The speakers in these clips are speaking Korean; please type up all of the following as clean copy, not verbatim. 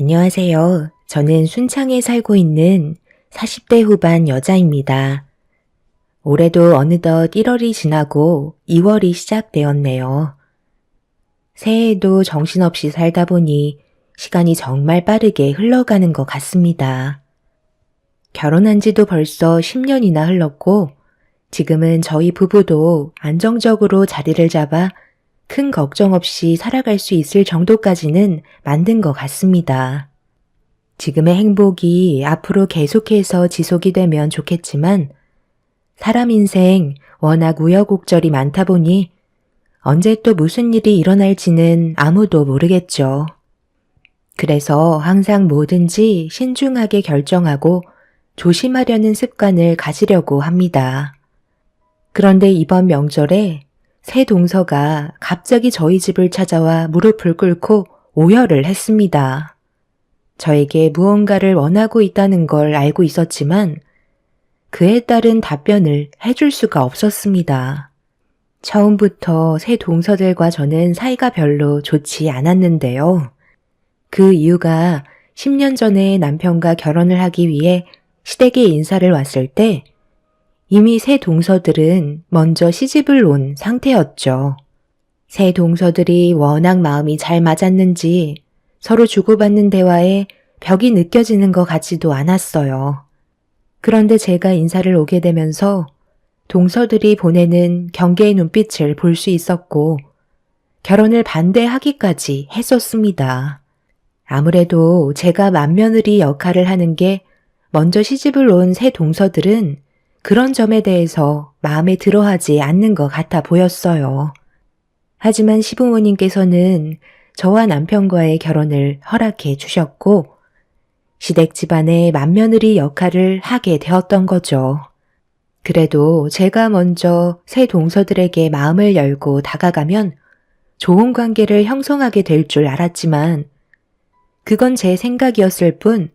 안녕하세요. 저는 순창에 살고 있는 40대 후반 여자입니다. 올해도 어느덧 1월이 지나고 2월이 시작되었네요. 새해에도 정신없이 살다 보니 시간이 정말 빠르게 흘러가는 것 같습니다. 결혼한 지도 벌써 10년이나 흘렀고 지금은 저희 부부도 안정적으로 자리를 잡아 큰 걱정 없이 살아갈 수 있을 정도까지는 만든 것 같습니다. 지금의 행복이 앞으로 계속해서 지속이 되면 좋겠지만 사람 인생 워낙 우여곡절이 많다 보니 언제 또 무슨 일이 일어날지는 아무도 모르겠죠. 그래서 항상 뭐든지 신중하게 결정하고 조심하려는 습관을 가지려고 합니다. 그런데 이번 명절에 새 동서가 갑자기 저희 집을 찾아와 무릎을 꿇고 오열을 했습니다. 저에게 무언가를 원하고 있다는 걸 알고 있었지만 그에 따른 답변을 해줄 수가 없었습니다. 처음부터 새 동서들과 저는 사이가 별로 좋지 않았는데요. 그 이유가 10년 전에 남편과 결혼을 하기 위해 시댁에 인사를 왔을 때 이미 새 동서들은 먼저 시집을 온 상태였죠. 새 동서들이 워낙 마음이 잘 맞았는지 서로 주고받는 대화에 벽이 느껴지는 것 같지도 않았어요. 그런데 제가 인사를 오게 되면서 동서들이 보내는 경계의 눈빛을 볼 수 있었고 결혼을 반대하기까지 했었습니다. 아무래도 제가 맏며느리 역할을 하는 게 먼저 시집을 온 새 동서들은 그런 점에 대해서 마음에 들어하지 않는 것 같아 보였어요. 하지만 시부모님께서는 저와 남편과의 결혼을 허락해 주셨고 시댁 집안의 맏며느리 역할을 하게 되었던 거죠. 그래도 제가 먼저 새 동서들에게 마음을 열고 다가가면 좋은 관계를 형성하게 될 줄 알았지만 그건 제 생각이었을 뿐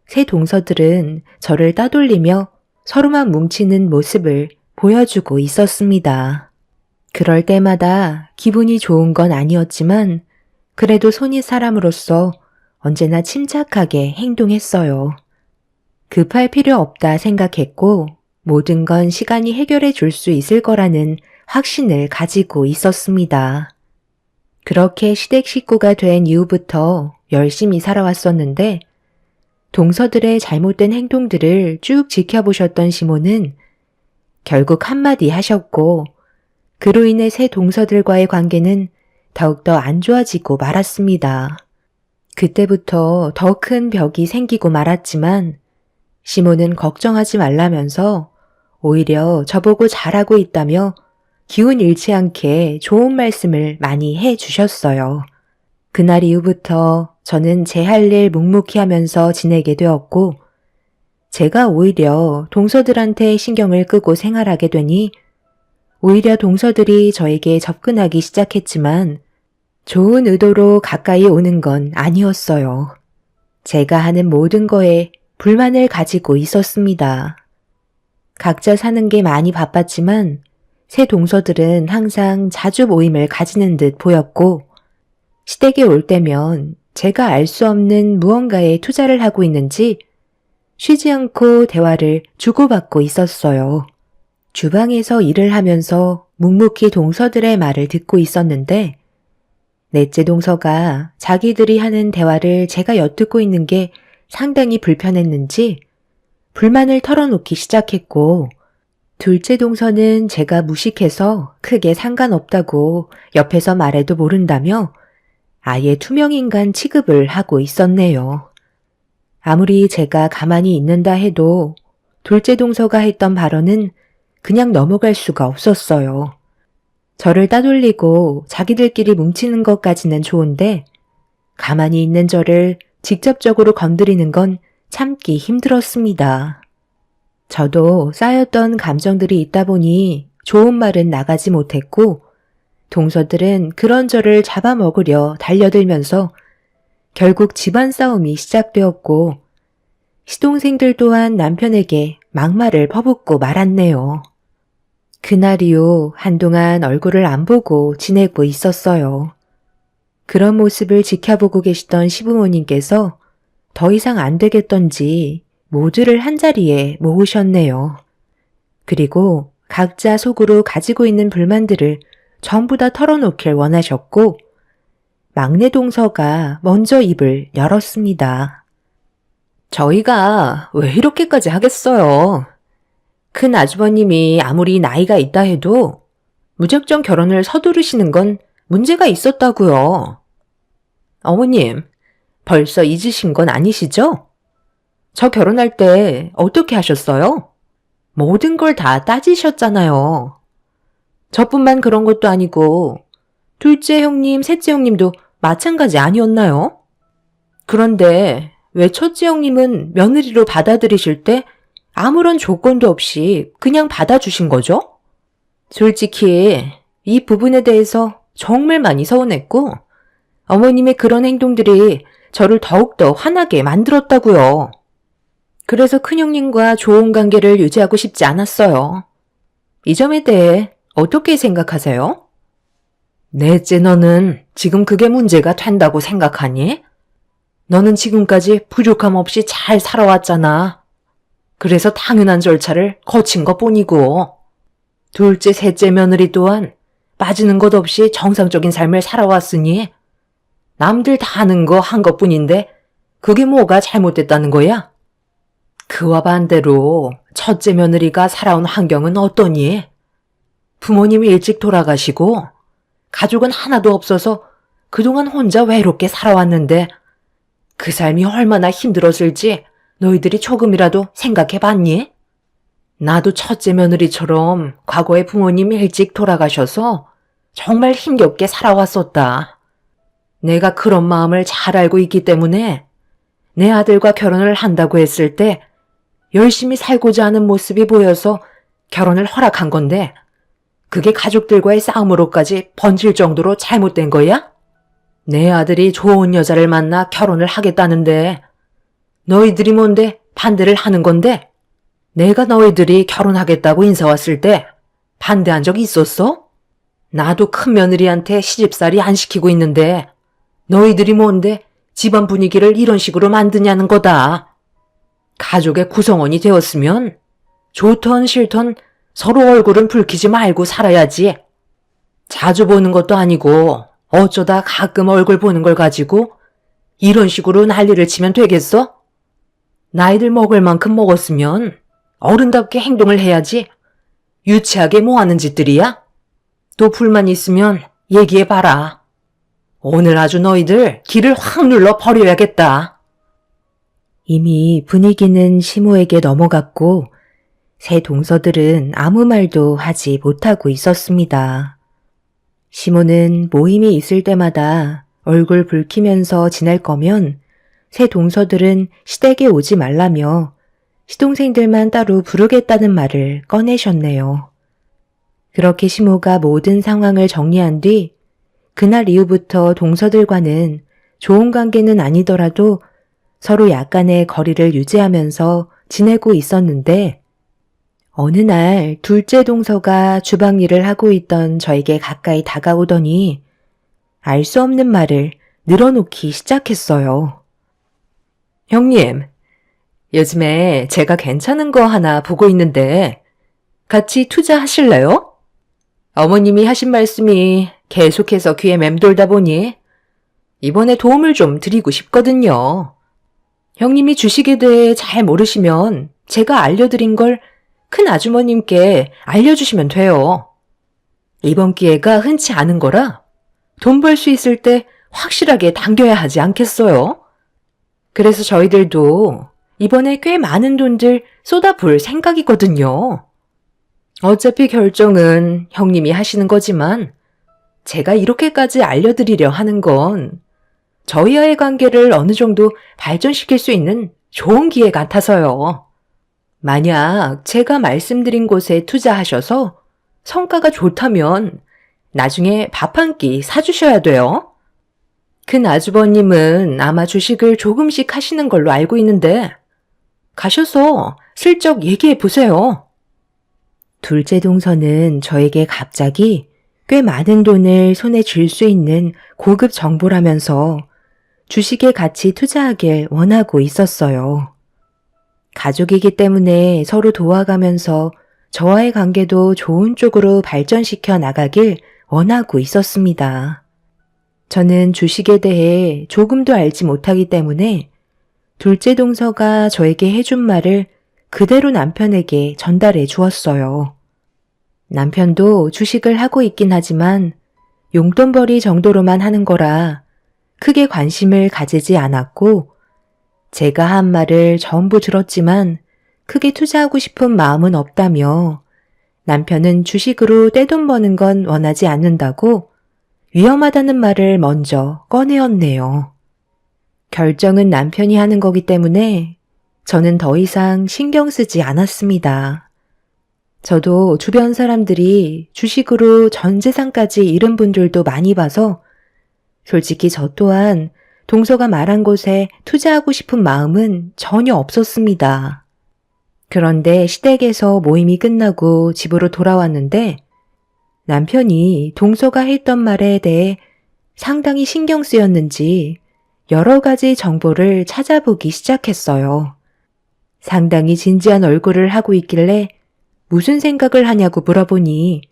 새 동서들은 저를 따돌리며 서로만 뭉치는 모습을 보여주고 있었습니다. 그럴 때마다 기분이 좋은 건 아니었지만 그래도 손이 사람으로서 언제나 침착하게 행동했어요. 급할 필요 없다 생각했고 모든 건 시간이 해결해 줄 수 있을 거라는 확신을 가지고 있었습니다. 그렇게 시댁 식구가 된 이후부터 열심히 살아왔었는데 동서들의 잘못된 행동들을 쭉 지켜보셨던 시모는 결국 한마디 하셨고 그로 인해 새 동서들과의 관계는 더욱더 안 좋아지고 말았습니다. 그때부터 더 큰 벽이 생기고 말았지만 시모는 걱정하지 말라면서 오히려 저보고 잘하고 있다며 기운 잃지 않게 좋은 말씀을 많이 해 주셨어요. 그날 이후부터 저는 제 할 일 묵묵히 하면서 지내게 되었고 제가 오히려 동서들한테 신경을 끄고 생활하게 되니 오히려 동서들이 저에게 접근하기 시작했지만 좋은 의도로 가까이 오는 건 아니었어요. 제가 하는 모든 거에 불만을 가지고 있었습니다. 각자 사는 게 많이 바빴지만 새 동서들은 항상 자주 모임을 가지는 듯 보였고 시댁에 올 때면 제가 알 수 없는 무언가에 투자를 하고 있는지 쉬지 않고 대화를 주고받고 있었어요. 주방에서 일을 하면서 묵묵히 동서들의 말을 듣고 있었는데 넷째 동서가 자기들이 하는 대화를 제가 엿듣고 있는 게 상당히 불편했는지 불만을 털어놓기 시작했고 둘째 동서는 제가 무식해서 크게 상관없다고 옆에서 말해도 모른다며 아예 투명인간 취급을 하고 있었네요. 아무리 제가 가만히 있는다 해도 둘째 동서가 했던 발언은 그냥 넘어갈 수가 없었어요. 저를 따돌리고 자기들끼리 뭉치는 것까지는 좋은데 가만히 있는 저를 직접적으로 건드리는 건 참기 힘들었습니다. 저도 쌓였던 감정들이 있다 보니 좋은 말은 나가지 못했고 동서들은 그런 저를 잡아먹으려 달려들면서 결국 집안 싸움이 시작되었고 시동생들 또한 남편에게 막말을 퍼붓고 말았네요. 그날 이후 한동안 얼굴을 안 보고 지내고 있었어요. 그런 모습을 지켜보고 계시던 시부모님께서 더 이상 안 되겠던지 모두를 한자리에 모으셨네요. 그리고 각자 속으로 가지고 있는 불만들을 전부 다 털어놓길 원하셨고 막내 동서가 먼저 입을 열었습니다. 저희가 왜 이렇게까지 하겠어요? 큰 아주버님이 아무리 나이가 있다 해도 무작정 결혼을 서두르시는 건 문제가 있었다고요. 어머님, 벌써 잊으신 건 아니시죠? 저 결혼할 때 어떻게 하셨어요? 모든 걸 다 따지셨잖아요. 저뿐만 그런 것도 아니고 둘째 형님, 셋째 형님도 마찬가지 아니었나요? 그런데 왜 첫째 형님은 며느리로 받아들이실 때 아무런 조건도 없이 그냥 받아주신 거죠? 솔직히 이 부분에 대해서 정말 많이 서운했고 어머님의 그런 행동들이 저를 더욱더 화나게 만들었다고요. 그래서 큰형님과 좋은 관계를 유지하고 싶지 않았어요. 이 점에 대해 어떻게 생각하세요? 넷째 너는 지금 그게 문제가 된다고 생각하니? 너는 지금까지 부족함 없이 잘 살아왔잖아. 그래서 당연한 절차를 거친 것뿐이고 둘째, 셋째 며느리 또한 빠지는 것 없이 정상적인 삶을 살아왔으니 남들 다 하는 거 한 것뿐인데 그게 뭐가 잘못됐다는 거야? 그와 반대로 첫째 며느리가 살아온 환경은 어떠니? 부모님이 일찍 돌아가시고 가족은 하나도 없어서 그동안 혼자 외롭게 살아왔는데 그 삶이 얼마나 힘들었을지 너희들이 조금이라도 생각해 봤니? 나도 첫째 며느리처럼 과거에 부모님이 일찍 돌아가셔서 정말 힘겹게 살아왔었다. 내가 그런 마음을 잘 알고 있기 때문에 내 아들과 결혼을 한다고 했을 때 열심히 살고자 하는 모습이 보여서 결혼을 허락한 건데 그게 가족들과의 싸움으로까지 번질 정도로 잘못된 거야? 내 아들이 좋은 여자를 만나 결혼을 하겠다는데 너희들이 뭔데 반대를 하는 건데? 내가 너희들이 결혼하겠다고 인사 왔을 때 반대한 적 있었어? 나도 큰 며느리한테 시집살이 안 시키고 있는데 너희들이 뭔데 집안 분위기를 이런 식으로 만드냐는 거다. 가족의 구성원이 되었으면 좋던 싫던 서로 얼굴은 붉히지 말고 살아야지. 자주 보는 것도 아니고 어쩌다 가끔 얼굴 보는 걸 가지고 이런 식으로 난리를 치면 되겠어? 나이들 먹을 만큼 먹었으면 어른답게 행동을 해야지. 유치하게 뭐 하는 짓들이야? 또 불만 있으면 얘기해봐라. 오늘 아주 너희들 기를 확 눌러 버려야겠다. 이미 분위기는 시모에게 넘어갔고 새 동서들은 아무 말도 하지 못하고 있었습니다. 시모는 모임이 있을 때마다 얼굴 붉히면서 지낼 거면 새 동서들은 시댁에 오지 말라며 시동생들만 따로 부르겠다는 말을 꺼내셨네요. 그렇게 시모가 모든 상황을 정리한 뒤 그날 이후부터 동서들과는 좋은 관계는 아니더라도 서로 약간의 거리를 유지하면서 지내고 있었는데 어느 날 둘째 동서가 주방 일을 하고 있던 저에게 가까이 다가오더니 알 수 없는 말을 늘어놓기 시작했어요. 형님, 요즘에 제가 괜찮은 거 하나 보고 있는데 같이 투자하실래요? 어머님이 하신 말씀이 계속해서 귀에 맴돌다 보니 이번에 도움을 좀 드리고 싶거든요. 형님이 주식에 대해 잘 모르시면 제가 알려드린 걸 큰 아주머님께 알려주시면 돼요. 이번 기회가 흔치 않은 거라 돈 벌 수 있을 때 확실하게 당겨야 하지 않겠어요? 그래서 저희들도 이번에 꽤 많은 돈들 쏟아부을 생각이거든요. 어차피 결정은 형님이 하시는 거지만 제가 이렇게까지 알려드리려 하는 건 저희와의 관계를 어느 정도 발전시킬 수 있는 좋은 기회 같아서요. 만약 제가 말씀드린 곳에 투자하셔서 성과가 좋다면 나중에 밥 한 끼 사주셔야 돼요. 큰 아주버님은 아마 주식을 조금씩 하시는 걸로 알고 있는데 가셔서 슬쩍 얘기해 보세요. 둘째 동서는 저에게 갑자기 꽤 많은 돈을 손에 쥘 수 있는 고급 정보라면서 주식에 같이 투자하길 원하고 있었어요. 가족이기 때문에 서로 도와가면서 저와의 관계도 좋은 쪽으로 발전시켜 나가길 원하고 있었습니다. 저는 주식에 대해 조금도 알지 못하기 때문에 둘째 동서가 저에게 해준 말을 그대로 남편에게 전달해 주었어요. 남편도 주식을 하고 있긴 하지만 용돈벌이 정도로만 하는 거라 크게 관심을 가지지 않았고 제가 한 말을 전부 들었지만 크게 투자하고 싶은 마음은 없다며 남편은 주식으로 떼돈 버는 건 원하지 않는다고 위험하다는 말을 먼저 꺼내었네요. 결정은 남편이 하는 거기 때문에 저는 더 이상 신경 쓰지 않았습니다. 저도 주변 사람들이 주식으로 전 재산까지 잃은 분들도 많이 봐서 솔직히 저 또한 동서가 말한 곳에 투자하고 싶은 마음은 전혀 없었습니다. 그런데 시댁에서 모임이 끝나고 집으로 돌아왔는데 남편이 동서가 했던 말에 대해 상당히 신경 쓰였는지 여러 가지 정보를 찾아보기 시작했어요. 상당히 진지한 얼굴을 하고 있길래 무슨 생각을 하냐고 물어보니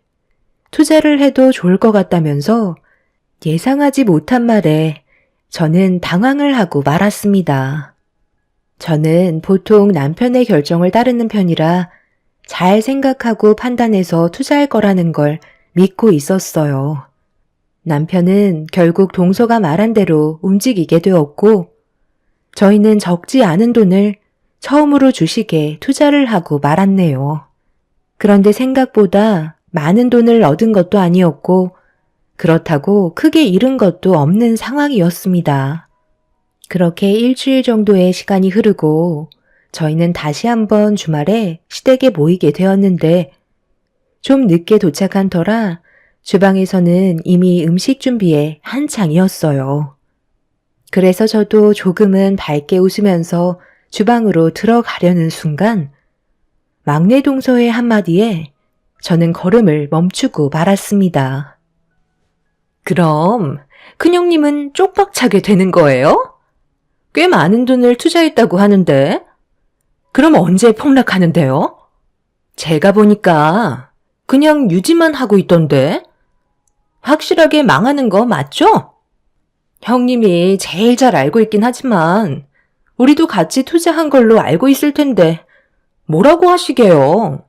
투자를 해도 좋을 것 같다면서 예상하지 못한 말에 저는 당황을 하고 말았습니다. 저는 보통 남편의 결정을 따르는 편이라 잘 생각하고 판단해서 투자할 거라는 걸 믿고 있었어요. 남편은 결국 동서가 말한 대로 움직이게 되었고 저희는 적지 않은 돈을 처음으로 주식에 투자를 하고 말았네요. 그런데 생각보다 많은 돈을 얻은 것도 아니었고 그렇다고 크게 잃은 것도 없는 상황이었습니다. 그렇게 일주일 정도의 시간이 흐르고 저희는 다시 한번 주말에 시댁에 모이게 되었는데 좀 늦게 도착한 터라 주방에서는 이미 음식 준비에 한창이었어요. 그래서 저도 조금은 밝게 웃으면서 주방으로 들어가려는 순간 막내 동서의 한마디에 저는 걸음을 멈추고 말았습니다. 그럼 큰형님은 쪽박차게 되는 거예요? 꽤 많은 돈을 투자했다고 하는데 그럼 언제 폭락하는데요? 제가 보니까 그냥 유지만 하고 있던데 확실하게 망하는 거 맞죠? 형님이 제일 잘 알고 있긴 하지만 우리도 같이 투자한 걸로 알고 있을 텐데 뭐라고 하시게요?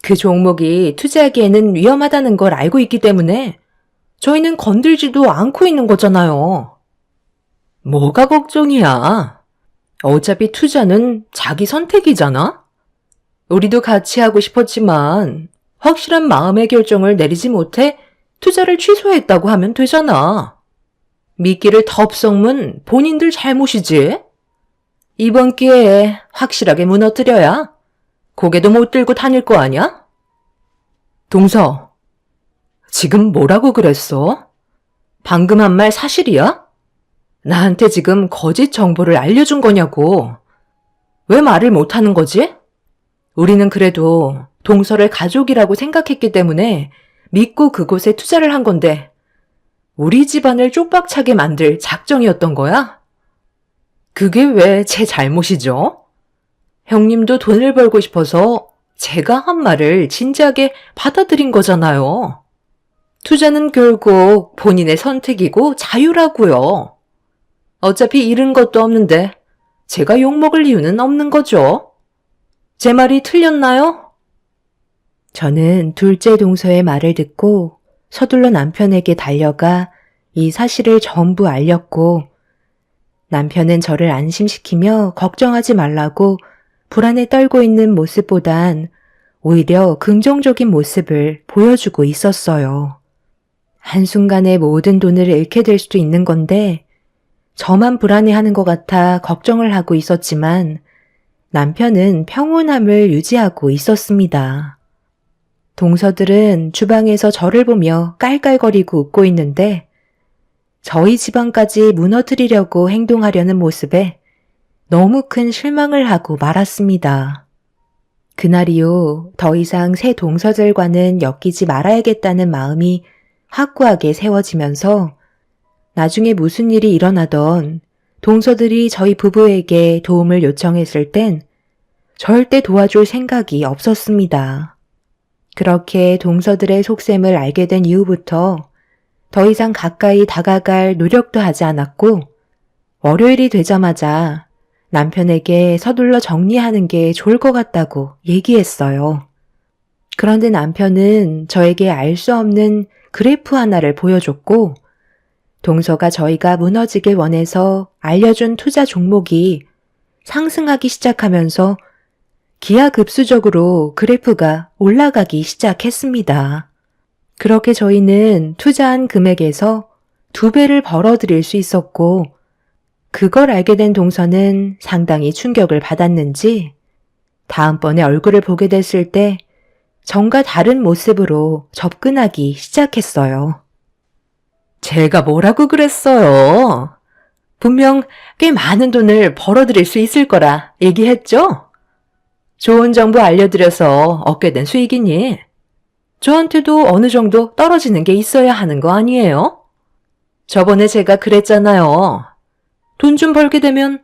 그 종목이 투자하기에는 위험하다는 걸 알고 있기 때문에 저희는 건들지도 않고 있는 거잖아요. 뭐가 걱정이야? 어차피 투자는 자기 선택이잖아? 우리도 같이 하고 싶었지만 확실한 마음의 결정을 내리지 못해 투자를 취소했다고 하면 되잖아. 미끼를 덥석문 본인들 잘못이지. 이번 기회에 확실하게 무너뜨려야 고개도 못 들고 다닐 거 아냐? 동서, 지금 뭐라고 그랬어? 방금 한 말 사실이야? 나한테 지금 거짓 정보를 알려준 거냐고. 왜 말을 못하는 거지? 우리는 그래도 동서를 가족이라고 생각했기 때문에 믿고 그곳에 투자를 한 건데 우리 집안을 쪽박차게 만들 작정이었던 거야? 그게 왜 제 잘못이죠? 형님도 돈을 벌고 싶어서 제가 한 말을 진지하게 받아들인 거잖아요. 투자는 결국 본인의 선택이고 자유라고요. 어차피 잃은 것도 없는데 제가 욕먹을 이유는 없는 거죠. 제 말이 틀렸나요? 저는 둘째 동서의 말을 듣고 서둘러 남편에게 달려가 이 사실을 전부 알렸고 남편은 저를 안심시키며 걱정하지 말라고 불안에 떨고 있는 모습보단 오히려 긍정적인 모습을 보여주고 있었어요. 한순간에 모든 돈을 잃게 될 수도 있는 건데 저만 불안해하는 것 같아 걱정을 하고 있었지만 남편은 평온함을 유지하고 있었습니다. 동서들은 주방에서 저를 보며 깔깔거리고 웃고 있는데 저희 집안까지 무너뜨리려고 행동하려는 모습에 너무 큰 실망을 하고 말았습니다. 그날 이후 더 이상 새 동서들과는 엮이지 말아야겠다는 마음이 확고하게 세워지면서 나중에 무슨 일이 일어나던 동서들이 저희 부부에게 도움을 요청했을 땐 절대 도와줄 생각이 없었습니다. 그렇게 동서들의 속셈을 알게 된 이후부터 더 이상 가까이 다가갈 노력도 하지 않았고 월요일이 되자마자 남편에게 서둘러 정리하는 게 좋을 것 같다고 얘기했어요. 그런데 남편은 저에게 알 수 없는 그래프 하나를 보여줬고 동서가 저희가 무너지길 원해서 알려준 투자 종목이 상승하기 시작하면서 기하급수적으로 그래프가 올라가기 시작했습니다. 그렇게 저희는 투자한 금액에서 2배를 벌어들일 수 있었고 그걸 알게 된 동서는 상당히 충격을 받았는지 다음번에 얼굴을 보게 됐을 때 전과 다른 모습으로 접근하기 시작했어요. 제가 뭐라고 그랬어요? 분명 꽤 많은 돈을 벌어들일 수 있을 거라 얘기했죠? 좋은 정보 알려드려서 얻게 된 수익이니 저한테도 어느 정도 떨어지는 게 있어야 하는 거 아니에요? 저번에 제가 그랬잖아요. 돈 좀 벌게 되면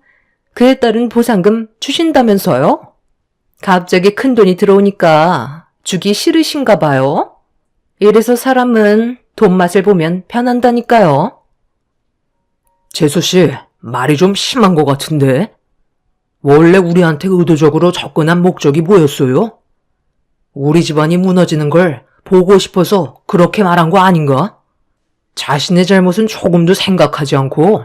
그에 따른 보상금 주신다면서요? 갑자기 큰 돈이 들어오니까 주기 싫으신가 봐요. 이래서 사람은 돈 맛을 보면 편한다니까요. 재수 씨, 말이 좀 심한 것 같은데? 원래 우리한테 의도적으로 접근한 목적이 뭐였어요? 우리 집안이 무너지는 걸 보고 싶어서 그렇게 말한 거 아닌가? 자신의 잘못은 조금도 생각하지 않고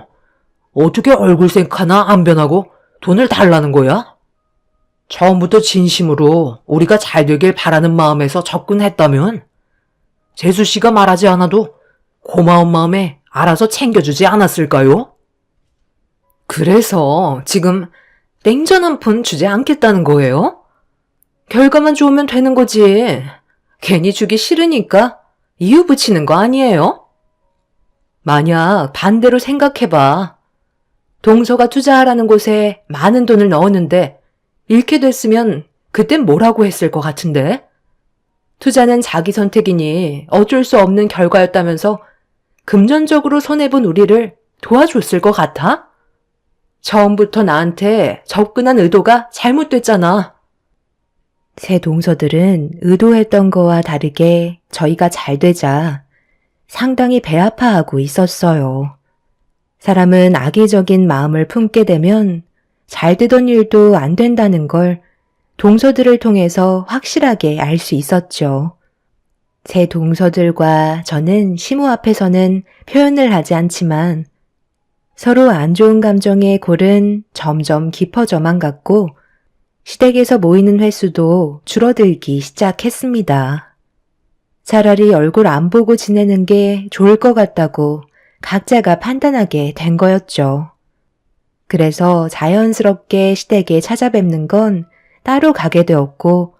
어떻게 얼굴색 하나 안 변하고 돈을 달라는 거야? 처음부터 진심으로 우리가 잘 되길 바라는 마음에서 접근했다면 재수 씨가 말하지 않아도 고마운 마음에 알아서 챙겨주지 않았을까요? 그래서 지금 냉전 한 푼 주지 않겠다는 거예요? 결과만 좋으면 되는 거지. 괜히 주기 싫으니까 이유 붙이는 거 아니에요? 만약 반대로 생각해봐. 동서가 투자하라는 곳에 많은 돈을 넣었는데 잃게 됐으면 그땐 뭐라고 했을 것 같은데? 투자는 자기 선택이니 어쩔 수 없는 결과였다면서 금전적으로 손해본 우리를 도와줬을 것 같아? 처음부터 나한테 접근한 의도가 잘못됐잖아. 새 동서들은 의도했던 거와 다르게 저희가 잘 되자 상당히 배아파하고 있었어요. 사람은 악의적인 마음을 품게 되면 잘 되던 일도 안 된다는 걸 동서들을 통해서 확실하게 알 수 있었죠. 새 동서들과 저는 시모 앞에서는 표현을 하지 않지만 서로 안 좋은 감정의 골은 점점 깊어져만 갔고 시댁에서 모이는 횟수도 줄어들기 시작했습니다. 차라리 얼굴 안 보고 지내는 게 좋을 것 같다고 각자가 판단하게 된 거였죠. 그래서 자연스럽게 시댁에 찾아뵙는 건 따로 가게 되었고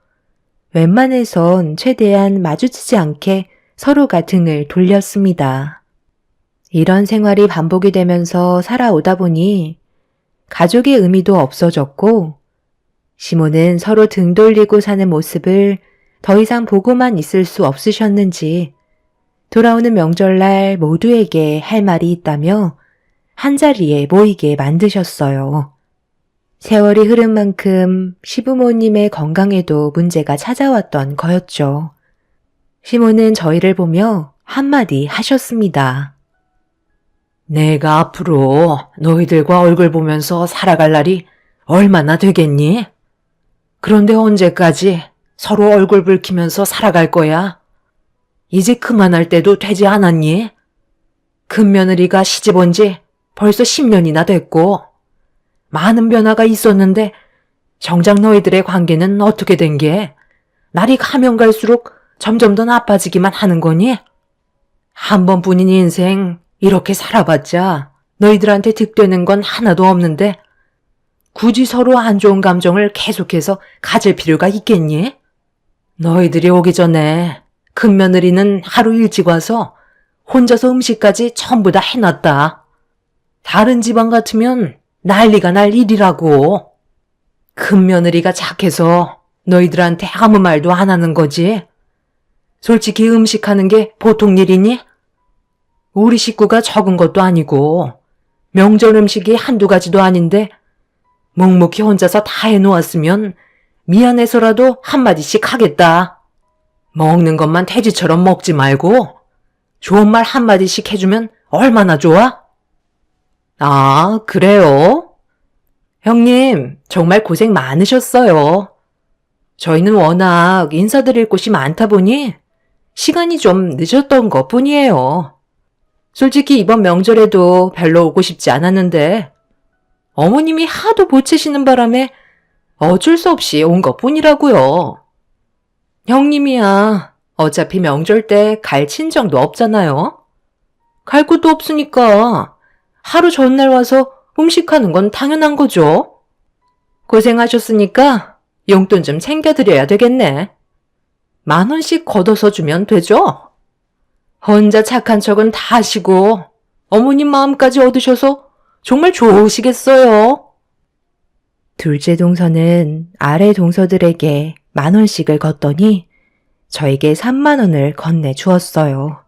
웬만해선 최대한 마주치지 않게 서로가 등을 돌렸습니다. 이런 생활이 반복이 되면서 살아오다 보니 가족의 의미도 없어졌고 시모는 서로 등 돌리고 사는 모습을 더 이상 보고만 있을 수 없으셨는지 돌아오는 명절날 모두에게 할 말이 있다며 한자리에 모이게 만드셨어요. 세월이 흐른 만큼 시부모님의 건강에도 문제가 찾아왔던 거였죠. 시모는 저희를 보며 한마디 하셨습니다. 내가 앞으로 너희들과 얼굴 보면서 살아갈 날이 얼마나 되겠니? 그런데 언제까지 서로 얼굴 붉히면서 살아갈 거야? 이제 그만할 때도 되지 않았니? 큰며느리가 시집 온 지 벌써 10년이나 됐고 많은 변화가 있었는데 정작 너희들의 관계는 어떻게 된 게 날이 가면 갈수록 점점 더 나빠지기만 하는 거니? 한 번뿐인 인생 이렇게 살아봤자 너희들한테 득되는 건 하나도 없는데 굳이 서로 안 좋은 감정을 계속해서 가질 필요가 있겠니? 너희들이 오기 전에 큰며느리는 하루 일찍 와서 혼자서 음식까지 전부 다 해놨다. 다른 집안 같으면 난리가 날 일이라고. 큰며느리가 착해서 너희들한테 아무 말도 안 하는 거지? 솔직히 음식하는 게 보통 일이니? 우리 식구가 적은 것도 아니고 명절 음식이 한두 가지도 아닌데 묵묵히 혼자서 다 해놓았으면 미안해서라도 한마디씩 하겠다. 먹는 것만 돼지처럼 먹지 말고 좋은 말 한마디씩 해주면 얼마나 좋아? 아, 그래요? 형님, 정말 고생 많으셨어요. 저희는 워낙 인사드릴 곳이 많다 보니 시간이 좀 늦었던 것 뿐이에요. 솔직히 이번 명절에도 별로 오고 싶지 않았는데 어머님이 하도 보채시는 바람에 어쩔 수 없이 온 것 뿐이라고요. 형님이야 어차피 명절 때 갈 친정도 없잖아요. 갈 곳도 없으니까 하루 전날 와서 음식하는 건 당연한 거죠. 고생하셨으니까 용돈 좀 챙겨드려야 되겠네. 10,000원씩 걷어서 주면 되죠? 혼자 착한 척은 다 하시고 어머님 마음까지 얻으셔서 정말 좋으시겠어요. 둘째 동서는 아래 동서들에게 10,000원씩을 걷더니 저에게 30,000원을 건네 주었어요.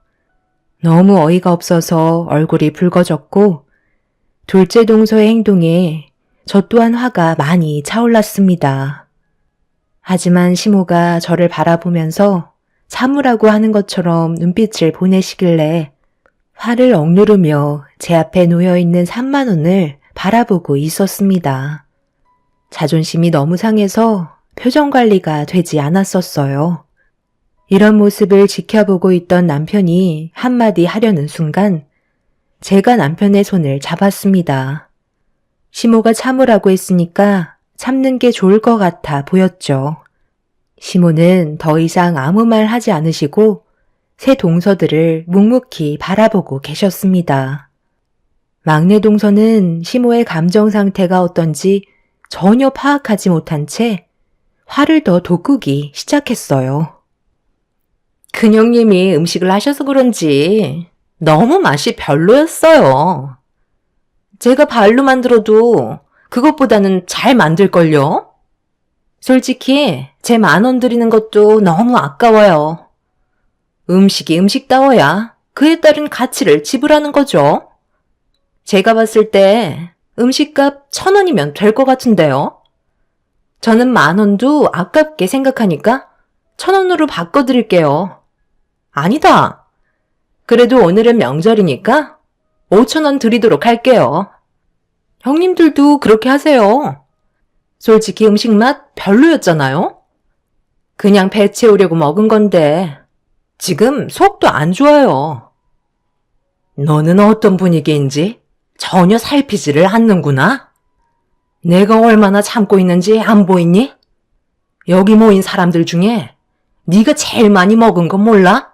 너무 어이가 없어서 얼굴이 붉어졌고 둘째 동서의 행동에 저 또한 화가 많이 차올랐습니다. 하지만 시모가 저를 바라보면서 참으라고 하는 것처럼 눈빛을 보내시길래 화를 억누르며 제 앞에 놓여있는 30,000원을 바라보고 있었습니다. 자존심이 너무 상해서 표정 관리가 되지 않았었어요. 이런 모습을 지켜보고 있던 남편이 한마디 하려는 순간 제가 남편의 손을 잡았습니다. 시모가 참으라고 했으니까 참는 게 좋을 것 같아 보였죠. 시모는 더 이상 아무 말 하지 않으시고 새 동서들을 묵묵히 바라보고 계셨습니다. 막내 동서는 시모의 감정 상태가 어떤지 전혀 파악하지 못한 채 화를 더 돋구기 시작했어요. 큰형님이 음식을 하셔서 그런지 너무 맛이 별로였어요. 제가 발로 만들어도 그것보다는 잘 만들걸요? 솔직히 제 10,000원 드리는 것도 너무 아까워요. 음식이 음식다워야 그에 따른 가치를 지불하는 거죠. 제가 봤을 때 음식값 1,000원이면 될 것 같은데요. 저는 10,000원도 아깝게 생각하니까 1,000원으로 바꿔드릴게요. 아니다. 그래도 오늘은 명절이니까 5,000원 드리도록 할게요. 형님들도 그렇게 하세요. 솔직히 음식 맛 별로였잖아요? 그냥 배 채우려고 먹은 건데 지금 속도 안 좋아요. 너는 어떤 분위기인지 전혀 살피지를 않는구나. 내가 얼마나 참고 있는지 안 보이니? 여기 모인 사람들 중에 네가 제일 많이 먹은 건 몰라?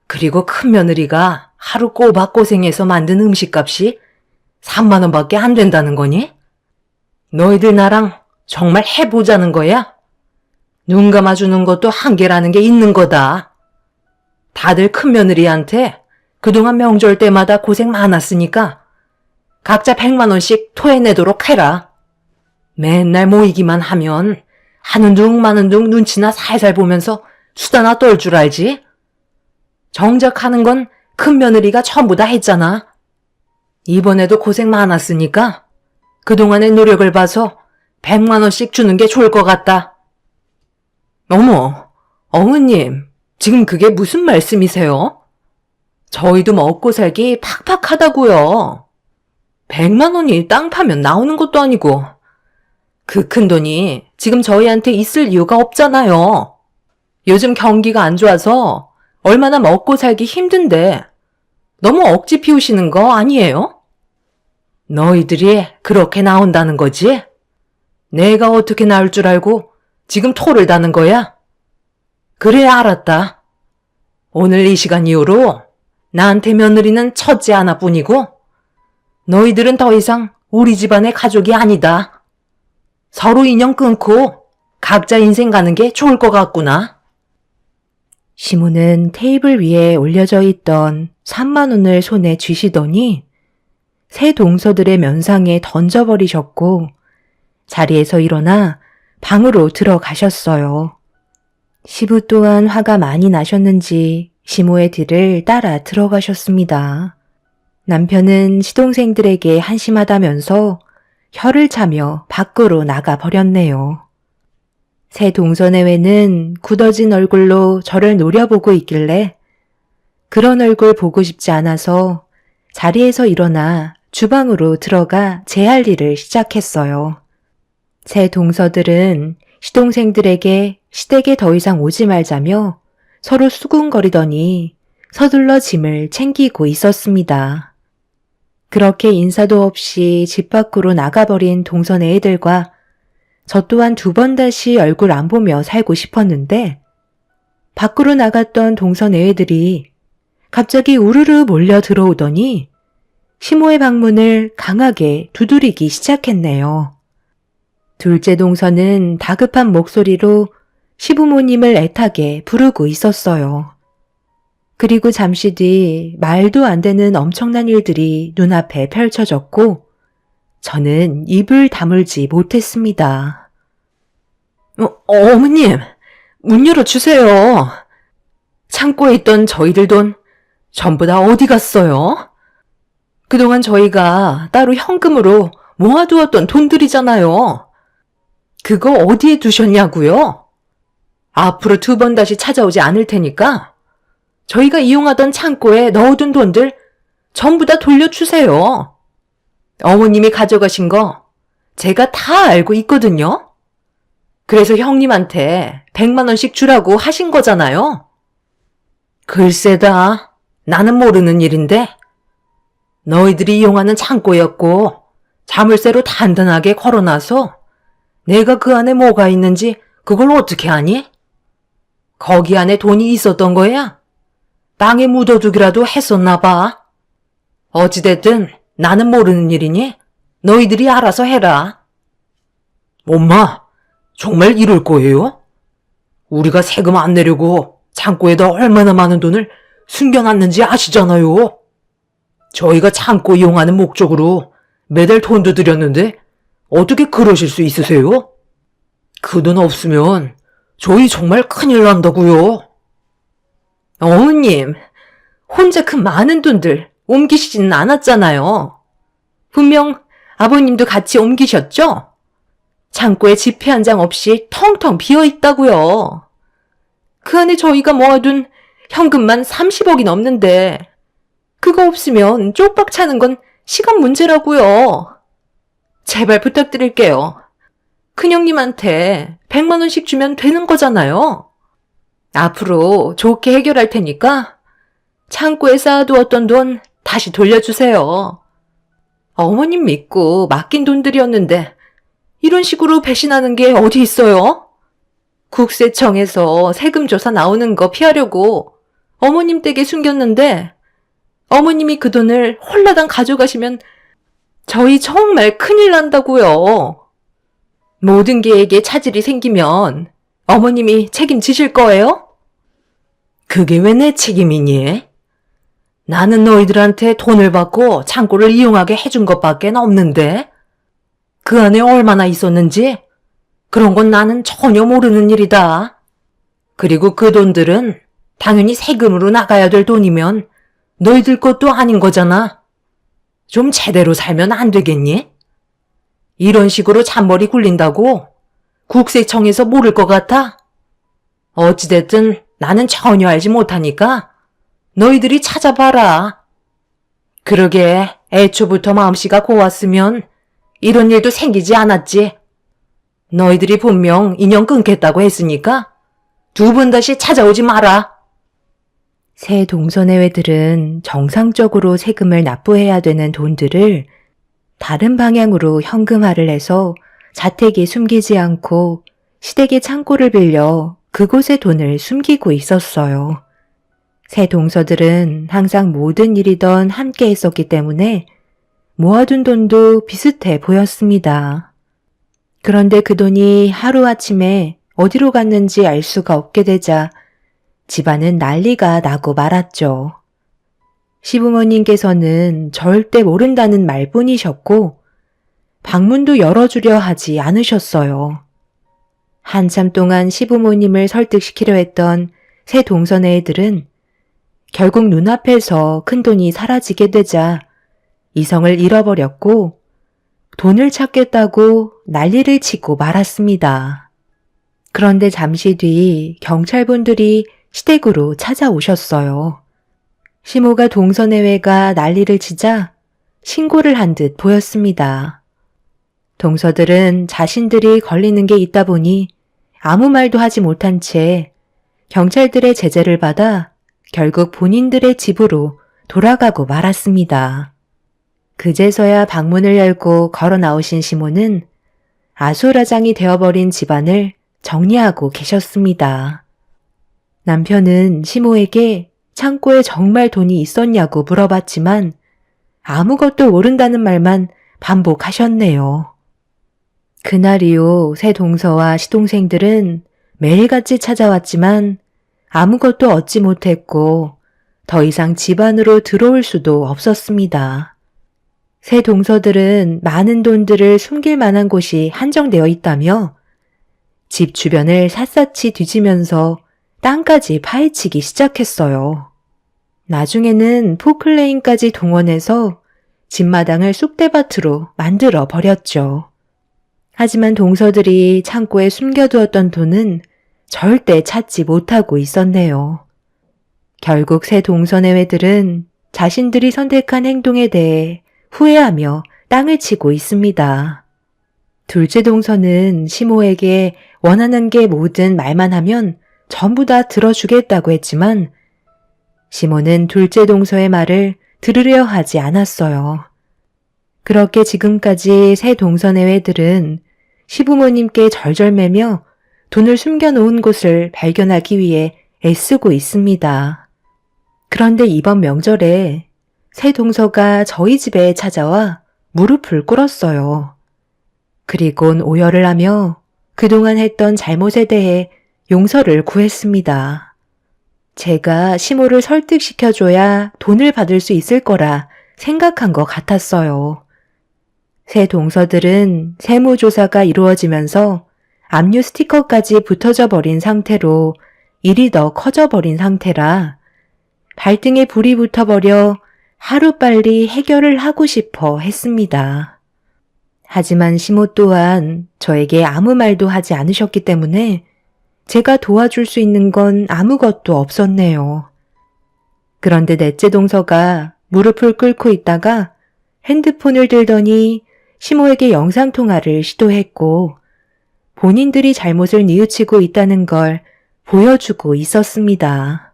그리고 큰 며느리가 하루 꼬박 고생해서 만든 음식값이 30,000원밖에 안 된다는 거니? 너희들 나랑 정말 해보자는 거야? 눈 감아주는 것도 한계라는 게 있는 거다. 다들 큰 며느리한테 그동안 명절 때마다 고생 많았으니까 각자 100,000원씩 토해내도록 해라. 맨날 모이기만 하면 하는 둥 마는 둥 눈치나 살살 보면서 수다나 떨 줄 알지? 정작 하는 건 큰 며느리가 전부 다 했잖아. 이번에도 고생 많았으니까 그동안의 노력을 봐서 100,000원씩 주는 게 좋을 것 같다. 어머, 어머님, 지금 그게 무슨 말씀이세요? 저희도 먹고 살기 팍팍하다고요. 100,000원이 땅 파면 나오는 것도 아니고 그 큰 돈이 지금 저희한테 있을 이유가 없잖아요. 요즘 경기가 안 좋아서 얼마나 먹고 살기 힘든데 너무 억지 피우시는 거 아니에요? 너희들이 그렇게 나온다는 거지? 내가 어떻게 나올 줄 알고 지금 토를 다는 거야? 그래, 알았다. 오늘 이 시간 이후로 나한테 며느리는 첫째 하나뿐이고 너희들은 더 이상 우리 집안의 가족이 아니다. 서로 인연 끊고 각자 인생 가는 게 좋을 것 같구나. 시모는 테이블 위에 올려져 있던 30,000원을 손에 쥐시더니 새 동서들의 면상에 던져버리셨고 자리에서 일어나 방으로 들어가셨어요. 시부 또한 화가 많이 나셨는지 시모의 뒤를 따라 들어가셨습니다. 남편은 시동생들에게 한심하다면서 혀를 차며 밖으로 나가 버렸네요. 새 동서내외는 굳어진 얼굴로 저를 노려보고 있길래 그런 얼굴 보고 싶지 않아서 자리에서 일어나 주방으로 들어가 제 할 일을 시작했어요. 새 동서들은 시동생들에게 시댁에 더 이상 오지 말자며 서로 수군거리더니 서둘러 짐을 챙기고 있었습니다. 그렇게 인사도 없이 집 밖으로 나가버린 동서네 애들과 저 또한 2번 다시 얼굴 안 보며 살고 싶었는데 밖으로 나갔던 동서네 애들이 갑자기 우르르 몰려 들어오더니 시모의 방문을 강하게 두드리기 시작했네요. 둘째 동서는 다급한 목소리로 시부모님을 애타게 부르고 있었어요. 그리고 잠시 뒤 말도 안 되는 엄청난 일들이 눈앞에 펼쳐졌고 저는 입을 다물지 못했습니다. 어머님, 문 열어주세요. 창고에 있던 저희들 돈 전부 다 어디 갔어요? 그동안 저희가 따로 현금으로 모아두었던 돈들이잖아요. 그거 어디에 두셨냐고요? 앞으로 2번 다시 찾아오지 않을 테니까 저희가 이용하던 창고에 넣어둔 돈들 전부 다 돌려주세요. 어머님이 가져가신 거 제가 다 알고 있거든요. 그래서 형님한테 100만 원씩 주라고 하신 거잖아요. 글쎄다, 나는 모르는 일인데 너희들이 이용하는 창고였고 자물쇠로 단단하게 걸어놔서 내가 그 안에 뭐가 있는지 그걸 어떻게 아니? 거기 안에 돈이 있었던 거야? 땅에 묻어두기라도 했었나 봐. 어찌됐든 나는 모르는 일이니 너희들이 알아서 해라. 엄마, 정말 이럴 거예요? 우리가 세금 안 내려고 창고에다 얼마나 많은 돈을 숨겨놨는지 아시잖아요. 저희가 창고 이용하는 목적으로 매달 돈도 드렸는데 어떻게 그러실 수 있으세요? 그 돈 없으면 저희 정말 큰일 난다고요. 어머님, 혼자 그 많은 돈들 옮기시지는 않았잖아요. 분명 아버님도 같이 옮기셨죠? 창고에 지폐 한 장 없이 텅텅 비어 있다고요. 그 안에 저희가 모아둔 현금만 30억이 넘는데 그거 없으면 쪽박 차는 건 시간 문제라고요. 제발 부탁드릴게요. 큰형님한테 100만 원씩 주면 되는 거잖아요. 앞으로 좋게 해결할 테니까 창고에 쌓아두었던 돈 다시 돌려주세요. 어머님 믿고 맡긴 돈들이었는데 이런 식으로 배신하는 게 어디 있어요? 국세청에서 세금 조사 나오는 거 피하려고 어머님 댁에 숨겼는데 어머님이 그 돈을 홀라당 가져가시면 저희 정말 큰일 난다고요. 모든 계획에 차질이 생기면 어머님이 책임지실 거예요? 그게 왜 내 책임이니? 나는 너희들한테 돈을 받고 창고를 이용하게 해준 것밖에 없는데 그 안에 얼마나 있었는지 그런 건 나는 전혀 모르는 일이다. 그리고 그 돈들은 당연히 세금으로 나가야 될 돈이면 너희들 것도 아닌 거잖아. 좀 제대로 살면 안 되겠니? 이런 식으로 잔머리 굴린다고 국세청에서 모를 것 같아? 어찌됐든 나는 전혀 알지 못하니까 너희들이 찾아봐라. 그러게 애초부터 마음씨가 고왔으면 이런 일도 생기지 않았지. 너희들이 분명 인연 끊겠다고 했으니까 2번 다시 찾아오지 마라. 새 동서내외들은 정상적으로 세금을 납부해야 되는 돈들을 다른 방향으로 현금화를 해서 자택에 숨기지 않고 시댁의 창고를 빌려 그곳에 돈을 숨기고 있었어요. 새 동서들은 항상 모든 일이던 함께 했었기 때문에 모아둔 돈도 비슷해 보였습니다. 그런데 그 돈이 하루아침에 어디로 갔는지 알 수가 없게 되자 집안은 난리가 나고 말았죠. 시부모님께서는 절대 모른다는 말뿐이셨고 방문도 열어주려 하지 않으셨어요. 한참 동안 시부모님을 설득시키려 했던 새 동선의 애들은 결국 눈앞에서 큰돈이 사라지게 되자 이성을 잃어버렸고 돈을 찾겠다고 난리를 치고 말았습니다. 그런데 잠시 뒤 경찰분들이 시댁으로 찾아오셨어요. 시모가 동서내외가 난리를 치자 신고를 한 듯 보였습니다. 동서들은 자신들이 걸리는 게 있다 보니 아무 말도 하지 못한 채 경찰들의 제재를 받아 결국 본인들의 집으로 돌아가고 말았습니다. 그제서야 방문을 열고 걸어 나오신 시모는 아수라장이 되어버린 집안을 정리하고 계셨습니다. 남편은 시모에게 창고에 정말 돈이 있었냐고 물어봤지만 아무것도 모른다는 말만 반복하셨네요. 그날 이후 새 동서와 시동생들은 매일같이 찾아왔지만 아무것도 얻지 못했고 더 이상 집 안으로 들어올 수도 없었습니다. 새 동서들은 많은 돈들을 숨길 만한 곳이 한정되어 있다며 집 주변을 샅샅이 뒤지면서 땅까지 파헤치기 시작했어요. 나중에는 포클레인까지 동원해서 집마당을 쑥대밭으로 만들어 버렸죠. 하지만 동서들이 창고에 숨겨두었던 돈은 절대 찾지 못하고 있었네요. 결국 새 동서내외들은 자신들이 선택한 행동에 대해 후회하며 땅을 치고 있습니다. 둘째 동서는 시모에게 원하는 게 뭐든 말만 하면 전부 다 들어주겠다고 했지만 시모는 둘째 동서의 말을 들으려 하지 않았어요. 그렇게 지금까지 새 동서내외들은 시부모님께 절절매며 돈을 숨겨놓은 곳을 발견하기 위해 애쓰고 있습니다. 그런데 이번 명절에 새 동서가 저희 집에 찾아와 무릎을 꿇었어요. 그리곤 오열을 하며 그동안 했던 잘못에 대해 용서를 구했습니다. 제가 시모를 설득시켜줘야 돈을 받을 수 있을 거라 생각한 것 같았어요. 새 동서들은 세무조사가 이루어지면서 압류 스티커까지 붙어져 버린 상태로 일이 더 커져 버린 상태라 발등에 불이 붙어버려 하루빨리 해결을 하고 싶어 했습니다. 하지만 시모 또한 저에게 아무 말도 하지 않으셨기 때문에 제가 도와줄 수 있는 건 아무것도 없었네요. 그런데 넷째 동서가 무릎을 꿇고 있다가 핸드폰을 들더니 시모에게 영상통화를 시도했고 본인들이 잘못을 뉘우치고 있다는 걸 보여주고 있었습니다.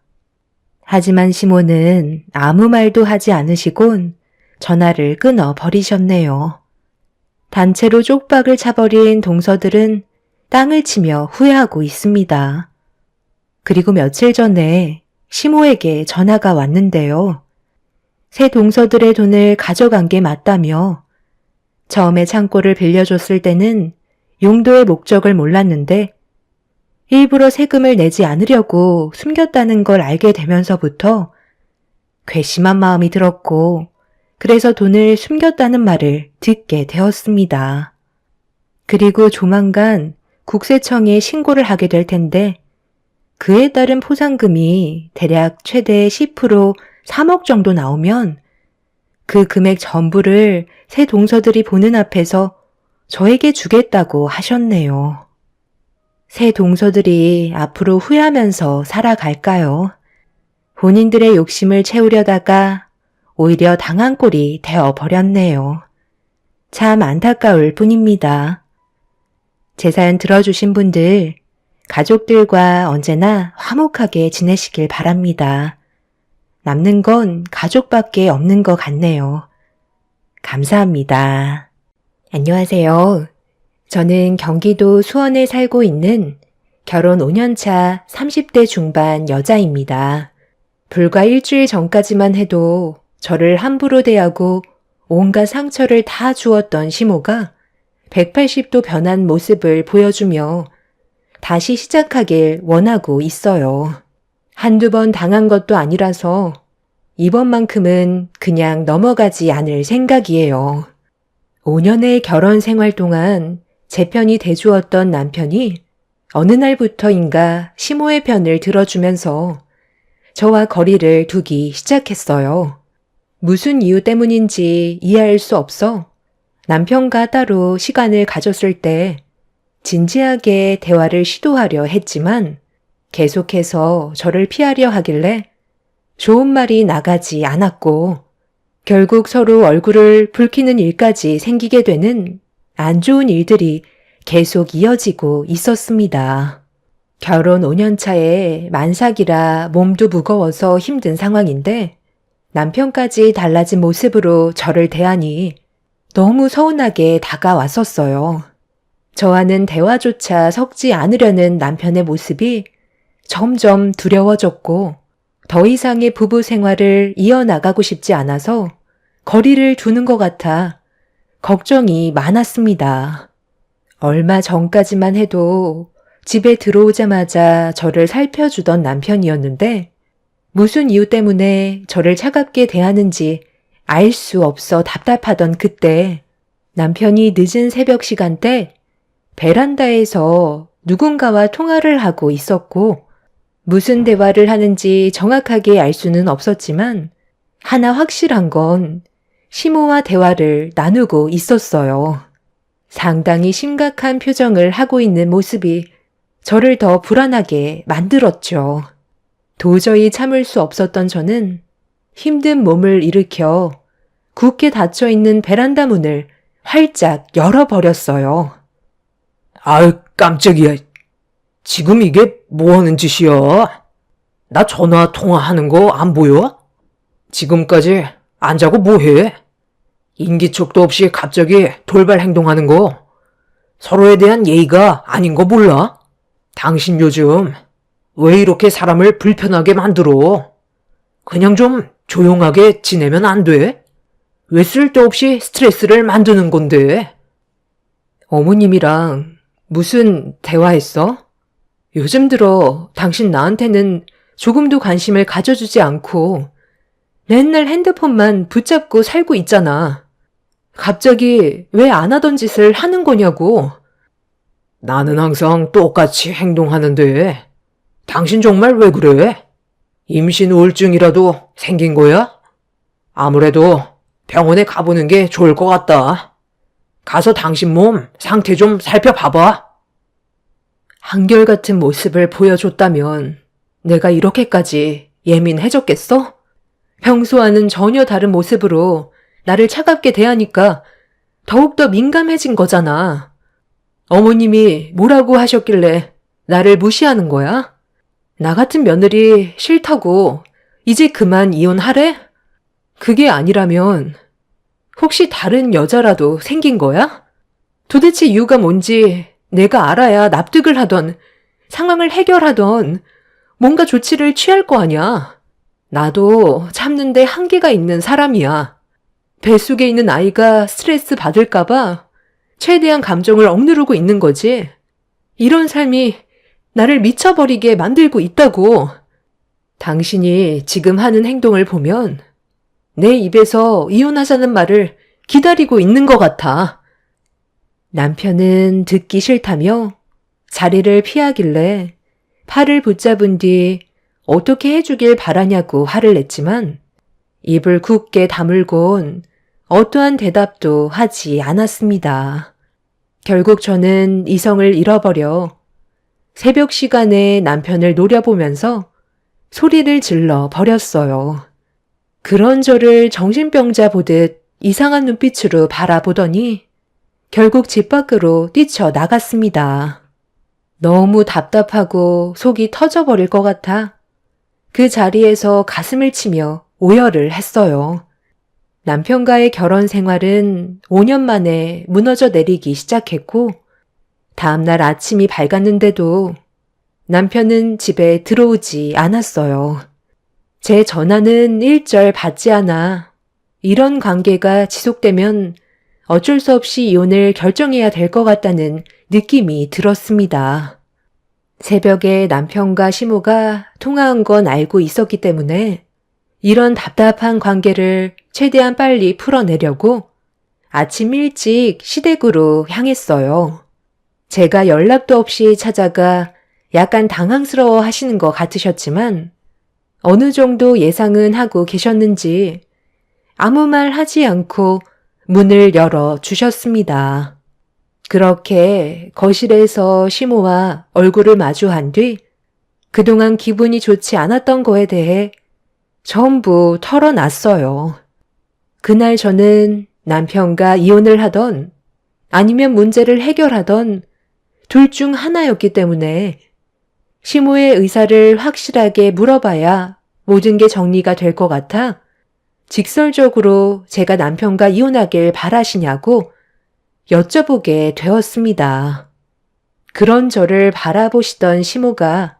하지만 시모는 아무 말도 하지 않으시곤 전화를 끊어 버리셨네요. 단체로 쪽박을 차버린 동서들은 땅을 치며 후회하고 있습니다. 그리고 며칠 전에 시모에게 전화가 왔는데요. 새 동서들의 돈을 가져간 게 맞다며 처음에 창고를 빌려줬을 때는 용도의 목적을 몰랐는데 일부러 세금을 내지 않으려고 숨겼다는 걸 알게 되면서부터 괘씸한 마음이 들었고 그래서 돈을 숨겼다는 말을 듣게 되었습니다. 그리고 조만간 국세청에 신고를 하게 될 텐데 그에 따른 포상금이 대략 최대 10% 3억 정도 나오면 그 금액 전부를 새 동서들이 보는 앞에서 저에게 주겠다고 하셨네요. 새 동서들이 앞으로 후회하면서 살아갈까요? 본인들의 욕심을 채우려다가 오히려 당한 꼴이 되어버렸네요. 참 안타까울 뿐입니다. 제 사연 들어주신 분들, 가족들과 언제나 화목하게 지내시길 바랍니다. 남는 건 가족밖에 없는 것 같네요. 감사합니다. 안녕하세요. 저는 경기도 수원에 살고 있는 결혼 5년차 30대 중반 여자입니다. 불과 일주일 전까지만 해도 저를 함부로 대하고 온갖 상처를 다 주었던 시모가 180도 변한 모습을 보여주며 다시 시작하길 원하고 있어요. 한두 번 당한 것도 아니라서 이번만큼은 그냥 넘어가지 않을 생각이에요. 5년의 결혼 생활 동안 제 편이 돼주었던 남편이 어느 날부터인가 시모의 편을 들어주면서 저와 거리를 두기 시작했어요. 무슨 이유 때문인지 이해할 수 없어 남편과 따로 시간을 가졌을 때 진지하게 대화를 시도하려 했지만 계속해서 저를 피하려 하길래 좋은 말이 나가지 않았고 결국 서로 얼굴을 붉히는 일까지 생기게 되는 안 좋은 일들이 계속 이어지고 있었습니다. 결혼 5년 차에 만삭이라 몸도 무거워서 힘든 상황인데 남편까지 달라진 모습으로 저를 대하니 너무 서운하게 다가왔었어요. 저와는 대화조차 섞지 않으려는 남편의 모습이 점점 두려워졌고 더 이상의 부부 생활을 이어나가고 싶지 않아서 거리를 두는 것 같아 걱정이 많았습니다. 얼마 전까지만 해도 집에 들어오자마자 저를 살펴주던 남편이었는데 무슨 이유 때문에 저를 차갑게 대하는지 알 수 없어 답답하던 그때 남편이 늦은 새벽 시간대 베란다에서 누군가와 통화를 하고 있었고 무슨 대화를 하는지 정확하게 알 수는 없었지만 하나 확실한 건 시모와 대화를 나누고 있었어요. 상당히 심각한 표정을 하고 있는 모습이 저를 더 불안하게 만들었죠. 도저히 참을 수 없었던 저는 힘든 몸을 일으켜 굳게 닫혀있는 베란다 문을 활짝 열어버렸어요. 아유, 깜짝이야. 지금 이게 뭐 하는 짓이야? 나 전화 통화하는 거 안 보여? 지금까지 안 자고 뭐 해? 인기척도 없이 갑자기 돌발 행동하는 거 서로에 대한 예의가 아닌 거 몰라? 당신 요즘 왜 이렇게 사람을 불편하게 만들어? 그냥 좀 조용하게 지내면 안 돼? 왜 쓸데없이 스트레스를 만드는 건데? 어머님이랑 무슨 대화했어? 요즘 들어 당신 나한테는 조금도 관심을 가져주지 않고 맨날 핸드폰만 붙잡고 살고 있잖아. 갑자기 왜 안 하던 짓을 하는 거냐고. 나는 항상 똑같이 행동하는데 당신 정말 왜 그래? 임신 우울증이라도 생긴 거야? 아무래도 병원에 가보는 게 좋을 것 같다. 가서 당신 몸 상태 좀 살펴봐봐. 한결같은 모습을 보여줬다면 내가 이렇게까지 예민해졌겠어? 평소와는 전혀 다른 모습으로 나를 차갑게 대하니까 더욱더 민감해진 거잖아. 어머님이 뭐라고 하셨길래 나를 무시하는 거야? 나 같은 며느리 싫다고 이제 그만 이혼하래? 그게 아니라면 혹시 다른 여자라도 생긴 거야? 도대체 이유가 뭔지 내가 알아야 납득을 하던, 상황을 해결하던 뭔가 조치를 취할 거 아니야. 나도 참는데 한계가 있는 사람이야. 뱃속에 있는 아이가 스트레스 받을까봐 최대한 감정을 억누르고 있는 거지. 이런 삶이 나를 미쳐버리게 만들고 있다고. 당신이 지금 하는 행동을 보면 내 입에서 이혼하자는 말을 기다리고 있는 것 같아. 남편은 듣기 싫다며 자리를 피하길래 팔을 붙잡은 뒤 어떻게 해주길 바라냐고 화를 냈지만 입을 굳게 다물곤 어떠한 대답도 하지 않았습니다. 결국 저는 이성을 잃어버려 새벽 시간에 남편을 노려보면서 소리를 질러 버렸어요. 그런 저를 정신병자 보듯 이상한 눈빛으로 바라보더니 결국 집 밖으로 뛰쳐나갔습니다. 너무 답답하고 속이 터져버릴 것 같아 그 자리에서 가슴을 치며 오열을 했어요. 남편과의 결혼 생활은 5년 만에 무너져 내리기 시작했고 다음날 아침이 밝았는데도 남편은 집에 들어오지 않았어요. 제 전화는 일절 받지 않아 이런 관계가 지속되면 어쩔 수 없이 이혼을 결정해야 될 것 같다는 느낌이 들었습니다. 새벽에 남편과 시모가 통화한 건 알고 있었기 때문에 이런 답답한 관계를 최대한 빨리 풀어내려고 아침 일찍 시댁으로 향했어요. 제가 연락도 없이 찾아가 약간 당황스러워 하시는 것 같으셨지만 어느 정도 예상은 하고 계셨는지 아무 말 하지 않고 문을 열어 주셨습니다. 그렇게 거실에서 시모와 얼굴을 마주한 뒤 그동안 기분이 좋지 않았던 거에 대해 전부 털어놨어요. 그날 저는 남편과 이혼을 하던 아니면 문제를 해결하던 둘 중 하나였기 때문에 시모의 의사를 확실하게 물어봐야 모든 게 정리가 될 것 같아 직설적으로 제가 남편과 이혼하길 바라시냐고 여쭤보게 되었습니다. 그런 저를 바라보시던 시모가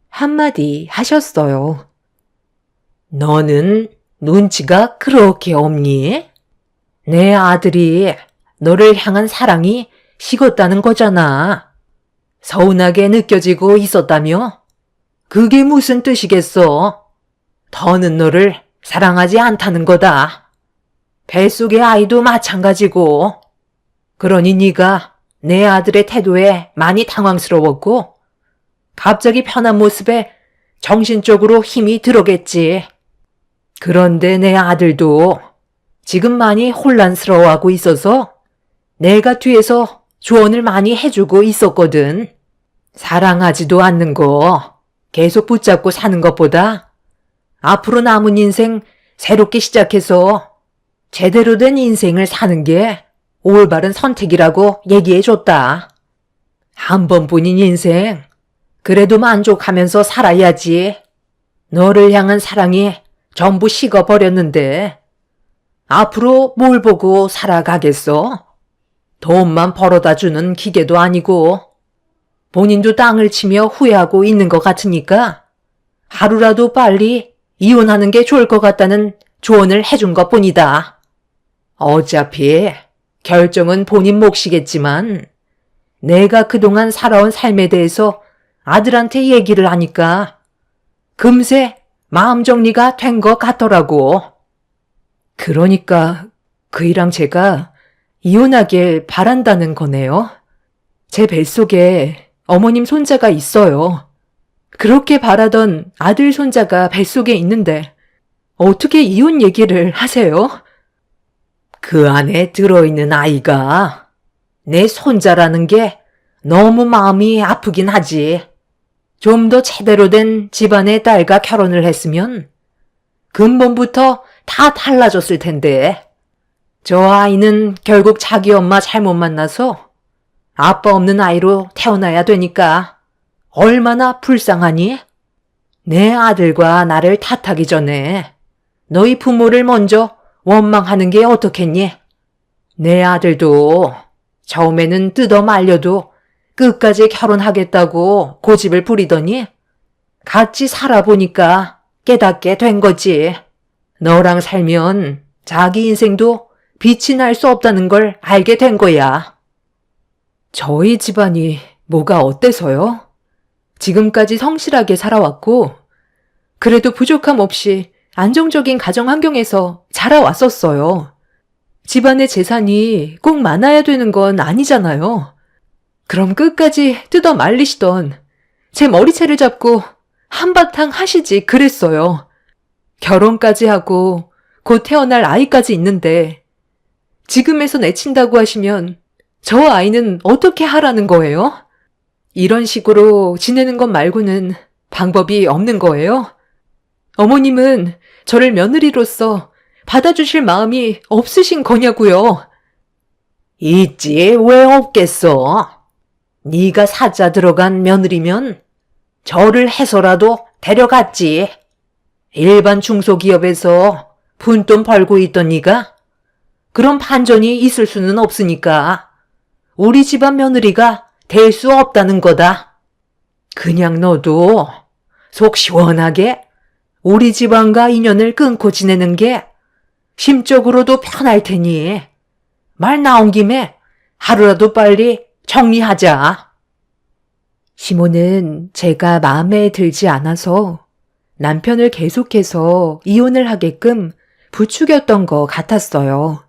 한마디 하셨어요. 너는 눈치가 그렇게 없니? 내 아들이 너를 향한 사랑이 식었다는 거잖아. 서운하게 느껴지고 있었다며? 그게 무슨 뜻이겠어? 더는 너를 사랑하지 않다는 거다. 뱃속의 아이도 마찬가지고. 그러니 네가 내 아들의 태도에 많이 당황스러웠고 갑자기 편한 모습에 정신적으로 힘이 들어겠지. 그런데 내 아들도 지금 많이 혼란스러워하고 있어서 내가 뒤에서 조언을 많이 해주고 있었거든. 사랑하지도 않는 거 계속 붙잡고 사는 것보다 앞으로 남은 인생 새롭게 시작해서 제대로 된 인생을 사는 게 올바른 선택이라고 얘기해줬다. 한 번뿐인 인생, 그래도 만족하면서 살아야지. 너를 향한 사랑이 전부 식어버렸는데 앞으로 뭘 보고 살아가겠어? 돈만 벌어다 주는 기계도 아니고 본인도 땅을 치며 후회하고 있는 것 같으니까 하루라도 빨리 이혼하는 게 좋을 것 같다는 조언을 해준 것뿐이다. 어차피 결정은 본인 몫이겠지만 내가 그동안 살아온 삶에 대해서 아들한테 얘기를 하니까 금세 마음 정리가 된 것 같더라고. 그러니까 그이랑 제가 이혼하길 바란다는 거네요. 제 뱃속에 어머님 손자가 있어요. 그렇게 바라던 아들 손자가 뱃속에 있는데 어떻게 이혼 얘기를 하세요? 그 안에 들어있는 아이가 내 손자라는 게 너무 마음이 아프긴 하지. 좀 더 제대로 된 집안의 딸과 결혼을 했으면 근본부터 다 달라졌을 텐데. 저 아이는 결국 자기 엄마 잘못 만나서 아빠 없는 아이로 태어나야 되니까 얼마나 불쌍하니? 내 아들과 나를 탓하기 전에 너희 부모를 먼저 원망하는 게 어떻겠니? 내 아들도 처음에는 뜯어 말려도 끝까지 결혼하겠다고 고집을 부리더니 같이 살아보니까 깨닫게 된 거지. 너랑 살면 자기 인생도 빛이 날 수 없다는 걸 알게 된 거야. 저희 집안이 뭐가 어때서요? 지금까지 성실하게 살아왔고 그래도 부족함 없이 안정적인 가정 환경에서 자라왔었어요. 집안의 재산이 꼭 많아야 되는 건 아니잖아요. 그럼 끝까지 뜯어 말리시던 제 머리채를 잡고 한바탕 하시지 그랬어요. 결혼까지 하고 곧 태어날 아이까지 있는데 지금에서 내친다고 하시면 저 아이는 어떻게 하라는 거예요? 이런 식으로 지내는 것 말고는 방법이 없는 거예요? 어머님은 저를 며느리로서 받아주실 마음이 없으신 거냐고요? 있지, 왜 없겠어? 네가 사자 들어간 며느리면 저를 해서라도 데려갔지. 일반 중소기업에서 푼돈 벌고 있던 네가 그런 반전이 있을 수는 없으니까 우리 집안 며느리가 될 수 없다는 거다. 그냥 너도 속 시원하게 우리 집안과 인연을 끊고 지내는 게 심적으로도 편할 테니 말 나온 김에 하루라도 빨리 정리하자. 시모는 제가 마음에 들지 않아서 남편을 계속해서 이혼을 하게끔 부추겼던 것 같았어요.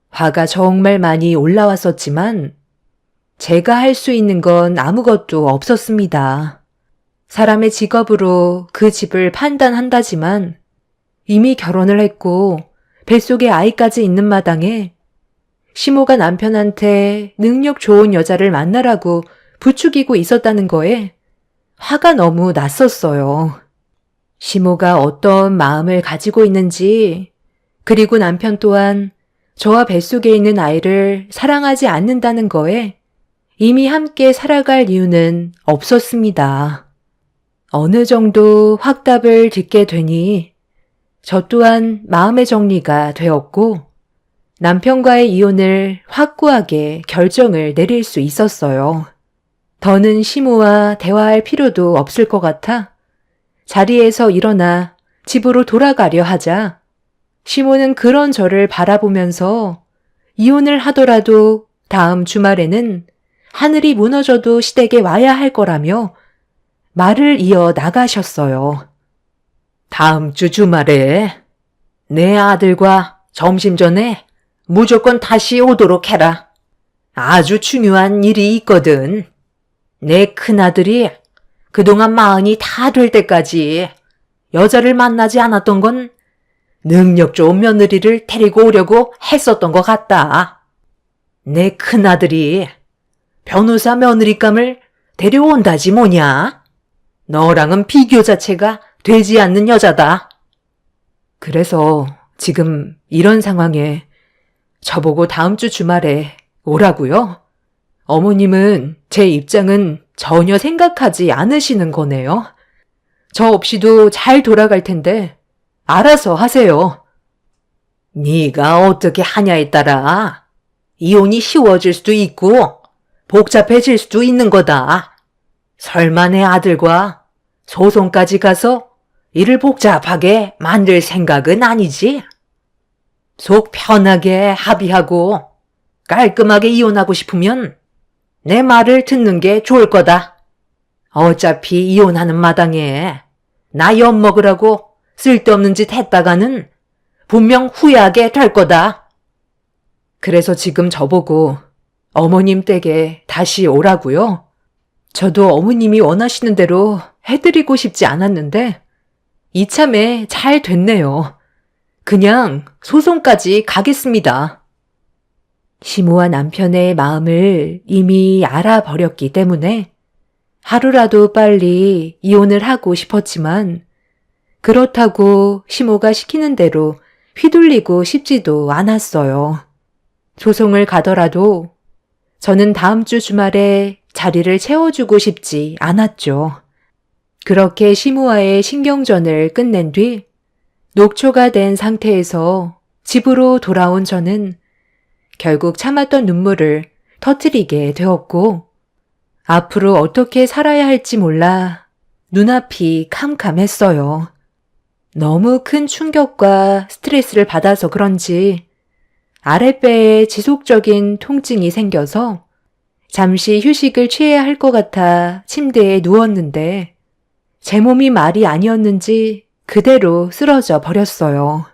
화가 정말 많이 올라왔었지만 제가 할 수 있는 건 아무것도 없었습니다. 사람의 직업으로 그 집을 판단한다지만 이미 결혼을 했고 뱃속에 아이까지 있는 마당에 시모가 남편한테 능력 좋은 여자를 만나라고 부추기고 있었다는 거에 화가 너무 났었어요. 시모가 어떤 마음을 가지고 있는지, 그리고 남편 또한 저와 뱃속에 있는 아이를 사랑하지 않는다는 거에 이미 함께 살아갈 이유는 없었습니다. 어느 정도 확답을 듣게 되니 저 또한 마음의 정리가 되었고 남편과의 이혼을 확고하게 결정을 내릴 수 있었어요. 더는 시모와 대화할 필요도 없을 것 같아 자리에서 일어나 집으로 돌아가려 하자 시모는 그런 저를 바라보면서 이혼을 하더라도 다음 주말에는 하늘이 무너져도 시댁에 와야 할 거라며 말을 이어 나가셨어요. 다음 주 주말에 내 아들과 점심 전에 무조건 다시 오도록 해라. 아주 중요한 일이 있거든. 내 큰아들이 그동안 마흔이 다 될 때까지 여자를 만나지 않았던 건 능력 좋은 며느리를 데리고 오려고 했었던 것 같다. 내 큰아들이 변호사 며느리감을 데려온다지 뭐냐? 너랑은 비교 자체가 되지 않는 여자다. 그래서 지금 이런 상황에 저보고 다음 주 주말에 오라고요? 어머님은 제 입장은 전혀 생각하지 않으시는 거네요. 저 없이도 잘 돌아갈 텐데 알아서 하세요. 네가 어떻게 하냐에 따라 이혼이 쉬워질 수도 있고 복잡해질 수도 있는 거다. 설마 내 아들과 소송까지 가서 일을 복잡하게 만들 생각은 아니지? 속 편하게 합의하고 깔끔하게 이혼하고 싶으면 내 말을 듣는 게 좋을 거다. 어차피 이혼하는 마당에 나 엿먹으라고 쓸데없는 짓 했다가는 분명 후회하게 될 거다. 그래서 지금 저보고 어머님 댁에 다시 오라고요? 저도 어머님이 원하시는 대로 해드리고 싶지 않았는데 이참에 잘 됐네요. 그냥 소송까지 가겠습니다. 시모와 남편의 마음을 이미 알아버렸기 때문에 하루라도 빨리 이혼을 하고 싶었지만 그렇다고 시모가 시키는 대로 휘둘리고 싶지도 않았어요. 소송을 가더라도 저는 다음 주 주말에 자리를 채워주고 싶지 않았죠. 그렇게 시모와의 신경전을 끝낸 뒤 녹초가 된 상태에서 집으로 돌아온 저는 결국 참았던 눈물을 터뜨리게 되었고 앞으로 어떻게 살아야 할지 몰라 눈앞이 캄캄했어요. 너무 큰 충격과 스트레스를 받아서 그런지 아랫배에 지속적인 통증이 생겨서 잠시 휴식을 취해야 할 것 같아 침대에 누웠는데 제 몸이 말이 아니었는지 그대로 쓰러져 버렸어요.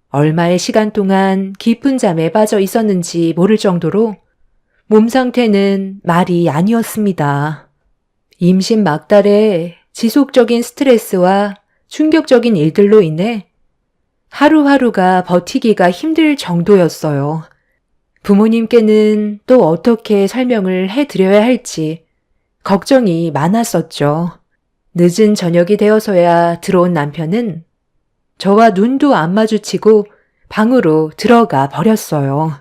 얼마의 시간 동안 깊은 잠에 빠져 있었는지 모를 정도로 몸 상태는 말이 아니었습니다. 임신 막달에 지속적인 스트레스와 충격적인 일들로 인해 하루하루가 버티기가 힘들 정도였어요. 부모님께는 또 어떻게 설명을 해드려야 할지 걱정이 많았었죠. 늦은 저녁이 되어서야 들어온 남편은 저와 눈도 안 마주치고 방으로 들어가 버렸어요.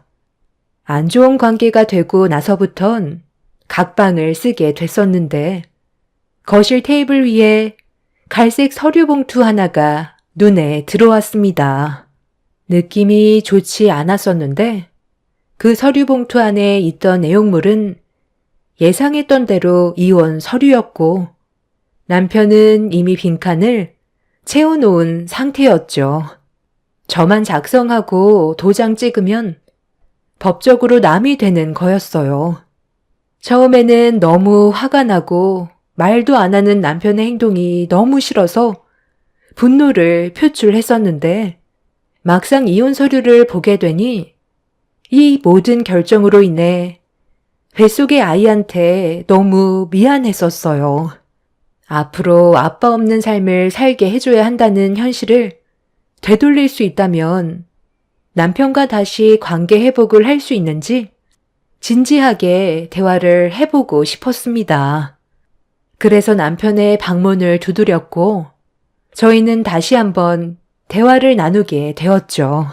안 좋은 관계가 되고 나서부턴 각방을 쓰게 됐었는데 거실 테이블 위에 갈색 서류 봉투 하나가 눈에 들어왔습니다. 느낌이 좋지 않았었는데 그 서류 봉투 안에 있던 내용물은 예상했던 대로 이혼 서류였고 남편은 이미 빈칸을 채워놓은 상태였죠. 저만 작성하고 도장 찍으면 법적으로 남이 되는 거였어요. 처음에는 너무 화가 나고 말도 안 하는 남편의 행동이 너무 싫어서 분노를 표출했었는데 막상 이혼 서류를 보게 되니 이 모든 결정으로 인해 뱃속의 아이한테 너무 미안했었어요. 앞으로 아빠 없는 삶을 살게 해줘야 한다는 현실을 되돌릴 수 있다면 남편과 다시 관계 회복을 할 수 있는지 진지하게 대화를 해보고 싶었습니다. 그래서 남편의 방문을 두드렸고 저희는 다시 한번 대화를 나누게 되었죠.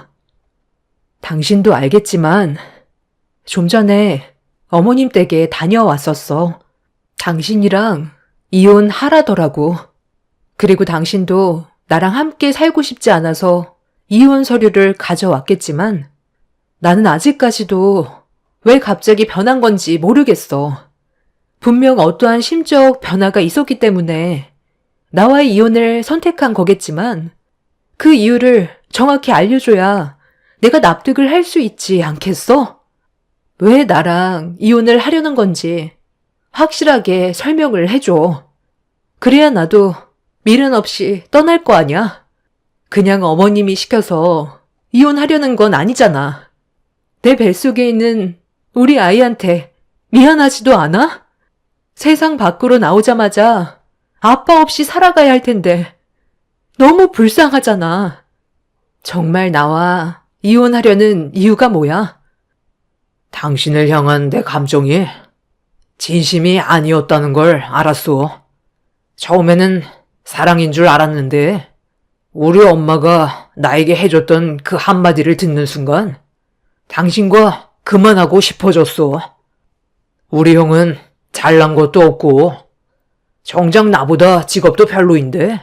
당신도 알겠지만 좀 전에 어머님 댁에 다녀왔었어. 당신이랑 이혼하라더라고. 그리고 당신도 나랑 함께 살고 싶지 않아서 이혼 서류를 가져왔겠지만 나는 아직까지도 왜 갑자기 변한 건지 모르겠어. 분명 어떠한 심적 변화가 있었기 때문에 나와의 이혼을 선택한 거겠지만 그 이유를 정확히 알려줘야 내가 납득을 할 수 있지 않겠어? 왜 나랑 이혼을 하려는 건지 확실하게 설명을 해줘. 그래야 나도 미련 없이 떠날 거 아냐? 그냥 어머님이 시켜서 이혼하려는 건 아니잖아. 내 뱃속에 있는 우리 아이한테 미안하지도 않아? 세상 밖으로 나오자마자 아빠 없이 살아가야 할 텐데 너무 불쌍하잖아. 정말 나와 이혼하려는 이유가 뭐야? 당신을 향한 내 감정이 진심이 아니었다는 걸 알았어. 처음에는 사랑인 줄 알았는데 우리 엄마가 나에게 해줬던 그 한마디를 듣는 순간 당신과 그만하고 싶어졌어. 우리 형은 잘난 것도 없고 정작 나보다 직업도 별로인데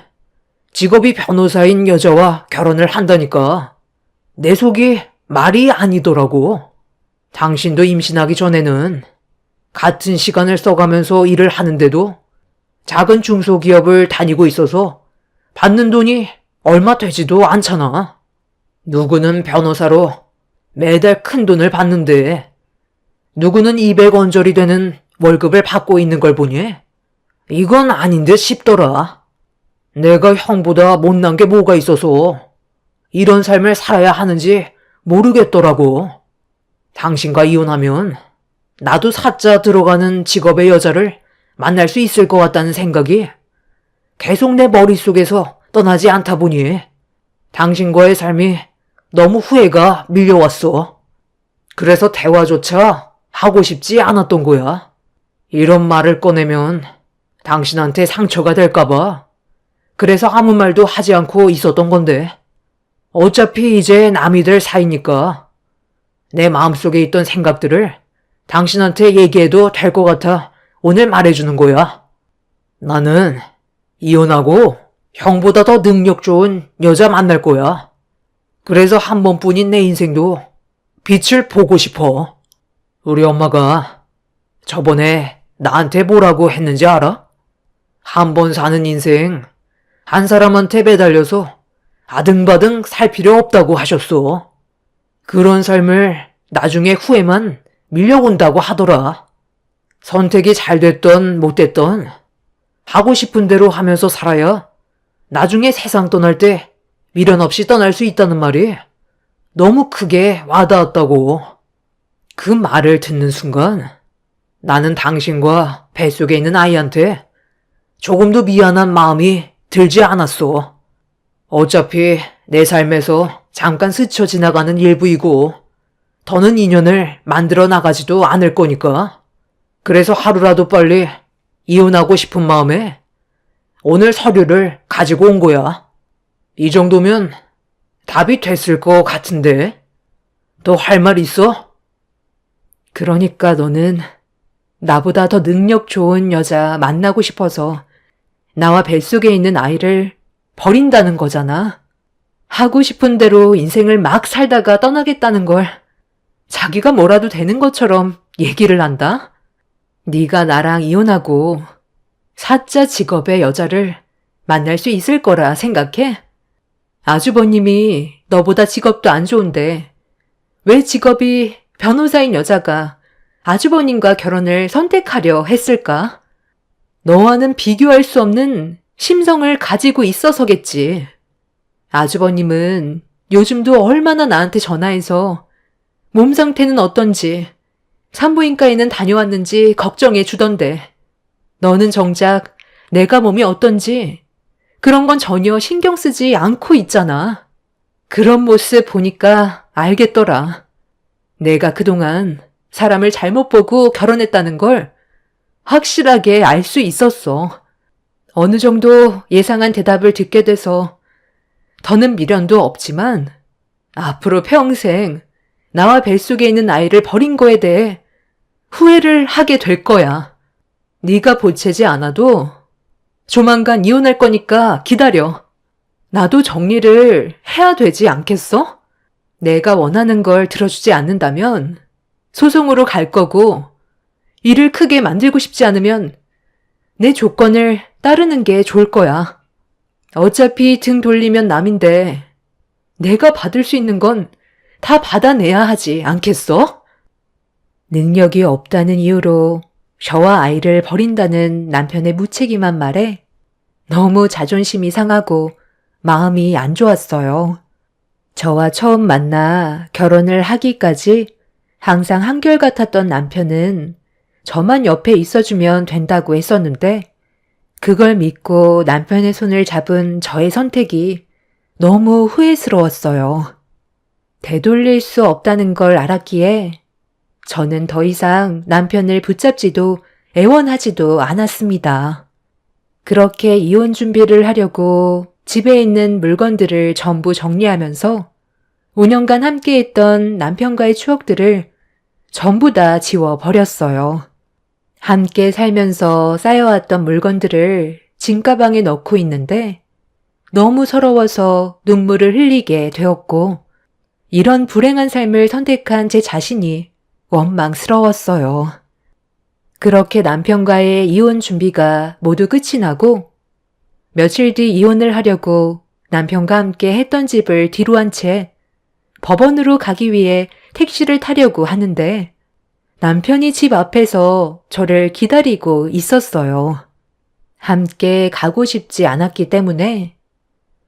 직업이 변호사인 여자와 결혼을 한다니까 내 속이 말이 아니더라고. 당신도 임신하기 전에는 같은 시간을 써가면서 일을 하는데도 작은 중소기업을 다니고 있어서 받는 돈이 얼마 되지도 않잖아. 누구는 변호사로 매달 큰 돈을 받는데 누구는 200원절이 되는 월급을 받고 있는 걸 보니 이건 아닌 듯 싶더라. 내가 형보다 못난 게 뭐가 있어서 이런 삶을 살아야 하는지 모르겠더라고. 당신과 이혼하면 나도 사자 들어가는 직업의 여자를 만날 수 있을 것 같다는 생각이 계속 내 머릿속에서 떠나지 않다 보니 당신과의 삶이 너무 후회가 밀려왔어. 그래서 대화조차 하고 싶지 않았던 거야. 이런 말을 꺼내면 당신한테 상처가 될까봐 그래서 아무 말도 하지 않고 있었던 건데 어차피 이제 남이 될 사이니까 내 마음속에 있던 생각들을 당신한테 얘기해도 될 것 같아 오늘 말해주는 거야. 나는 이혼하고 형보다 더 능력 좋은 여자 만날 거야. 그래서 한 번뿐인 내 인생도 빛을 보고 싶어. 우리 엄마가 저번에 나한테 뭐라고 했는지 알아? 한 번 사는 인생 한 사람한테 매달려서 아등바등 살 필요 없다고 하셨어. 그런 삶을 나중에 후회만 밀려온다고 하더라. 선택이 잘 됐던 못 됐던 하고 싶은 대로 하면서 살아야 나중에 세상 떠날 때 미련 없이 떠날 수 있다는 말이 너무 크게 와닿았다고. 그 말을 듣는 순간 나는 당신과 뱃속에 있는 아이한테 조금도 미안한 마음이 들지 않았어. 어차피 내 삶에서 잠깐 스쳐 지나가는 일부이고 더는 인연을 만들어 나가지도 않을 거니까. 그래서 하루라도 빨리 이혼하고 싶은 마음에 오늘 서류를 가지고 온 거야. 이 정도면 답이 됐을 것 같은데. 너 할 말 있어? 그러니까 너는 나보다 더 능력 좋은 여자 만나고 싶어서 나와 뱃속에 있는 아이를 버린다는 거잖아. 하고 싶은 대로 인생을 막 살다가 떠나겠다는 걸 자기가 뭐라도 되는 것처럼 얘기를 한다? 네가 나랑 이혼하고 사자 직업의 여자를 만날 수 있을 거라 생각해? 아주버님이 너보다 직업도 안 좋은데 왜 직업이 변호사인 여자가 아주버님과 결혼을 선택하려 했을까? 너와는 비교할 수 없는 심성을 가지고 있어서겠지. 아주버님은 요즘도 얼마나 나한테 전화해서 몸 상태는 어떤지, 산부인과에는 다녀왔는지 걱정해 주던데 너는 정작 내가 몸이 어떤지 그런 건 전혀 신경 쓰지 않고 있잖아. 그런 모습 보니까 알겠더라. 내가 그동안 사람을 잘못 보고 결혼했다는 걸 확실하게 알 수 있었어. 어느 정도 예상한 대답을 듣게 돼서 더는 미련도 없지만 앞으로 평생 나와 뱃속에 있는 아이를 버린 거에 대해 후회를 하게 될 거야. 네가 보채지 않아도 조만간 이혼할 거니까 기다려. 나도 정리를 해야 되지 않겠어? 내가 원하는 걸 들어주지 않는다면 소송으로 갈 거고 일을 크게 만들고 싶지 않으면 내 조건을 따르는 게 좋을 거야. 어차피 등 돌리면 남인데 내가 받을 수 있는 건 다 받아내야 하지 않겠어? 능력이 없다는 이유로 저와 아이를 버린다는 남편의 무책임한 말에 너무 자존심이 상하고 마음이 안 좋았어요. 저와 처음 만나 결혼을 하기까지 항상 한결같았던 남편은 저만 옆에 있어주면 된다고 했었는데 그걸 믿고 남편의 손을 잡은 저의 선택이 너무 후회스러웠어요. 되돌릴 수 없다는 걸 알았기에 저는 더 이상 남편을 붙잡지도 애원하지도 않았습니다. 그렇게 이혼 준비를 하려고 집에 있는 물건들을 전부 정리하면서 5년간 함께했던 남편과의 추억들을 전부 다 지워버렸어요. 함께 살면서 쌓여왔던 물건들을 짐가방에 넣고 있는데 너무 서러워서 눈물을 흘리게 되었고 이런 불행한 삶을 선택한 제 자신이 원망스러웠어요. 그렇게 남편과의 이혼 준비가 모두 끝이 나고 며칠 뒤 이혼을 하려고 남편과 함께 했던 집을 뒤로 한 채 법원으로 가기 위해 택시를 타려고 하는데 남편이 집 앞에서 저를 기다리고 있었어요. 함께 가고 싶지 않았기 때문에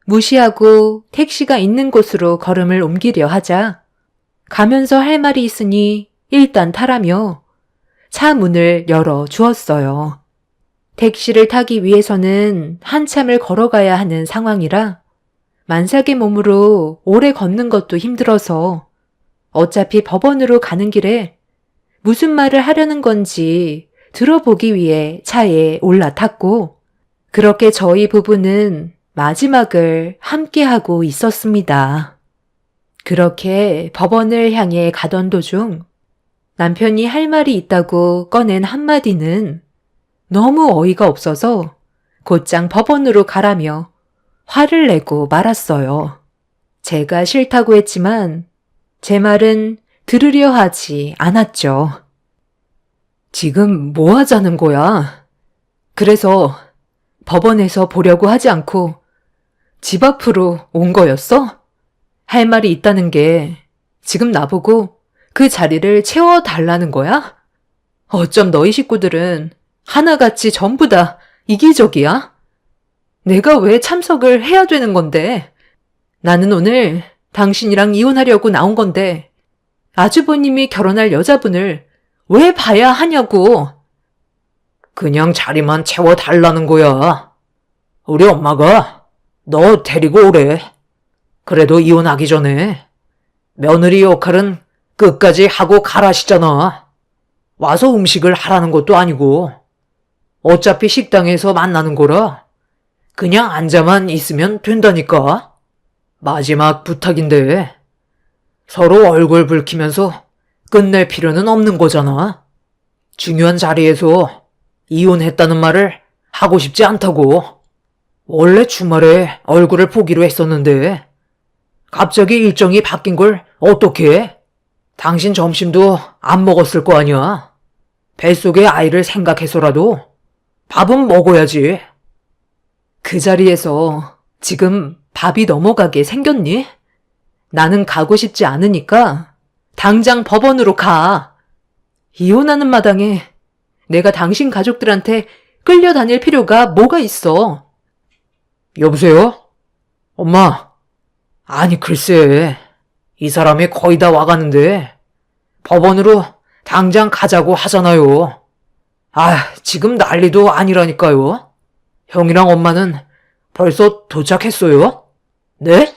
무시하고 택시가 있는 곳으로 걸음을 옮기려 하자 가면서 할 말이 있으니 일단 타라며 차 문을 열어 주었어요. 택시를 타기 위해서는 한참을 걸어가야 하는 상황이라 만삭의 몸으로 오래 걷는 것도 힘들어서 어차피 법원으로 가는 길에 무슨 말을 하려는 건지 들어보기 위해 차에 올라탔고 그렇게 저희 부부는 마지막을 함께하고 있었습니다. 그렇게 법원을 향해 가던 도중 남편이 할 말이 있다고 꺼낸 한마디는 너무 어이가 없어서 곧장 법원으로 가라며 화를 내고 말았어요. 제가 싫다고 했지만 제 말은 들으려 하지 않았죠. 지금 뭐 하자는 거야? 그래서 법원에서 보려고 하지 않고 집 앞으로 온 거였어? 할 말이 있다는 게 지금 나보고 그 자리를 채워달라는 거야? 어쩜 너희 식구들은 하나같이 전부 다 이기적이야? 내가 왜 참석을 해야 되는 건데? 나는 오늘 당신이랑 이혼하려고 나온 건데 아주버님이 결혼할 여자분을 왜 봐야 하냐고. 그냥 자리만 채워달라는 거야. 우리 엄마가 너 데리고 오래. 그래도 이혼하기 전에 며느리 역할은 끝까지 하고 가라시잖아. 와서 음식을 하라는 것도 아니고 어차피 식당에서 만나는 거라 그냥 앉아만 있으면 된다니까. 마지막 부탁인데 서로 얼굴 붉히면서 끝낼 필요는 없는 거잖아. 중요한 자리에서 이혼했다는 말을 하고 싶지 않다고. 원래 주말에 얼굴을 보기로 했었는데 갑자기 일정이 바뀐 걸 어떻게 해? 당신 점심도 안 먹었을 거 아니야. 뱃속의 아이를 생각해서라도 밥은 먹어야지. 그 자리에서 지금 밥이 넘어가게 생겼니? 나는 가고 싶지 않으니까 당장 법원으로 가. 이혼하는 마당에 내가 당신 가족들한테 끌려다닐 필요가 뭐가 있어. 여보세요? 엄마. 아니 글쎄 이 사람이 거의 다 와가는데 법원으로 당장 가자고 하잖아요. 아, 지금 난리도 아니라니까요. 형이랑 엄마는 벌써 도착했어요? 네?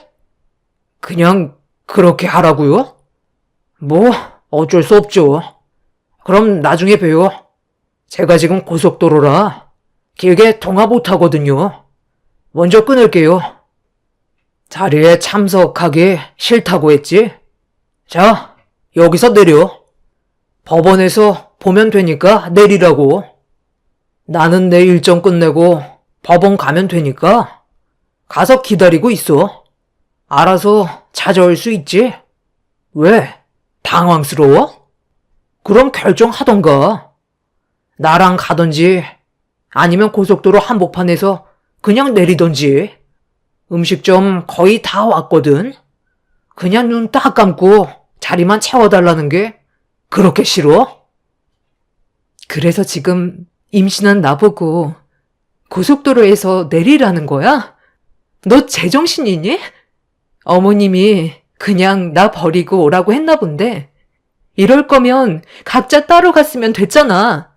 그냥 그렇게 하라고요? 뭐 어쩔 수 없죠. 그럼 나중에 봬요. 제가 지금 고속도로라 길게 통화 못하거든요. 먼저 끊을게요. 자리에 참석하기 싫다고 했지? 자, 여기서 내려. 법원에서 보면 되니까 내리라고. 나는 내 일정 끝내고 법원 가면 되니까 가서 기다리고 있어. 알아서 찾아올 수 있지? 왜? 당황스러워? 그럼 결정하던가. 나랑 가던지 아니면 고속도로 한복판에서 그냥 내리던지. 음식점 거의 다 왔거든. 그냥 눈 딱 감고 자리만 채워달라는 게 그렇게 싫어? 그래서 지금 임신한 나보고 고속도로에서 내리라는 거야? 너 제정신이니? 어머님이 그냥 나 버리고 오라고 했나 본데 이럴 거면 각자 따로 갔으면 됐잖아.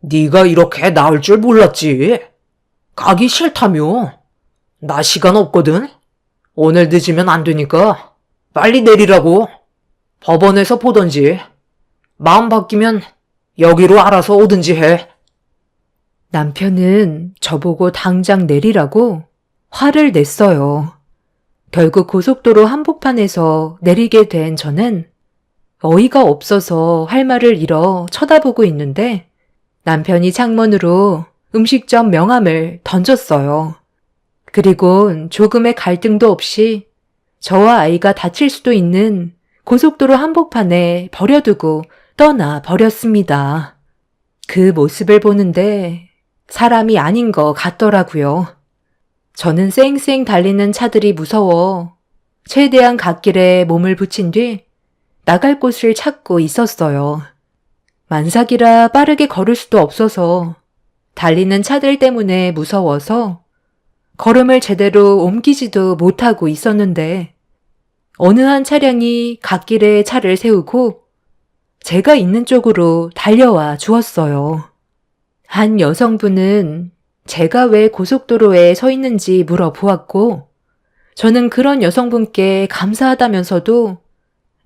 네가 이렇게 나올 줄 몰랐지. 가기 싫다며. 나 시간 없거든. 오늘 늦으면 안 되니까 빨리 내리라고. 법원에서 보던지. 마음 바뀌면 여기로 알아서 오든지 해. 남편은 저보고 당장 내리라고 화를 냈어요. 결국 고속도로 한복판에서 내리게 된 저는 어이가 없어서 할 말을 잃어 쳐다보고 있는데 남편이 창문으로 음식점 명함을 던졌어요. 그리고 조금의 갈등도 없이 저와 아이가 다칠 수도 있는 고속도로 한복판에 버려두고 떠나 버렸습니다. 그 모습을 보는데 사람이 아닌 것 같더라고요. 저는 쌩쌩 달리는 차들이 무서워 최대한 갓길에 몸을 붙인 뒤 나갈 곳을 찾고 있었어요. 만삭이라 빠르게 걸을 수도 없어서 달리는 차들 때문에 무서워서 걸음을 제대로 옮기지도 못하고 있었는데 어느 한 차량이 갓길에 차를 세우고 제가 있는 쪽으로 달려와 주었어요. 한 여성분은 제가 왜 고속도로에 서 있는지 물어보았고 저는 그런 여성분께 감사하다면서도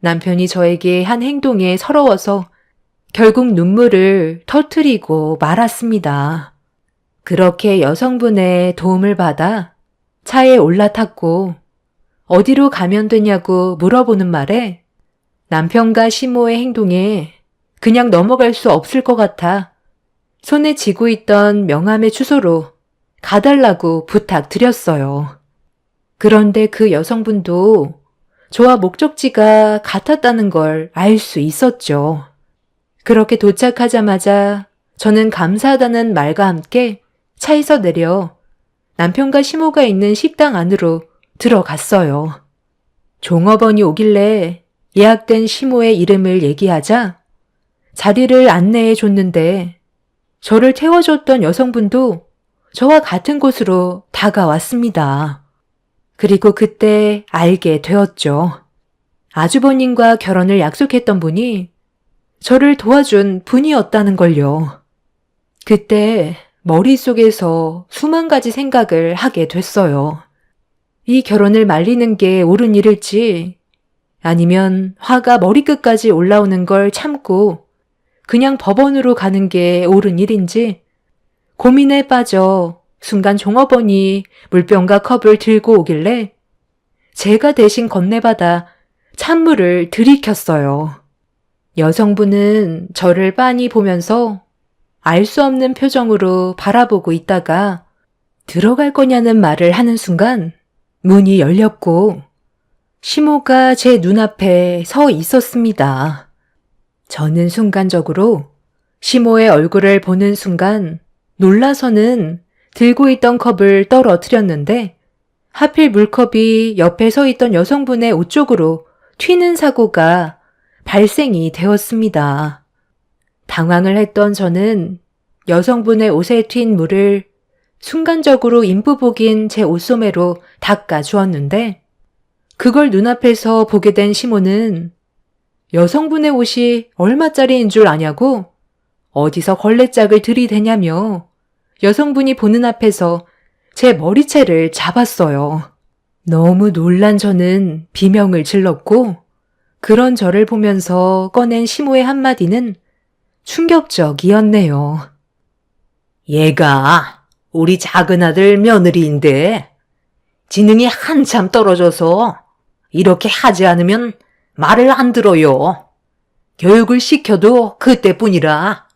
남편이 저에게 한 행동에 서러워서 결국 눈물을 터뜨리고 말았습니다. 그렇게 여성분의 도움을 받아 차에 올라탔고 어디로 가면 되냐고 물어보는 말에 남편과 시모의 행동에 그냥 넘어갈 수 없을 것 같아 손에 쥐고 있던 명함의 주소로 가달라고 부탁드렸어요. 그런데 그 여성분도 저와 목적지가 같았다는 걸 알 수 있었죠. 그렇게 도착하자마자 저는 감사하다는 말과 함께 차에서 내려 남편과 시모가 있는 식당 안으로 들어갔어요. 종업원이 오길래 예약된 시모의 이름을 얘기하자 자리를 안내해 줬는데 저를 태워줬던 여성분도 저와 같은 곳으로 다가왔습니다. 그리고 그때 알게 되었죠. 아주버님과 결혼을 약속했던 분이 저를 도와준 분이었다는 걸요. 그때 머릿속에서 수만 가지 생각을 하게 됐어요. 이 결혼을 말리는 게 옳은 일일지 아니면 화가 머리끝까지 올라오는 걸 참고 그냥 법원으로 가는 게 옳은 일인지 고민에 빠져 순간 종업원이 물병과 컵을 들고 오길래 제가 대신 건네받아 찬물을 들이켰어요. 여성분은 저를 빤히 보면서 알 수 없는 표정으로 바라보고 있다가 들어갈 거냐는 말을 하는 순간 문이 열렸고 시모가 제 눈앞에 서 있었습니다. 저는 순간적으로 시모의 얼굴을 보는 순간 놀라서는 들고 있던 컵을 떨어뜨렸는데 하필 물컵이 옆에 서 있던 여성분의 옷 쪽으로 튀는 사고가 발생이 되었습니다. 당황을 했던 저는 여성분의 옷에 튄 물을 순간적으로 인부복인 제 옷소매로 닦아 주었는데 그걸 눈앞에서 보게 된 시모는 여성분의 옷이 얼마짜리인 줄 아냐고 어디서 걸레짝을 들이대냐며 여성분이 보는 앞에서 제 머리채를 잡았어요. 너무 놀란 저는 비명을 질렀고 그런 저를 보면서 꺼낸 시모의 한마디는 충격적이었네요. 얘가 우리 작은 아들 며느리인데 지능이 한참 떨어져서 이렇게 하지 않으면 말을 안 들어요. 교육을 시켜도 그때뿐이라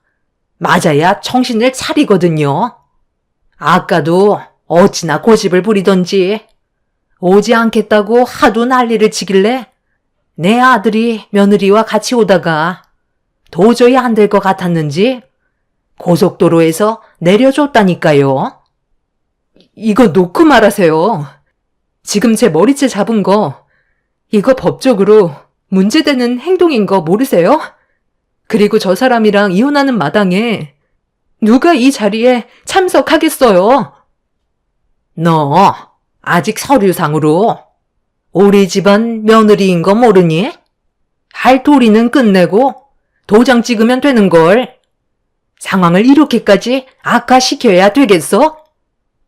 맞아야 정신을 차리거든요. 아까도 어찌나 고집을 부리던지 오지 않겠다고 하도 난리를 치길래 내 아들이 며느리와 같이 오다가 도저히 안 될 것 같았는지 고속도로에서 내려줬다니까요. 이거 놓고 말하세요. 지금 제 머리채 잡은 거 이거 법적으로 문제되는 행동인 거 모르세요? 그리고 저 사람이랑 이혼하는 마당에 누가 이 자리에 참석하겠어요? 너 아직 서류상으로 우리 집안 며느리인 거 모르니? 할 도리는 끝내고 도장 찍으면 되는 걸. 상황을 이렇게까지 악화시켜야 되겠어?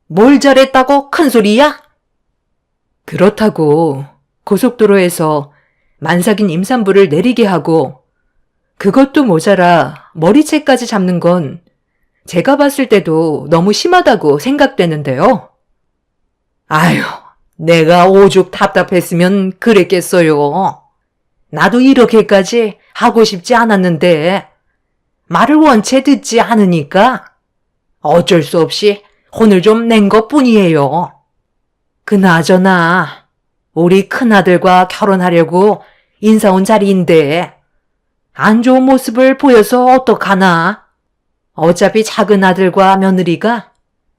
뭘 잘했다고 큰 소리야? 그렇다고 고속도로에서 만삭인 임산부를 내리게 하고 그것도 모자라 머리채까지 잡는 건 제가 봤을 때도 너무 심하다고 생각되는데요. 아휴, 내가 오죽 답답했으면 그랬겠어요. 나도 이렇게까지 하고 싶지 않았는데 말을 원체 듣지 않으니까 어쩔 수 없이 혼을 좀 낸 것뿐이에요. 그나저나 우리 큰아들과 결혼하려고 인사 온 자리인데 안 좋은 모습을 보여서 어떡하나? 어차피 작은 아들과 며느리가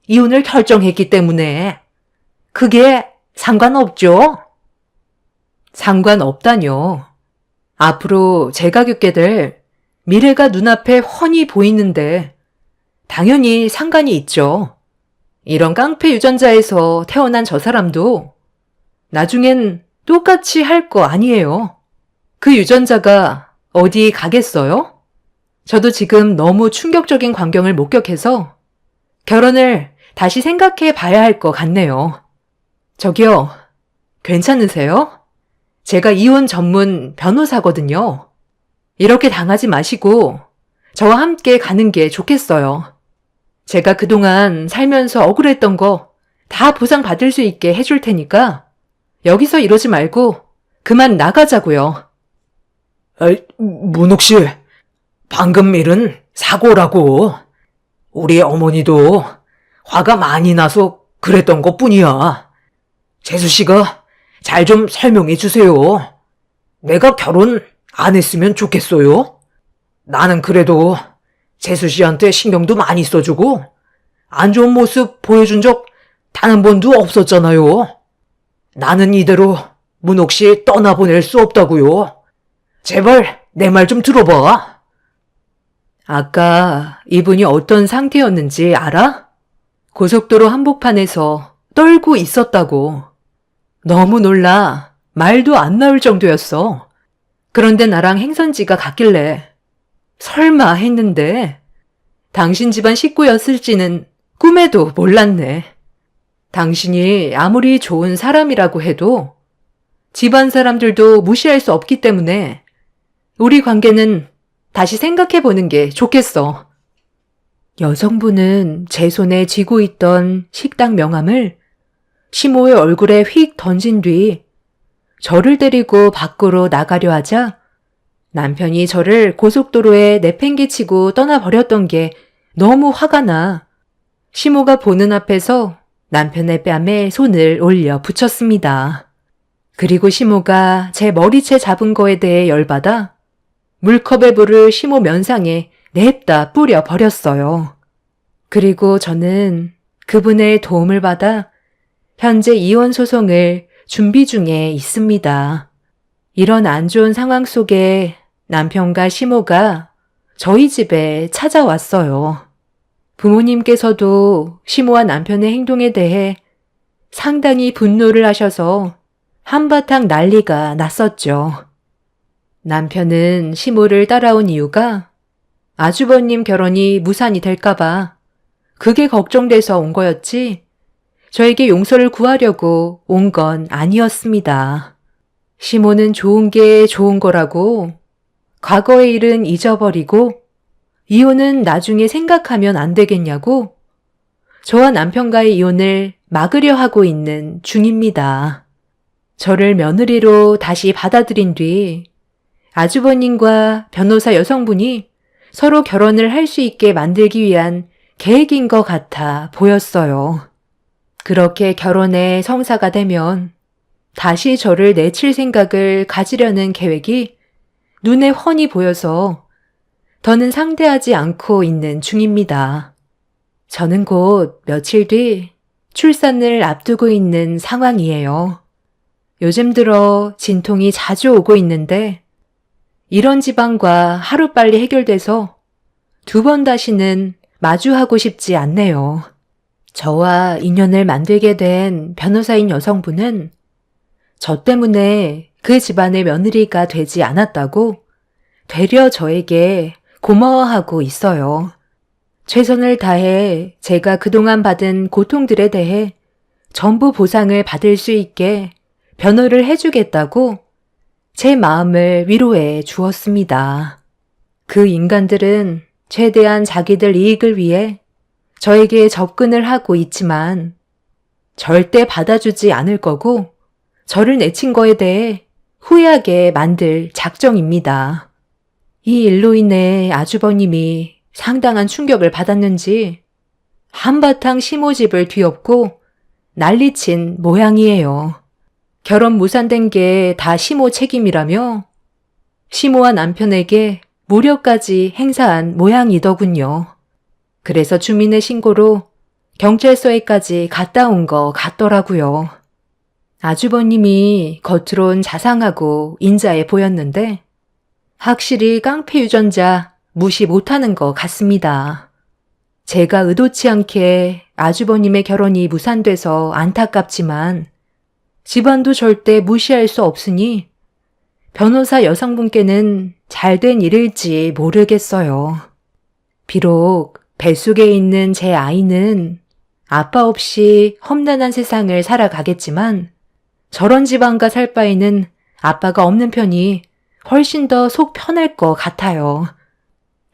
이혼을 결정했기 때문에 그게 상관없죠? 상관없다뇨. 앞으로 제가 겪게 될 미래가 눈앞에 훤히 보이는데 당연히 상관이 있죠. 이런 깡패 유전자에서 태어난 저 사람도 나중엔 똑같이 할 거 아니에요. 그 유전자가 어디 가겠어요? 저도 지금 너무 충격적인 광경을 목격해서 결혼을 다시 생각해 봐야 할 것 같네요. 저기요, 괜찮으세요? 제가 이혼 전문 변호사거든요. 이렇게 당하지 마시고 저와 함께 가는 게 좋겠어요. 제가 그동안 살면서 억울했던 거 다 보상받을 수 있게 해줄 테니까 여기서 이러지 말고 그만 나가자고요. 문옥 씨, 방금 일은 사고라고. 우리 어머니도 화가 많이 나서 그랬던 것뿐이야. 재수 씨가 잘 좀 설명해 주세요. 내가 결혼 안 했으면 좋겠어요. 나는 그래도 재수 씨한테 신경도 많이 써주고 안 좋은 모습 보여준 적 단 한 번도 없었잖아요. 나는 이대로 문옥 씨 떠나보낼 수 없다고요. 제발 내 말 좀 들어봐. 아까 이분이 어떤 상태였는지 알아? 고속도로 한복판에서 떨고 있었다고. 너무 놀라 말도 안 나올 정도였어. 그런데 나랑 행선지가 같길래 설마 했는데 당신 집안 식구였을지는 꿈에도 몰랐네. 당신이 아무리 좋은 사람이라고 해도 집안 사람들도 무시할 수 없기 때문에 우리 관계는 다시 생각해보는 게 좋겠어. 여성분은 제 손에 쥐고 있던 식당 명함을 시모의 얼굴에 휙 던진 뒤 저를 데리고 밖으로 나가려 하자 남편이 저를 고속도로에 내팽개치고 떠나버렸던 게 너무 화가 나 시모가 보는 앞에서 남편의 뺨에 손을 올려 붙였습니다. 그리고 시모가 제 머리채 잡은 거에 대해 열받아 물컵의 물을 시모 면상에 냅다 뿌려 버렸어요. 그리고 저는 그분의 도움을 받아 현재 이혼 소송을 준비 중에 있습니다. 이런 안 좋은 상황 속에 남편과 시모가 저희 집에 찾아왔어요. 부모님께서도 시모와 남편의 행동에 대해 상당히 분노를 하셔서 한바탕 난리가 났었죠. 남편은 시모를 따라온 이유가 아주버님 결혼이 무산이 될까봐 그게 걱정돼서 온 거였지 저에게 용서를 구하려고 온 건 아니었습니다. 시모는 좋은 게 좋은 거라고 과거의 일은 잊어버리고 이혼은 나중에 생각하면 안 되겠냐고 저와 남편과의 이혼을 막으려 하고 있는 중입니다. 저를 며느리로 다시 받아들인 뒤 아주버님과 변호사 여성분이 서로 결혼을 할 수 있게 만들기 위한 계획인 것 같아 보였어요. 그렇게 결혼에 성사가 되면 다시 저를 내칠 생각을 가지려는 계획이 눈에 훤히 보여서 더는 상대하지 않고 있는 중입니다. 저는 곧 며칠 뒤 출산을 앞두고 있는 상황이에요. 요즘 들어 진통이 자주 오고 있는데 이런 지방과 하루빨리 해결돼서 2번 다시는 마주하고 싶지 않네요. 저와 인연을 만들게 된 변호사인 여성분은 저 때문에 그 집안의 며느리가 되지 않았다고 되려 저에게 고마워하고 있어요. 최선을 다해 제가 그동안 받은 고통들에 대해 전부 보상을 받을 수 있게 변호를 해주겠다고 제 마음을 위로해 주었습니다. 그 인간들은 최대한 자기들 이익을 위해 저에게 접근을 하고 있지만 절대 받아주지 않을 거고 저를 내친 거에 대해 후회하게 만들 작정입니다. 이 일로 인해 아주버님이 상당한 충격을 받았는지 한바탕 시모집을 뒤엎고 난리친 모양이에요. 결혼 무산된 게 다 시모 책임이라며 시모와 남편에게 무력까지 행사한 모양이더군요. 그래서 주민의 신고로 경찰서에까지 갔다 온 거 같더라고요. 아주버님이 겉으론 자상하고 인자해 보였는데 확실히 깡패 유전자 무시 못하는 것 같습니다. 제가 의도치 않게 아주버님의 결혼이 무산돼서 안타깝지만 집안도 절대 무시할 수 없으니 변호사 여성분께는 잘된 일일지 모르겠어요. 비록 뱃속에 있는 제 아이는 아빠 없이 험난한 세상을 살아가겠지만 저런 집안과 살 바에는 아빠가 없는 편이 훨씬 더 속 편할 것 같아요.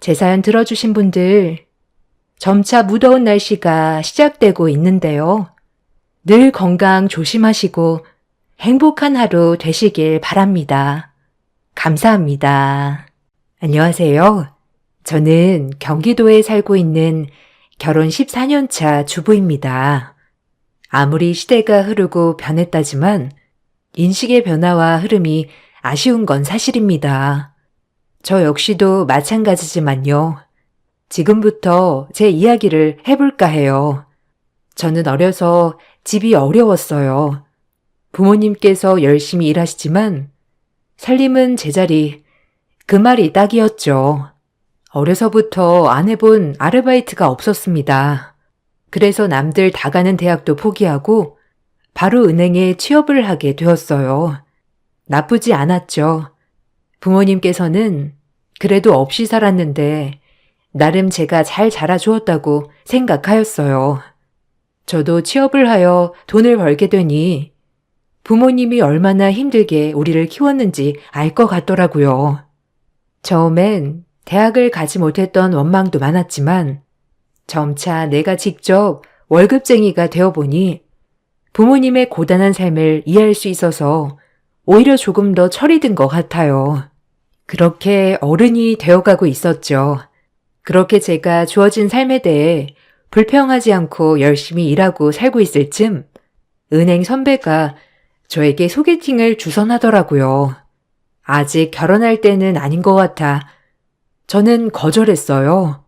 제 사연 들어주신 분들, 점차 무더운 날씨가 시작되고 있는데요. 늘 건강 조심하시고 행복한 하루 되시길 바랍니다. 감사합니다. 안녕하세요. 저는 경기도에 살고 있는 결혼 14년 차 주부입니다. 아무리 시대가 흐르고 변했다지만 인식의 변화와 흐름이 아쉬운 건 사실입니다. 저 역시도 마찬가지지만요. 지금부터 제 이야기를 해볼까 해요. 저는 어려서 집이 어려웠어요. 부모님께서 열심히 일하시지만 살림은 제자리, 그 말이 딱이었죠. 어려서부터 안 해본 아르바이트가 없었습니다. 그래서 남들 다 가는 대학도 포기하고 바로 은행에 취업을 하게 되었어요. 나쁘지 않았죠. 부모님께서는 그래도 없이 살았는데 나름 제가 잘 자라주었다고 생각하였어요. 저도 취업을 하여 돈을 벌게 되니 부모님이 얼마나 힘들게 우리를 키웠는지 알 것 같더라고요. 처음엔 대학을 가지 못했던 원망도 많았지만 점차 내가 직접 월급쟁이가 되어보니 부모님의 고단한 삶을 이해할 수 있어서 오히려 조금 더 철이 든 것 같아요. 그렇게 어른이 되어가고 있었죠. 그렇게 제가 주어진 삶에 대해 불평하지 않고 열심히 일하고 살고 있을 쯤 은행 선배가 저에게 소개팅을 주선하더라고요. 아직 결혼할 때는 아닌 것 같아 저는 거절했어요.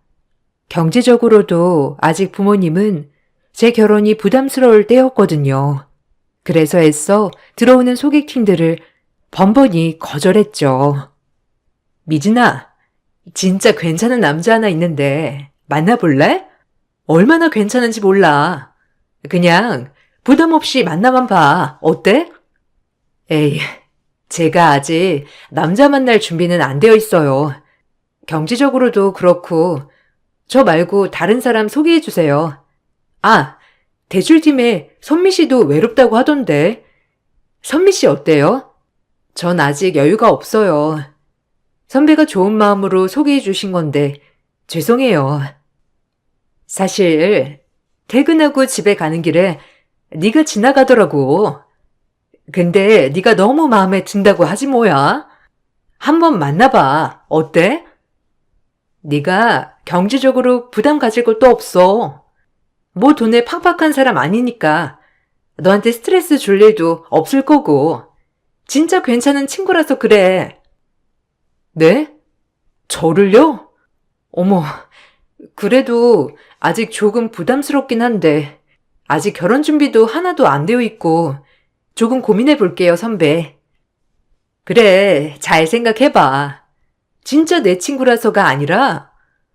경제적으로도 아직 부모님은 제 결혼이 부담스러울 때였거든요. 그래서 애써 들어오는 소개팅들을 번번이 거절했죠. 미진아, 진짜 괜찮은 남자 하나 있는데 만나볼래? 얼마나 괜찮은지 몰라. 그냥 부담 없이 만나만 봐. 어때? 에이, 제가 아직 남자 만날 준비는 안 되어 있어요. 경제적으로도 그렇고, 저 말고 다른 사람 소개해 주세요. 아, 대출팀에 선미 씨도 외롭다고 하던데. 선미 씨 어때요? 전 아직 여유가 없어요. 선배가 좋은 마음으로 소개해 주신 건데, 죄송해요. 사실, 퇴근하고 집에 가는 길에 네가 지나가더라고. 근데 네가 너무 마음에 든다고 하지 뭐야? 한번 만나봐. 어때? 네가 경제적으로 부담 가질 것도 없어. 뭐 돈에 팍팍한 사람 아니니까 너한테 스트레스 줄 일도 없을 거고. 진짜 괜찮은 친구라서 그래. 네? 저를요? 어머, 그래도 아직 조금 부담스럽긴 한데 아직 결혼 준비도 하나도 안 되어 있고 조금 고민해 볼게요, 선배. 그래, 잘 생각해봐. 진짜 내 친구라서가 아니라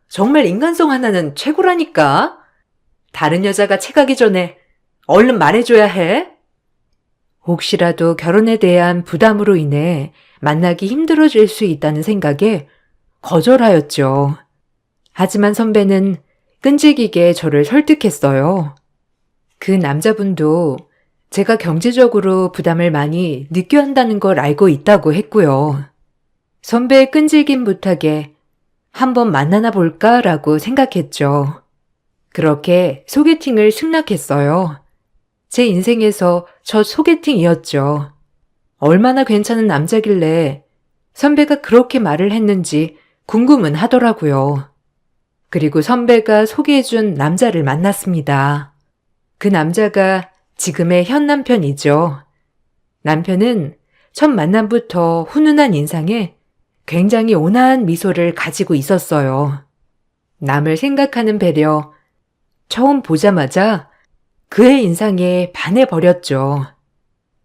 정말 인간성 하나는 최고라니까. 다른 여자가 채가기 전에 얼른 말해줘야 해. 혹시라도 결혼에 대한 부담으로 인해 만나기 힘들어질 수 있다는 생각에 거절하였죠. 하지만 선배는 끈질기게 저를 설득했어요. 그 남자분도 제가 경제적으로 부담을 많이 느껴야 한다는 걸 알고 있다고 했고요. 선배의 끈질긴 부탁에 한번 만나나 볼까라고 생각했죠. 그렇게 소개팅을 승낙했어요. 제 인생에서 첫 소개팅이었죠. 얼마나 괜찮은 남자길래 선배가 그렇게 말을 했는지 궁금은 하더라고요. 그리고 선배가 소개해준 남자를 만났습니다. 그 남자가 지금의 현 남편이죠. 남편은 첫 만남부터 훈훈한 인상에 굉장히 온화한 미소를 가지고 있었어요. 남을 생각하는 배려, 처음 보자마자 그의 인상에 반해버렸죠.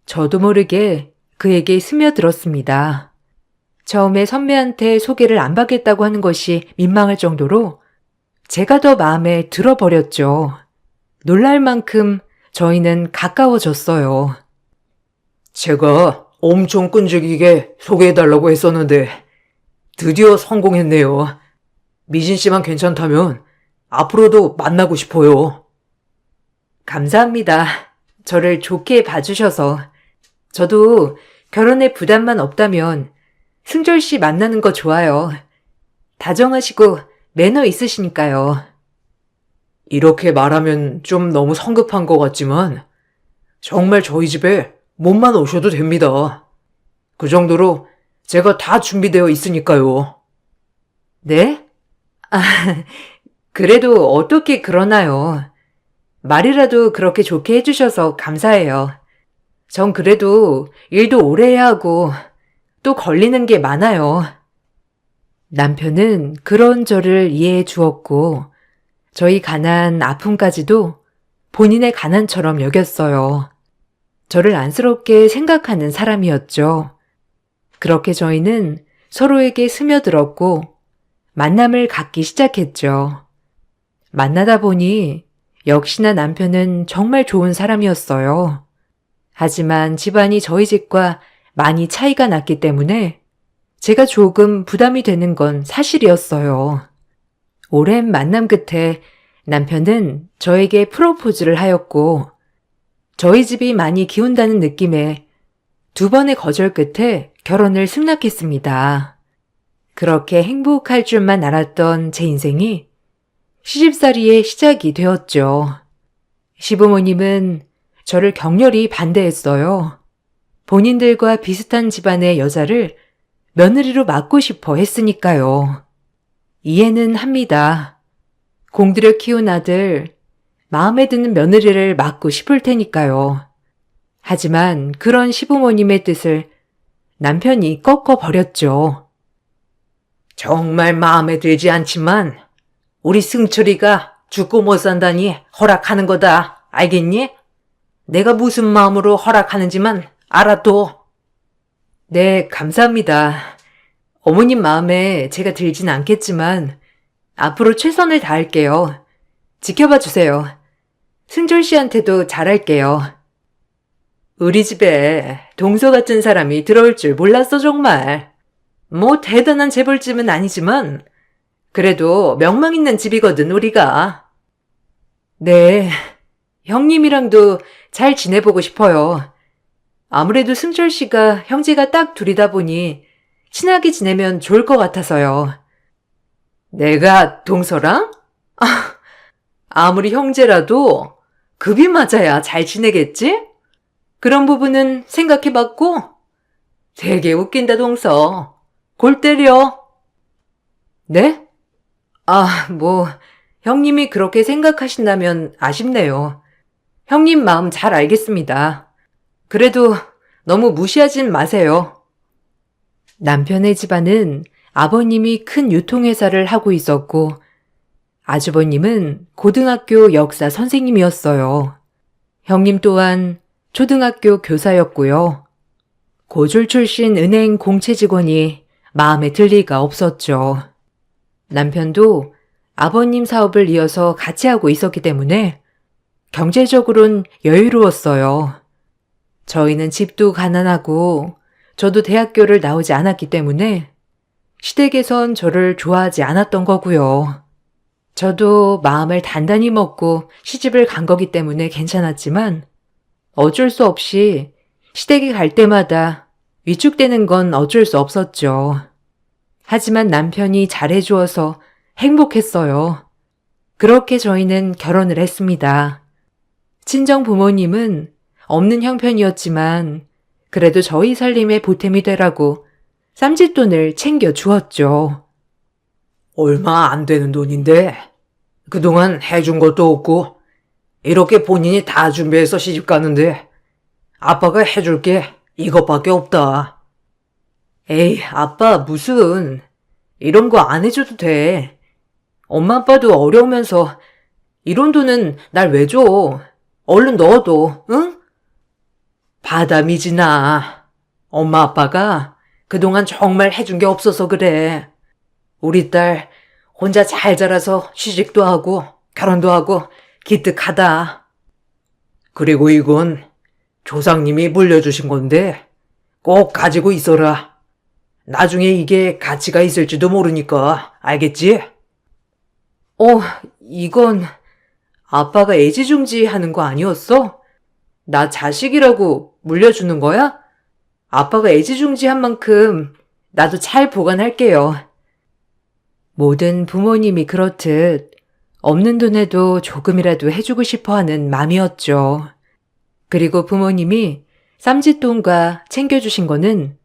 저도 모르게 그에게 스며들었습니다. 처음에 선배한테 소개를 안 받겠다고 하는 것이 민망할 정도로 제가 더 마음에 들어버렸죠. 놀랄 만큼 저희는 가까워졌어요. 제가 엄청 끈질기게 소개해달라고 했었는데 드디어 성공했네요. 미진 씨만 괜찮다면 앞으로도 만나고 싶어요. 감사합니다. 저를 좋게 봐주셔서. 저도 결혼에 부담만 없다면 승철 씨 만나는 거 좋아요. 다정하시고 매너 있으시니까요. 이렇게 말하면 좀 너무 성급한 것 같지만 정말 저희 집에 몸만 오셔도 됩니다. 그 정도로 제가 다 준비되어 있으니까요. 네? 아, 그래도 어떻게 그러나요? 말이라도 그렇게 좋게 해주셔서 감사해요. 전 그래도 일도 오래 해야 하고 또 걸리는 게 많아요. 남편은 그런 저를 이해해 주었고 저희 가난 아픔까지도 본인의 가난처럼 여겼어요. 저를 안쓰럽게 생각하는 사람이었죠. 그렇게 저희는 서로에게 스며들었고 만남을 갖기 시작했죠. 만나다 보니 역시나 남편은 정말 좋은 사람이었어요. 하지만 집안이 저희 집과 많이 차이가 났기 때문에 제가 조금 부담이 되는 건 사실이었어요. 오랜 만남 끝에 남편은 저에게 프로포즈를 하였고 저희 집이 많이 기운다는 느낌에 2번의 거절 끝에 결혼을 승낙했습니다. 그렇게 행복할 줄만 알았던 제 인생이 시집살이의 시작이 되었죠. 시부모님은 저를 격렬히 반대했어요. 본인들과 비슷한 집안의 여자를 며느리로 맡고 싶어 했으니까요. 이해는 합니다. 공들여 키운 아들, 마음에 드는 며느리를 맡고 싶을 테니까요. 하지만 그런 시부모님의 뜻을 남편이 꺾어버렸죠. 정말 마음에 들지 않지만 우리 승철이가 죽고 못 산다니 허락하는 거다. 알겠니? 내가 무슨 마음으로 허락하는지만 알아둬. 네, 감사합니다. 어머님 마음에 제가 들진 않겠지만 앞으로 최선을 다할게요. 지켜봐 주세요. 승철 씨한테도 잘할게요. 우리 집에 동서 같은 사람이 들어올 줄 몰랐어, 정말. 뭐 대단한 재벌집은 아니지만 그래도 명망 있는 집이거든, 우리가. 네, 형님이랑도 잘 지내보고 싶어요. 아무래도 승철 씨가 형제가 딱 둘이다 보니 친하게 지내면 좋을 것 같아서요. 내가 동서랑? 아무리 형제라도 급이 맞아야 잘 지내겠지? 그런 부분은 생각해봤고? 되게 웃긴다, 동서. 골 때려. 네? 형님이 그렇게 생각하신다면 아쉽네요. 형님 마음 잘 알겠습니다. 그래도 너무 무시하진 마세요. 남편의 집안은 아버님이 큰 유통회사를 하고 있었고, 아주버님은 고등학교 역사 선생님이었어요. 형님 또한 초등학교 교사였고요. 고졸 출신 은행 공채 직원이 마음에 들 리가 없었죠. 남편도 아버님 사업을 이어서 같이 하고 있었기 때문에 경제적으로는 여유로웠어요. 저희는 집도 가난하고 저도 대학교를 나오지 않았기 때문에 시댁에선 저를 좋아하지 않았던 거고요. 저도 마음을 단단히 먹고 시집을 간 거기 때문에 괜찮았지만 어쩔 수 없이 시댁에 갈 때마다 위축되는 건 어쩔 수 없었죠. 하지만 남편이 잘해주어서 행복했어요. 그렇게 저희는 결혼을 했습니다. 친정 부모님은 없는 형편이었지만 그래도 저희 살림에 보탬이 되라고 쌈짓돈을 챙겨 주었죠. 얼마 안 되는 돈인데 그동안 해준 것도 없고 이렇게 본인이 다 준비해서 시집 가는데 아빠가 해줄 게 이것밖에 없다. 에이, 아빠 무슨 이런 거 안 해줘도 돼. 엄마 아빠도 어려우면서 이런 돈은 날 왜 줘? 얼른 넣어둬, 응? 받아, 미진아. 엄마 아빠가 그동안 정말 해준 게 없어서 그래. 우리 딸 혼자 잘 자라서 취직도 하고 결혼도 하고 기특하다. 그리고 이건 조상님이 물려주신 건데 꼭 가지고 있어라. 나중에 이게 가치가 있을지도 모르니까 알겠지? 이건 아빠가 애지중지 하는 거 아니었어? 나 자식이라고 물려주는 거야? 아빠가 애지중지 한 만큼 나도 잘 보관할게요. 모든 부모님이 그렇듯 없는 돈에도 조금이라도 해주고 싶어 하는 맘이었죠. 그리고 부모님이 쌈짓돈과 챙겨주신 거는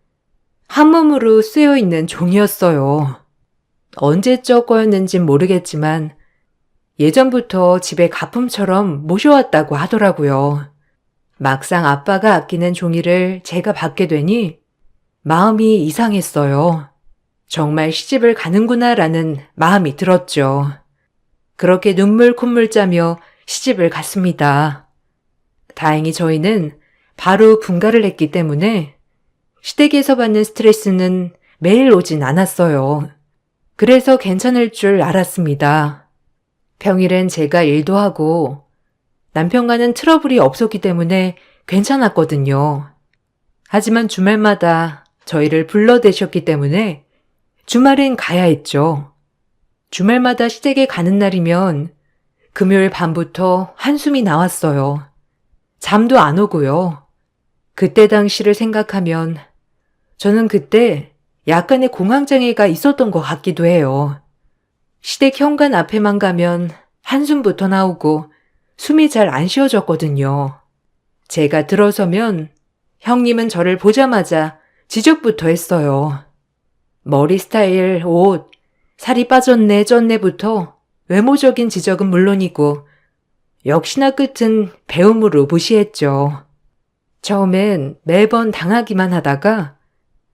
한 몸으로 쓰여있는 종이었어요. 언제적 거였는진 모르겠지만 예전부터 집에 가품처럼 모셔왔다고 하더라고요. 막상 아빠가 아끼는 종이를 제가 받게 되니 마음이 이상했어요. 정말 시집을 가는구나라는 마음이 들었죠. 그렇게 눈물 콧물 짜며 시집을 갔습니다. 다행히 저희는 바로 분가를 했기 때문에 시댁에서 받는 스트레스는 매일 오진 않았어요. 그래서 괜찮을 줄 알았습니다. 평일엔 제가 일도 하고 남편과는 트러블이 없었기 때문에 괜찮았거든요. 하지만 주말마다 저희를 불러대셨기 때문에 주말엔 가야 했죠. 주말마다 시댁에 가는 날이면 금요일 밤부터 한숨이 나왔어요. 잠도 안 오고요. 그때 당시를 생각하면 저는 그때 약간의 공황장애가 있었던 것 같기도 해요. 시댁 현관 앞에만 가면 한숨부터 나오고 숨이 잘 안 쉬어졌거든요. 제가 들어서면 형님은 저를 보자마자 지적부터 했어요. 머리 스타일, 옷, 살이 빠졌네, 쪘네부터 외모적인 지적은 물론이고 역시나 끝은 배움으로 무시했죠. 처음엔 매번 당하기만 하다가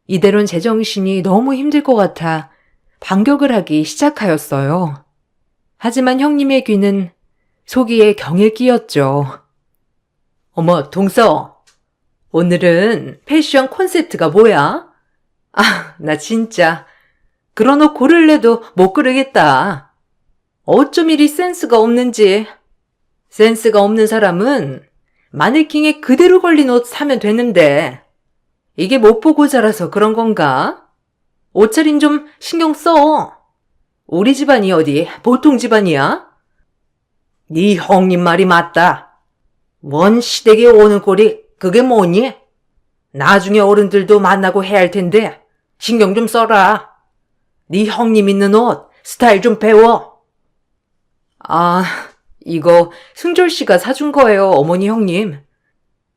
이대로는 제정신이 너무 힘들 것 같아 반격을 하기 시작하였어요. 하지만 형님의 귀는 소기에 경에 끼었죠. 어머, 동서. 오늘은 패션 콘셉트가 뭐야? 나 진짜 그런 옷 고를래도 못 고르겠다. 어쩜 이리 센스가 없는지. 센스가 없는 사람은 마네킹에 그대로 걸린 옷 사면 되는데 이게 못 보고 자라서 그런 건가? 옷차림 좀 신경 써. 우리 집안이 어디 보통 집안이야? 네 형님 말이 맞다. 뭔 시댁에 오는 꼴이 그게 뭐니? 나중에 어른들도 만나고 해야 할 텐데 신경 좀 써라. 네 형님 입는 옷 스타일 좀 배워. 아, 이거 승졸 씨가 사준 거예요, 어머니 형님.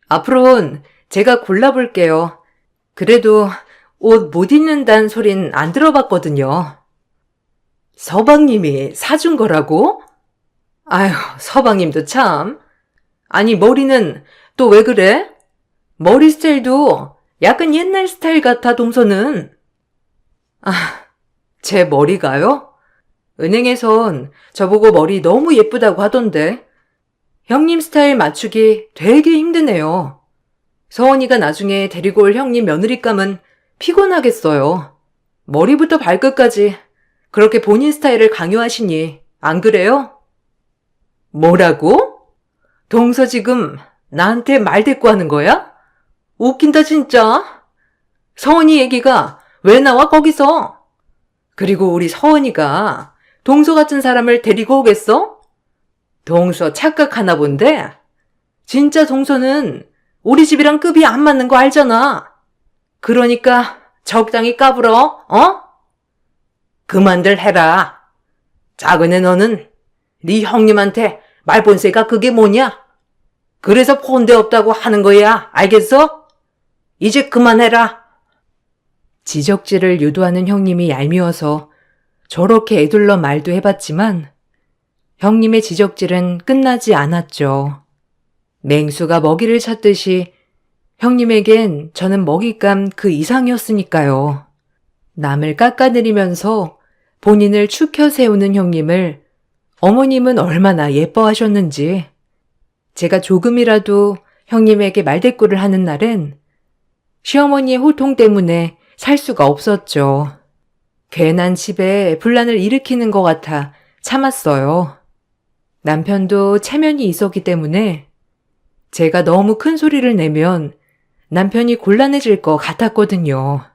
앞으로는 제가 골라볼게요. 그래도 옷 못 입는다는 소린 안 들어봤거든요. 서방님이 사준 거라고? 아휴, 서방님도 참. 아니, 머리는 또 왜 그래? 머리 스타일도 약간 옛날 스타일 같아, 동서는. 아, 제 머리가요? 은행에선 저보고 머리 너무 예쁘다고 하던데. 형님 스타일 맞추기 되게 힘드네요. 서원이가 나중에 데리고 올 형님 며느리감은 피곤하겠어요. 머리부터 발끝까지 그렇게 본인 스타일을 강요하시니 안 그래요? 뭐라고? 동서 지금 나한테 말 대꾸 하는 거야? 웃긴다 진짜. 서원이 얘기가 왜 나와 거기서? 그리고 우리 서원이가 동서 같은 사람을 데리고 오겠어? 동서 착각하나 본데? 진짜 동서는 우리 집이랑 급이 안 맞는 거 알잖아. 그러니까 적당히 까불어, 어? 그만들 해라. 작은 애 너는 네 형님한테 말본세가 그게 뭐냐? 그래서 폰대 없다고 하는 거야, 알겠어? 이제 그만해라. 지적질을 유도하는 형님이 얄미워서 저렇게 애둘러 말도 해봤지만 형님의 지적질은 끝나지 않았죠. 맹수가 먹이를 찾듯이 형님에겐 저는 먹잇감 그 이상이었으니까요. 남을 깎아내리면서 본인을 추켜 세우는 형님을 어머님은 얼마나 예뻐하셨는지. 제가 조금이라도 형님에게 말대꾸를 하는 날엔 시어머니의 호통 때문에 살 수가 없었죠. 괜한 집에 분란을 일으키는 것 같아 참았어요. 남편도 체면이 있었기 때문에 제가 너무 큰 소리를 내면 남편이 곤란해질 것 같았거든요.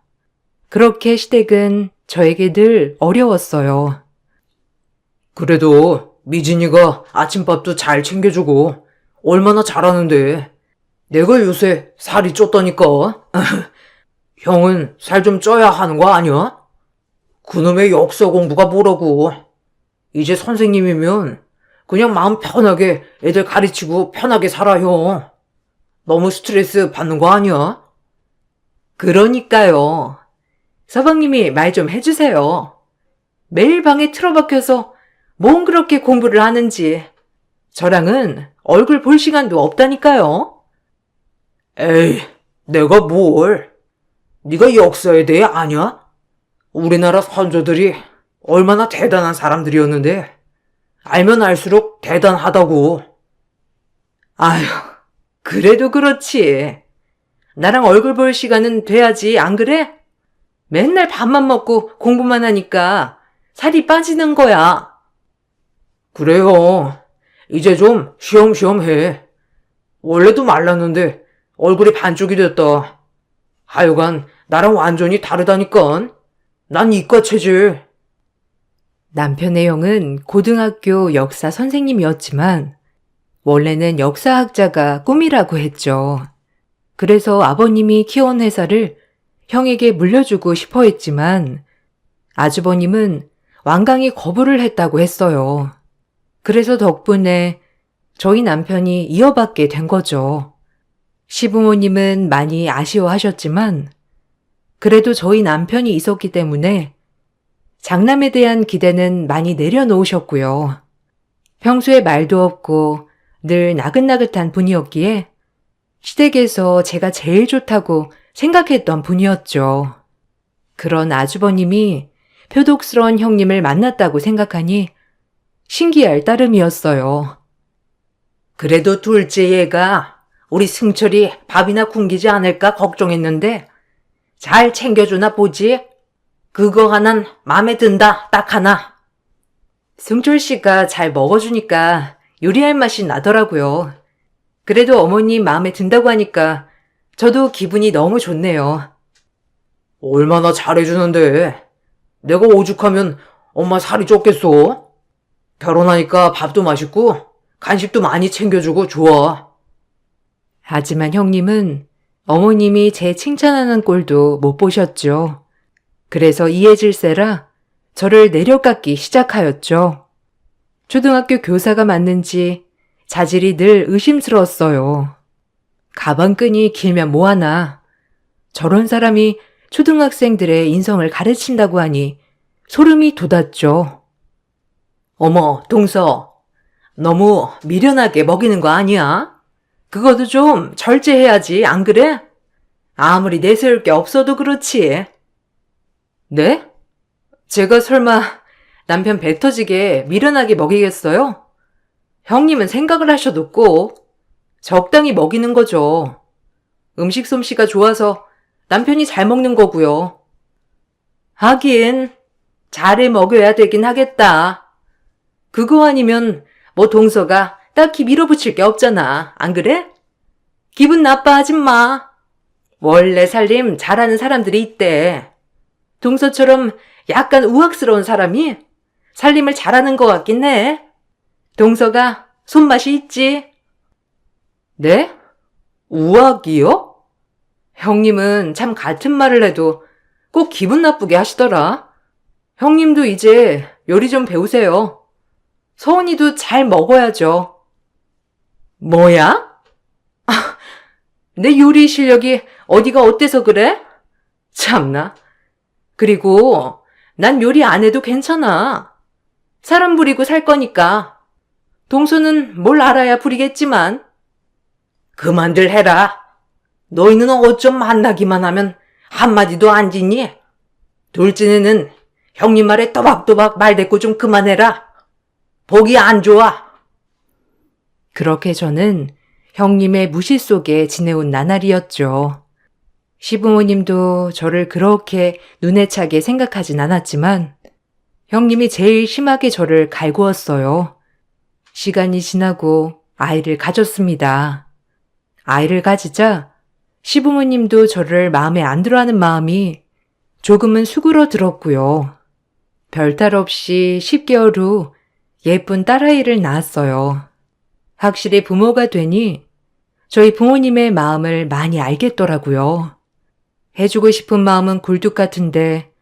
그렇게 시댁은 저에게 늘 어려웠어요. 그래도 미진이가 아침밥도 잘 챙겨주고 얼마나 잘하는데. 내가 요새 살이 쪘다니까. 형은 살 좀 쪄야 하는 거 아니야? 그놈의 역사 공부가 뭐라고. 이제 선생님이면 그냥 마음 편하게 애들 가르치고 편하게 살아, 형. 너무 스트레스 받는 거 아니야? 그러니까요. 서방님이 말 좀 해주세요. 매일 방에 틀어박혀서 뭔 그렇게 공부를 하는지. 저랑은 얼굴 볼 시간도 없다니까요. 에이, 내가 뭘. 네가 역사에 대해 아냐? 우리나라 선조들이 얼마나 대단한 사람들이었는데 알면 알수록 대단하다고. 아휴, 그래도 그렇지. 나랑 얼굴 볼 시간은 돼야지, 안 그래? 맨날 밥만 먹고 공부만 하니까 살이 빠지는 거야. 그래요. 이제 좀 쉬엄쉬엄 해. 원래도 말랐는데 얼굴이 반쪽이 됐다. 하여간 나랑 완전히 다르다니깐. 난 이과 체질. 남편의 형은 고등학교 역사 선생님이었지만 원래는 역사학자가 꿈이라고 했죠. 그래서 아버님이 키워온 회사를 형에게 물려주고 싶어 했지만 아주버님은 완강히 거부를 했다고 했어요. 그래서 덕분에 저희 남편이 이어받게 된 거죠. 시부모님은 많이 아쉬워하셨지만 그래도 저희 남편이 있었기 때문에 장남에 대한 기대는 많이 내려놓으셨고요. 평소에 말도 없고 늘 나긋나긋한 분이었기에 시댁에서 제가 제일 좋다고 생각했던 분이었죠. 그런 아주버님이 표독스러운 형님을 만났다고 생각하니 신기할 따름이었어요. 그래도 둘째 얘가 우리 승철이 밥이나 굶기지 않을까 걱정했는데 잘 챙겨주나 보지? 그거 하나는 마음에 든다, 딱 하나. 승철 씨가 잘 먹어주니까 요리할 맛이 나더라고요. 그래도 어머님 마음에 든다고 하니까 저도 기분이 너무 좋네요. 얼마나 잘해주는데. 내가 오죽하면 엄마 살이 쪘겠어? 결혼하니까 밥도 맛있고 간식도 많이 챙겨주고 좋아. 하지만 형님은 어머님이 제 칭찬하는 꼴도 못 보셨죠. 그래서 이해질세라 저를 내려깎기 시작하였죠. 초등학교 교사가 맞는지 자질이 늘 의심스러웠어요. 가방끈이 길면 뭐하나. 저런 사람이 초등학생들의 인성을 가르친다고 하니 소름이 돋았죠. 어머, 동서. 너무 미련하게 먹이는 거 아니야? 그것도 좀 절제해야지, 안 그래? 아무리 내세울 게 없어도 그렇지. 네? 제가 설마 남편 배 터지게 미련하게 먹이겠어요? 형님은 생각을 하셔도 꼭 적당히 먹이는 거죠. 음식 솜씨가 좋아서 남편이 잘 먹는 거고요. 하긴 잘해 먹여야 되긴 하겠다. 그거 아니면 뭐 동서가 딱히 밀어붙일 게 없잖아. 안 그래? 기분 나빠하지 마. 원래 살림 잘하는 사람들이 있대. 동서처럼 약간 우악스러운 사람이 살림을 잘하는 것 같긴 해. 동서가 손맛이 있지. 네? 우악이요? 형님은 참 같은 말을 해도 꼭 기분 나쁘게 하시더라. 형님도 이제 요리 좀 배우세요. 서은이도 잘 먹어야죠. 뭐야? 내 요리 실력이 어디가 어때서 그래? 참나. 그리고 난 요리 안 해도 괜찮아. 사람 부리고 살 거니까. 동서는 뭘 알아야 부리겠지만. 그만들 해라. 너희는 어쩜 만나기만 하면 한마디도 안 짓니? 둘째는 형님 말에 또박또박 말대꾸 좀 그만해라. 보기 안 좋아. 그렇게 저는 형님의 무시 속에 지내온 나날이었죠. 시부모님도 저를 그렇게 눈에 차게 생각하진 않았지만 형님이 제일 심하게 저를 갈구었어요. 시간이 지나고 아이를 가졌습니다. 아이를 가지자 시부모님도 저를 마음에 안 들어하는 마음이 조금은 수그러들었고요. 별탈 없이 10개월 후 예쁜 딸아이를 낳았어요. 확실히 부모가 되니 저희 부모님의 마음을 많이 알겠더라고요. 해주고 싶은 마음은 굴뚝 같은데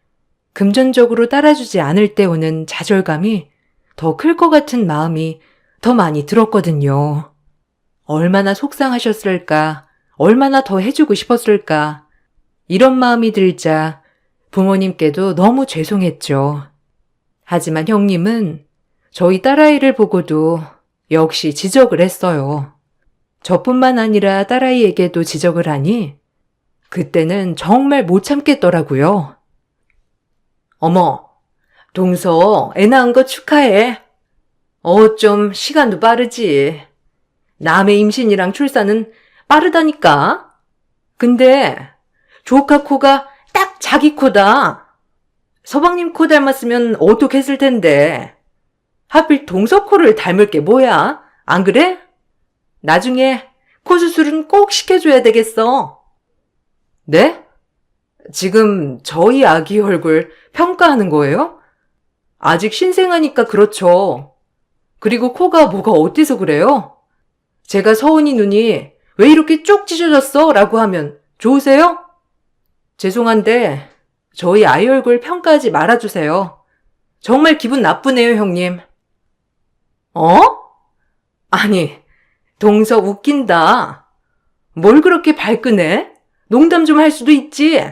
금전적으로 따라주지 않을 때 오는 좌절감이 더 클 것 같은 마음이 더 많이 들었거든요. 얼마나 속상하셨을까, 얼마나 더 해주고 싶었을까, 이런 마음이 들자 부모님께도 너무 죄송했죠. 하지만 형님은 저희 딸아이를 보고도 역시 지적을 했어요. 저뿐만 아니라 딸아이에게도 지적을 하니 그때는 정말 못 참겠더라고요. 어머, 동서 애 낳은 거 축하해. 좀 시간도 빠르지. 남의 임신이랑 출산은 빠르다니까. 근데 조카 코가 딱 자기 코다. 서방님 코 닮았으면 어떡했을 텐데. 하필 동서 코를 닮을 게 뭐야? 안 그래? 나중에 코 수술은 꼭 시켜줘야 되겠어. 네? 지금 저희 아기 얼굴 평가하는 거예요? 아직 신생아니까 그렇죠. 그리고 코가 뭐가 어때서 그래요? 제가 서은이 눈이 왜 이렇게 쭉 찢어졌어? 라고 하면 좋으세요? 죄송한데 저희 아이 얼굴 평가하지 말아주세요. 정말 기분 나쁘네요, 형님. 아니, 동서 웃긴다. 뭘 그렇게 발끈해? 농담 좀 할 수도 있지.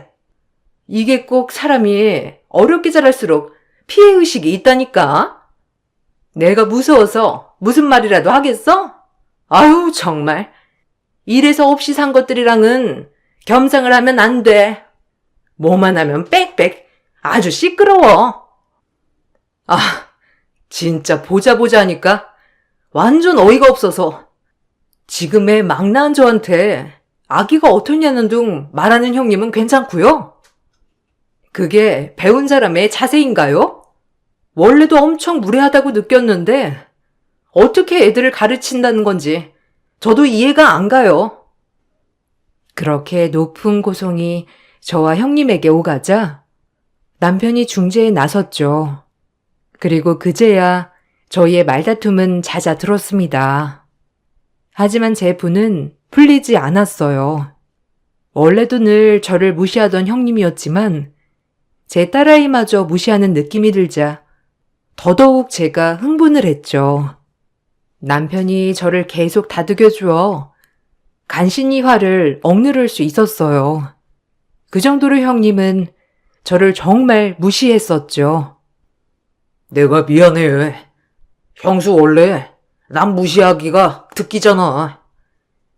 이게 꼭 사람이 어렵게 자랄수록 피해의식이 있다니까. 내가 무서워서 무슨 말이라도 하겠어? 아유, 정말. 이래서 없이 산 것들이랑은 겸상을 하면 안 돼. 뭐만 하면 빽빽 아주 시끄러워. 진짜 보자 하니까 완전 어이가 없어서 지금의 막 낳은 저한테 아기가 어떻냐는 둥 말하는 형님은 괜찮고요. 그게 배운 사람의 자세인가요? 원래도 엄청 무례하다고 느꼈는데 어떻게 애들을 가르친다는 건지 저도 이해가 안 가요. 그렇게 높은 고송이 저와 형님에게 오가자 남편이 중재에 나섰죠. 그리고 그제야 저희의 말다툼은 잦아들었습니다. 하지만 제 분은 풀리지 않았어요. 원래도 늘 저를 무시하던 형님이었지만 제 딸아이마저 무시하는 느낌이 들자 더더욱 제가 흥분을 했죠. 남편이 저를 계속 다독여주어 간신히 화를 억누를 수 있었어요. 그 정도로 형님은 저를 정말 무시했었죠. 내가 미안해. 형수 원래 남 무시하기가 득기잖아.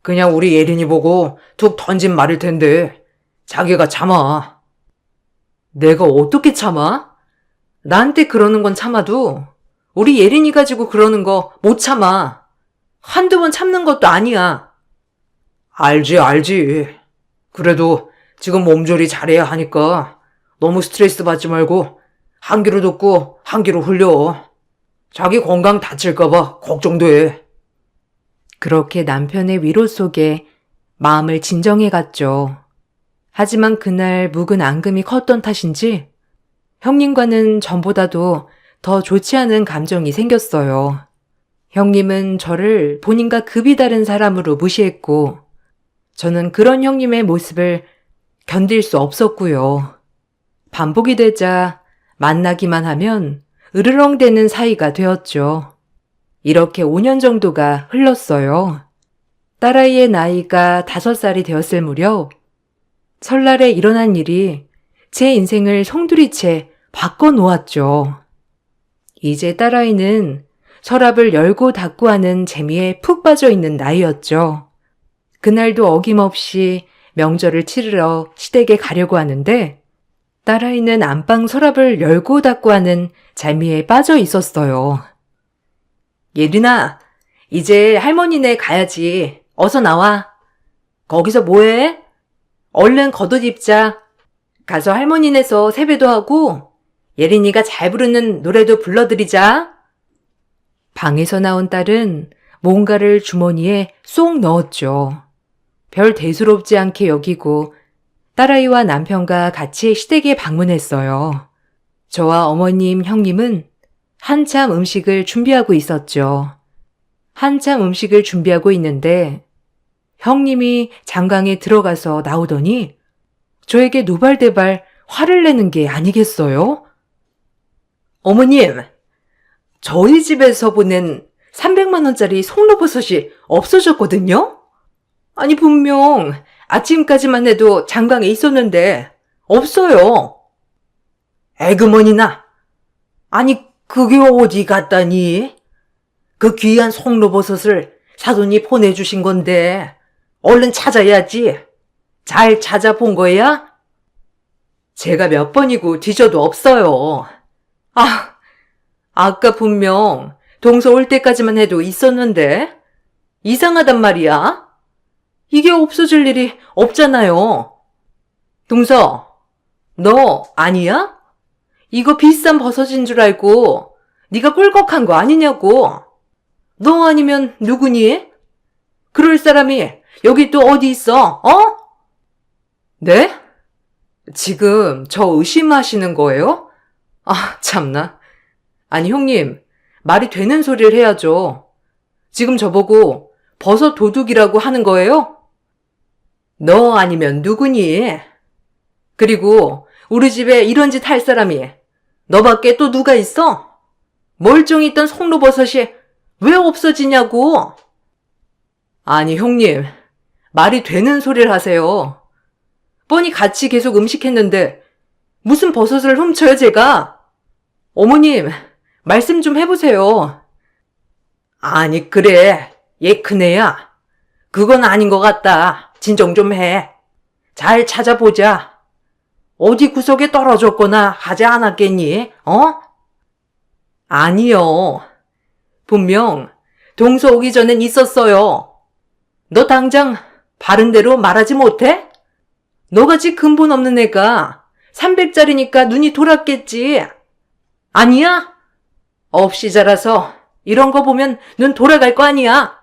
그냥 우리 예린이 보고 툭 던진 말일 텐데 자기가 참아. 내가 어떻게 참아? 나한테 그러는 건 참아도 우리 예린이 가지고 그러는 거 못 참아. 한두 번 참는 것도 아니야. 알지. 그래도 지금 몸조리 잘해야 하니까 너무 스트레스 받지 말고 한 귀로 듣고 한 귀로 흘려. 자기 건강 다칠까봐 걱정돼. 그렇게 남편의 위로 속에 마음을 진정해 갔죠. 하지만 그날 묵은 앙금이 컸던 탓인지 형님과는 전보다도 더 좋지 않은 감정이 생겼어요. 형님은 저를 본인과 급이 다른 사람으로 무시했고 저는 그런 형님의 모습을 견딜 수 없었고요. 반복이 되자 만나기만 하면 으르렁대는 사이가 되었죠. 이렇게 5년 정도가 흘렀어요. 딸아이의 나이가 5살이 되었을 무렵 설날에 일어난 일이 제 인생을 송두리째 바꿔놓았죠. 이제 딸아이는 서랍을 열고 닫고 하는 재미에 푹 빠져 있는 나이였죠. 그날도 어김없이 명절을 치르러 시댁에 가려고 하는데 딸아이는 안방 서랍을 열고 닫고 하는 재미에 빠져 있었어요. 예린아, 이제 할머니네 가야지. 어서 나와. 거기서 뭐해? 얼른 겉옷 입자. 가서 할머니네서 세배도 하고 예린이가 잘 부르는 노래도 불러드리자. 방에서 나온 딸은 뭔가를 주머니에 쏙 넣었죠. 별 대수롭지 않게 여기고 딸아이와 남편과 같이 시댁에 방문했어요. 저와 어머님, 형님은 한참 음식을 준비하고 있었죠. 한참 음식을 준비하고 있는데 형님이 장강에 들어가서 나오더니 저에게 노발대발 화를 내는 게 아니겠어요? 어머님, 저희 집에서 보낸 300만 원짜리 송로버섯이 없어졌거든요? 아니 분명 아침까지만 해도 장강에 있었는데 없어요. 에그머니나. 아니 그게 어디 갔다니? 그 귀한 송로버섯을 사돈이 보내주신 건데 얼른 찾아야지. 잘 찾아본 거야? 제가 몇 번이고 뒤져도 없어요. 아까 분명 동서 올 때까지만 해도 있었는데 이상하단 말이야. 이게 없어질 일이 없잖아요. 동서, 너 아니야? 이거 비싼 버섯인 줄 알고 네가 꿀꺽한 거 아니냐고. 너 아니면 누구니? 그럴 사람이 여기 또 어디 있어? 어? 네? 지금 저 의심하시는 거예요? 참나. 아니 형님, 말이 되는 소리를 해야죠. 지금 저보고 버섯 도둑이라고 하는 거예요? 너 아니면 누구니? 그리고 우리 집에 이런 짓 할 사람이 너밖에 또 누가 있어? 멀쩡히 있던 송로버섯이 왜 없어지냐고? 아니 형님, 말이 되는 소리를 하세요. 뻔히 같이 계속 음식했는데 무슨 버섯을 훔쳐요 제가? 어머님, 말씀 좀 해보세요. 아니 그래, 얘 큰애야. 그건 아닌 것 같다. 진정 좀 해. 잘 찾아보자. 어디 구석에 떨어졌거나 하지 않았겠니? 어? 아니요. 분명 동서 오기 전엔 있었어요. 너 당장 바른 대로 말하지 못해? 너같이 근본 없는 애가 300짜리니까 눈이 돌았겠지. 아니야? 없이 자라서 이런 거 보면 눈 돌아갈 거 아니야.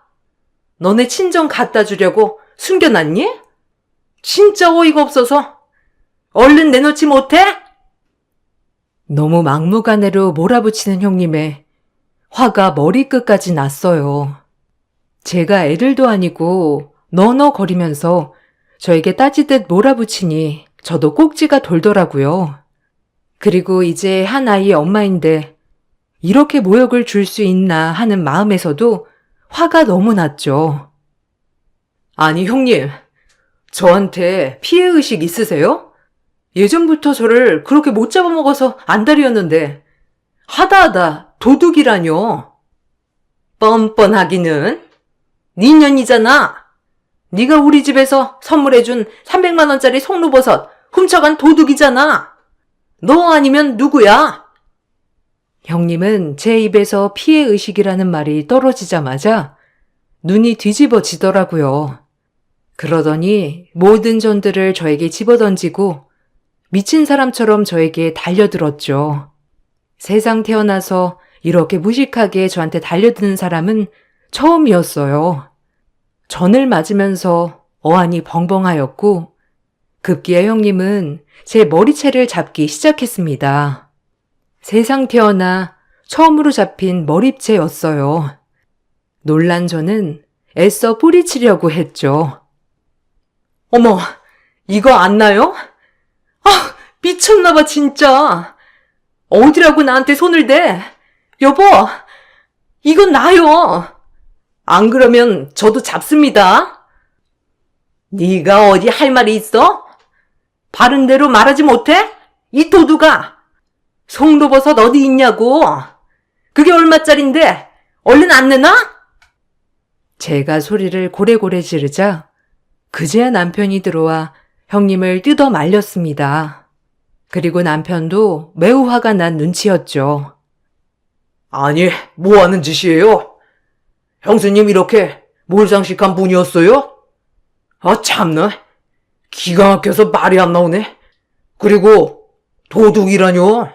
너네 친정 갖다 주려고 숨겨놨니? 진짜 어이가 없어서 얼른 내놓지 못해? 너무 막무가내로 몰아붙이는 형님의 화가 머리끝까지 났어요. 제가 애들도 아니고 너너거리면서 저에게 따지듯 몰아붙이니 저도 꼭지가 돌더라고요. 그리고 이제 한 아이의 엄마인데 이렇게 모욕을 줄 수 있나 하는 마음에서도 화가 너무 났죠. 아니 형님, 저한테 피해의식 있으세요? 예전부터 저를 그렇게 못 잡아먹어서 안달이었는데 하다하다 도둑이라뇨. 뻔뻔하기는. 네 년이잖아. 네가 우리 집에서 선물해준 300만 원짜리 송로버섯 훔쳐간 도둑이잖아. 너 아니면 누구야? 형님은 제 입에서 피해의식이라는 말이 떨어지자마자 눈이 뒤집어지더라고요. 그러더니 모든 전들을 저에게 집어던지고 미친 사람처럼 저에게 달려들었죠. 세상 태어나서 이렇게 무식하게 저한테 달려드는 사람은 처음이었어요. 전을 맞으면서 어안이 벙벙하였고 급기야 형님은 제 머리채를 잡기 시작했습니다. 세상 태어나 처음으로 잡힌 머리채였어요. 놀란 저는 애써 뿌리치려고 했죠. 어머, 이거 안 나요? 아, 미쳤나봐 진짜. 어디라고 나한테 손을 대? 여보, 이건 나요. 안 그러면 저도 잡습니다. 네가 어디 할 말이 있어? 바른 대로 말하지 못해? 이 도둑아! 송로버섯 어디 있냐고! 그게 얼마짜린데 얼른 안 내놔? 제가 소리를 고래고래 지르자 그제야 남편이 들어와 형님을 뜯어 말렸습니다. 그리고 남편도 매우 화가 난 눈치였죠. 아니, 뭐 하는 짓이에요? 형수님 이렇게 몰상식한 분이었어요? 아, 참나. 기가 막혀서 말이 안 나오네. 그리고 도둑이라뇨?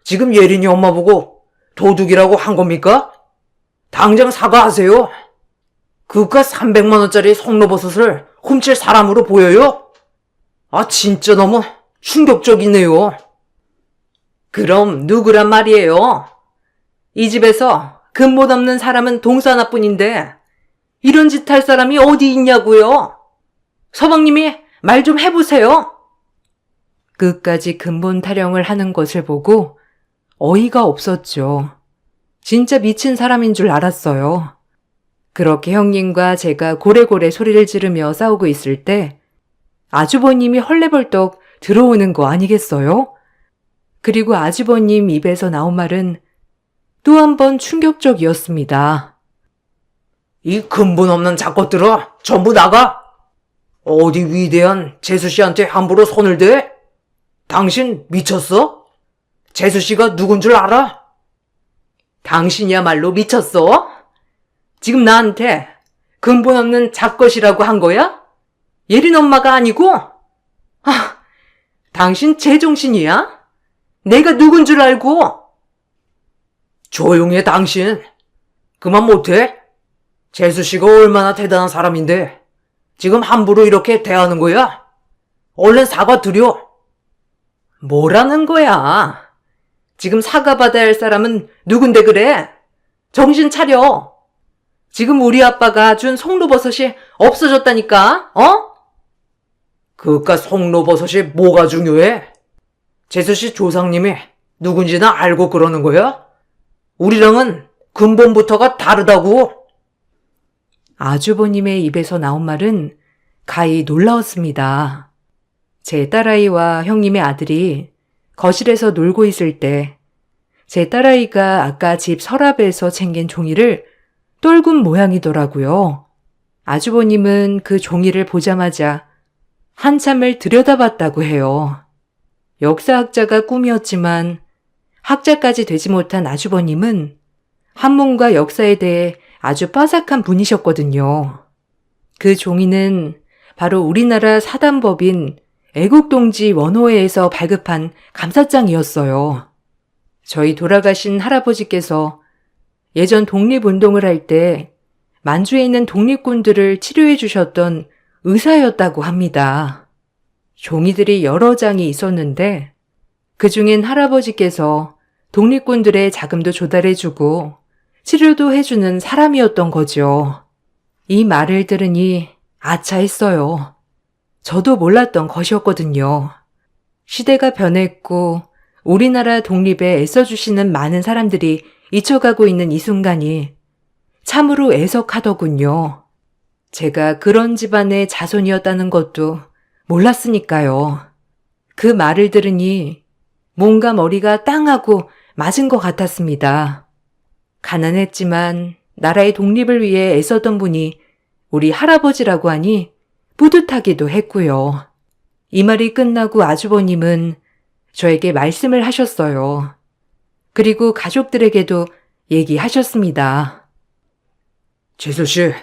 지금 예린이 엄마 보고 도둑이라고 한 겁니까? 당장 사과하세요. 그깟 300만 원짜리 송로버섯을 훔칠 사람으로 보여요? 아, 진짜 너무 충격적이네요. 그럼 누구란 말이에요? 이 집에서 근본 없는 사람은 동서 하나뿐인데 이런 짓 할 사람이 어디 있냐고요? 서방님이 말 좀 해보세요. 끝까지 근본 타령을 하는 것을 보고 어이가 없었죠. 진짜 미친 사람인 줄 알았어요. 그렇게 형님과 제가 고래고래 소리를 지르며 싸우고 있을 때 아주버님이 헐레벌떡 들어오는 거 아니겠어요? 그리고 아주버님 입에서 나온 말은 또 한 번 충격적이었습니다. 이 근본 없는 작것들아, 전부 나가! 어디 위대한 재수씨한테 함부로 손을 대? 당신 미쳤어? 재수씨가 누군 줄 알아? 당신이야말로 미쳤어? 지금 나한테 근본 없는 작것이라고 한 거야? 예린 엄마가 아니고? 아, 당신 제정신이야? 내가 누군 줄 알고? 조용해, 당신. 그만 못해? 재수씨가 얼마나 대단한 사람인데 지금 함부로 이렇게 대하는 거야? 얼른 사과드려. 뭐라는 거야? 지금 사과받아야 할 사람은 누군데 그래? 정신 차려. 지금 우리 아빠가 준 송로버섯이 없어졌다니까, 어? 그깟 송로버섯이 뭐가 중요해? 재수씨 조상님이 누군지나 알고 그러는 거야? 우리랑은 근본부터가 다르다고. 아주버님의 입에서 나온 말은 가히 놀라웠습니다. 제 딸아이와 형님의 아들이 거실에서 놀고 있을 때 제 딸아이가 아까 집 서랍에서 챙긴 종이를 떨군 모양이더라고요. 아주버님은 그 종이를 보자마자 한참을 들여다봤다고 해요. 역사학자가 꿈이었지만 학자까지 되지 못한 아주버님은 한문과 역사에 대해 아주 빠삭한 분이셨거든요. 그 종이는 바로 우리나라 사단법인 애국동지 원호회에서 발급한 감사장이었어요. 저희 돌아가신 할아버지께서 예전 독립운동을 할 때 만주에 있는 독립군들을 치료해 주셨던 의사였다고 합니다. 종이들이 여러 장이 있었는데 그 중엔 할아버지께서 독립군들의 자금도 조달해주고 치료도 해주는 사람이었던 거죠. 이 말을 들으니 아차 했어요. 저도 몰랐던 것이었거든요. 시대가 변했고 우리나라 독립에 애써주시는 많은 사람들이 잊혀가고 있는 이 순간이 참으로 애석하더군요. 제가 그런 집안의 자손이었다는 것도 몰랐으니까요. 그 말을 들으니 뭔가 머리가 땅하고 맞은 것 같았습니다. 가난했지만 나라의 독립을 위해 애썼던 분이 우리 할아버지라고 하니 뿌듯하기도 했고요. 이 말이 끝나고 아주버님은 저에게 말씀을 하셨어요. 그리고 가족들에게도 얘기하셨습니다. 재수씨,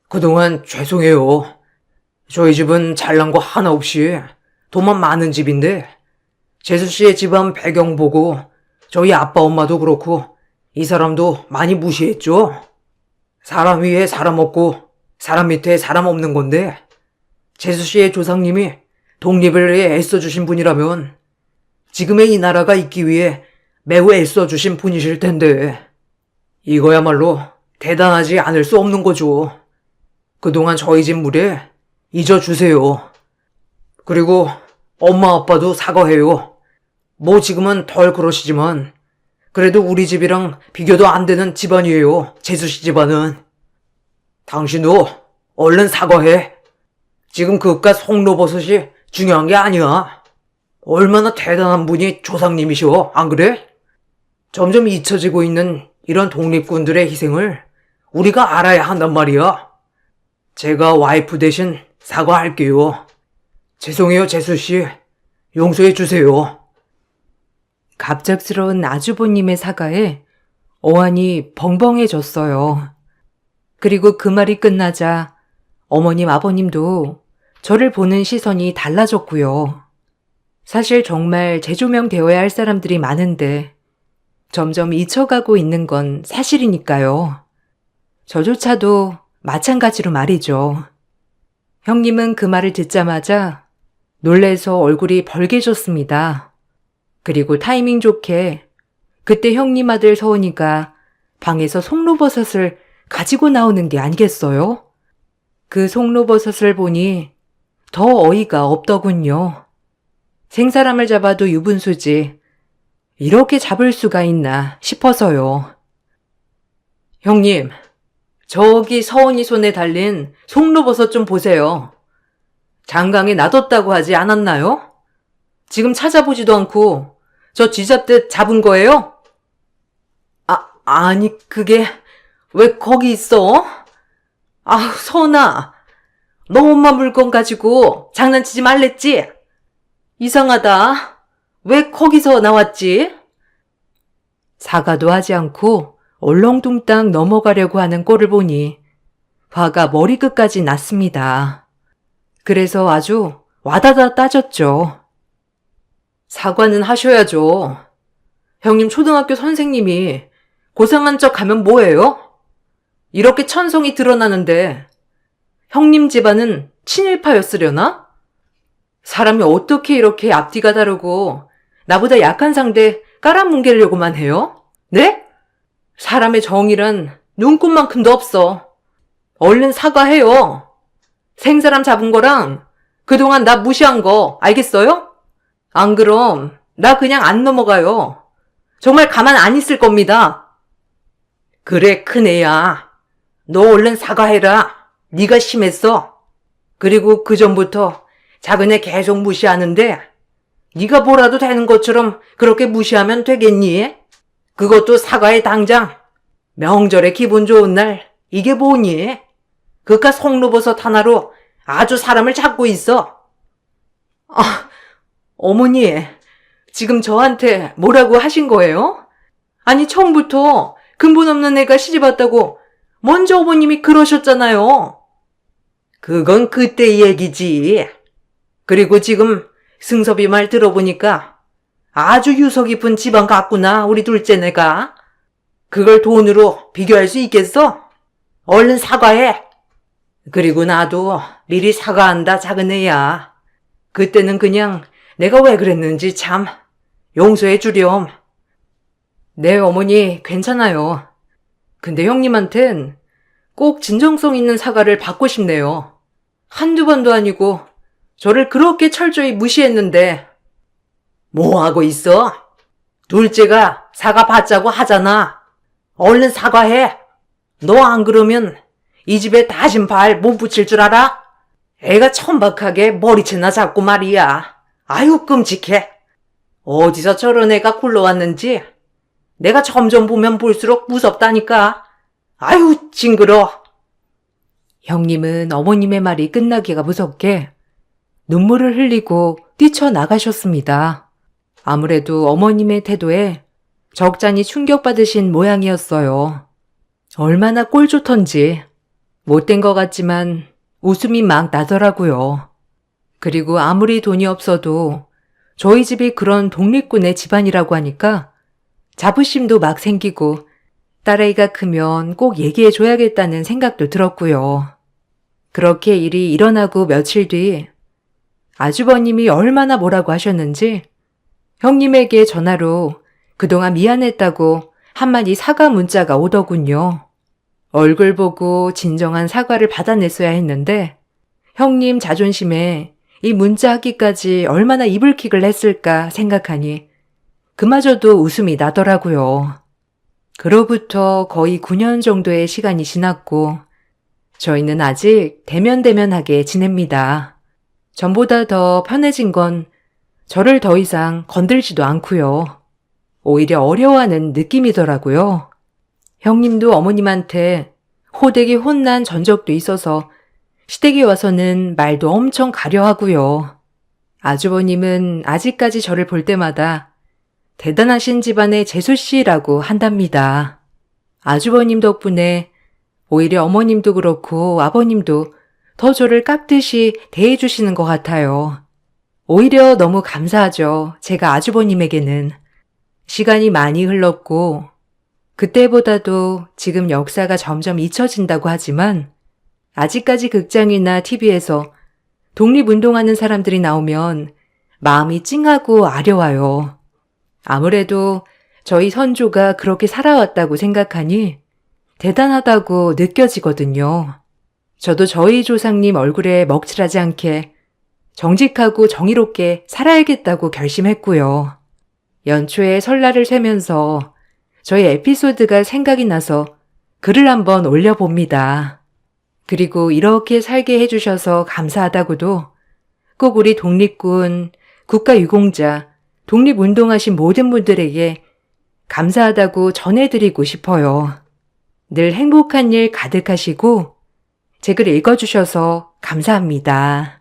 그동안 죄송해요. 저희 집은 잘난 거 하나 없이 돈만 많은 집인데 재수씨의 집안 배경 보고 저희 아빠 엄마도 그렇고 이 사람도 많이 무시했죠. 사람 위에 사람 없고 사람 밑에 사람 없는 건데 재수씨의 조상님이 독립을 위해 애써주신 분이라면 지금의 이 나라가 있기 위해 매우 애써주신 분이실 텐데 이거야말로 대단하지 않을 수 없는 거죠. 그동안 저희 집 무례 잊어주세요. 그리고 엄마 아빠도 사과해요. 뭐 지금은 덜 그러시지만 그래도 우리 집이랑 비교도 안 되는 집안이에요. 재수씨 집안은. 당신도 얼른 사과해. 지금 그깟 송로버섯이 중요한 게 아니야. 얼마나 대단한 분이 조상님이셔, 안 그래? 점점 잊혀지고 있는 이런 독립군들의 희생을 우리가 알아야 한단 말이야. 제가 와이프 대신 사과할게요. 죄송해요, 재수씨. 용서해 주세요. 갑작스러운 아주버님의 사과에 어안이 벙벙해졌어요. 그리고 그 말이 끝나자 어머님, 아버님도 저를 보는 시선이 달라졌고요. 사실 정말 재조명되어야 할 사람들이 많은데 점점 잊혀가고 있는 건 사실이니까요. 저조차도 마찬가지로 말이죠. 형님은 그 말을 듣자마자 놀래서 얼굴이 벌개졌습니다. 그리고 타이밍 좋게 그때 형님 아들 서은이가 방에서 송로버섯을 가지고 나오는 게 아니겠어요? 그 송로버섯을 보니 더 어이가 없더군요. 생사람을 잡아도 유분수지 이렇게 잡을 수가 있나 싶어서요. 형님, 저기 서은이 손에 달린 송로버섯 좀 보세요. 장강에 놔뒀다고 하지 않았나요? 지금 찾아보지도 않고 저 쥐잡듯 잡은 거예요? 아니 그게 왜 거기 있어? 아우 서은아, 너 엄마 물건 가지고 장난치지 말랬지? 이상하다. 왜 거기서 나왔지? 사과도 하지 않고 얼렁뚱땅 넘어가려고 하는 꼴을 보니 화가 머리끝까지 났습니다. 그래서 아주 와다다 따졌죠. 사과는 하셔야죠. 형님 초등학교 선생님이 고상한 척 하면 뭐예요? 이렇게 천성이 드러나는데 형님 집안은 친일파였으려나? 사람이 어떻게 이렇게 앞뒤가 다르고 나보다 약한 상대 깔아뭉개려고만 해요? 네? 사람의 정이란 눈꽃만큼도 없어. 얼른 사과해요. 생사람 잡은 거랑 그동안 나 무시한 거 알겠어요? 안 그럼 나 그냥 안 넘어가요. 정말 가만 안 있을 겁니다. 그래 큰애야. 너 얼른 사과해라. 네가 심했어. 그리고 그전부터 작은애 계속 무시하는데 네가 뭐라도 되는 것처럼 그렇게 무시하면 되겠니? 그것도 사과해 당장. 명절에 기분 좋은 날 이게 뭐니? 그깟 송로버섯 하나로 아주 사람을 잡고 있어. 어머니, 지금 저한테 뭐라고 하신 거예요? 아니 처음부터 근본 없는 애가 시집왔다고 먼저 어머님이 그러셨잖아요. 그건 그때 얘기지. 그리고 지금 승섭이 말 들어보니까 아주 유서 깊은 집안 같구나, 우리 둘째네가. 그걸 돈으로 비교할 수 있겠어? 얼른 사과해. 그리고 나도 미리 사과한다, 작은 애야. 그때는 그냥 내가 왜 그랬는지 참 용서해 주렴. 네, 어머니, 괜찮아요. 근데 형님한텐 꼭 진정성 있는 사과를 받고 싶네요. 한두 번도 아니고 저를 그렇게 철저히 무시했는데. 뭐 하고 있어? 둘째가 사과 받자고 하잖아. 얼른 사과해. 너 안 그러면 이 집에 다신 발 못 붙일 줄 알아? 애가 천박하게 머리채나 잡고 말이야. 아유, 끔찍해. 어디서 저런 애가 굴러왔는지 내가 점점 보면 볼수록 무섭다니까. 아유, 징그러. 형님은 어머님의 말이 끝나기가 무섭게 눈물을 흘리고 뛰쳐나가셨습니다. 아무래도 어머님의 태도에 적잖이 충격받으신 모양이었어요. 얼마나 꼴 좋던지 못된 것 같지만 웃음이 막 나더라고요. 그리고 아무리 돈이 없어도 저희 집이 그런 독립군의 집안이라고 하니까 자부심도 막 생기고 딸아이가 크면 꼭 얘기해줘야겠다는 생각도 들었고요. 그렇게 일이 일어나고 며칠 뒤 아주버님이 얼마나 뭐라고 하셨는지 형님에게 전화로 그동안 미안했다고 한마디 사과 문자가 오더군요. 얼굴 보고 진정한 사과를 받아냈어야 했는데 형님 자존심에 이 문자 하기까지 얼마나 이불킥을 했을까 생각하니 그마저도 웃음이 나더라고요. 그로부터 거의 9년 정도의 시간이 지났고 저희는 아직 대면대면하게 지냅니다. 전보다 더 편해진 건 저를 더 이상 건들지도 않고요. 오히려 어려워하는 느낌이더라고요. 형님도 어머님한테 호되게 혼난 전적도 있어서 시댁에 와서는 말도 엄청 가려하고요. 아주버님은 아직까지 저를 볼 때마다 대단하신 집안의 재수씨라고 한답니다. 아주버님 덕분에 오히려 어머님도 그렇고 아버님도 더 저를 깍듯이 대해주시는 것 같아요. 오히려 너무 감사하죠. 제가 아주버님에게는. 시간이 많이 흘렀고 그때보다도 지금 역사가 점점 잊혀진다고 하지만 아직까지 극장이나 TV에서 독립운동하는 사람들이 나오면 마음이 찡하고 아려와요. 아무래도 저희 선조가 그렇게 살아왔다고 생각하니 대단하다고 느껴지거든요. 저도 저희 조상님 얼굴에 먹칠하지 않게 정직하고 정의롭게 살아야겠다고 결심했고요. 연초에 설날을 쇠면서 저희 에피소드가 생각이 나서 글을 한번 올려봅니다. 그리고 이렇게 살게 해주셔서 감사하다고도 꼭 우리 독립군, 국가유공자, 독립운동하신 모든 분들에게 감사하다고 전해드리고 싶어요. 늘 행복한 일 가득하시고 제 글 읽어주셔서 감사합니다.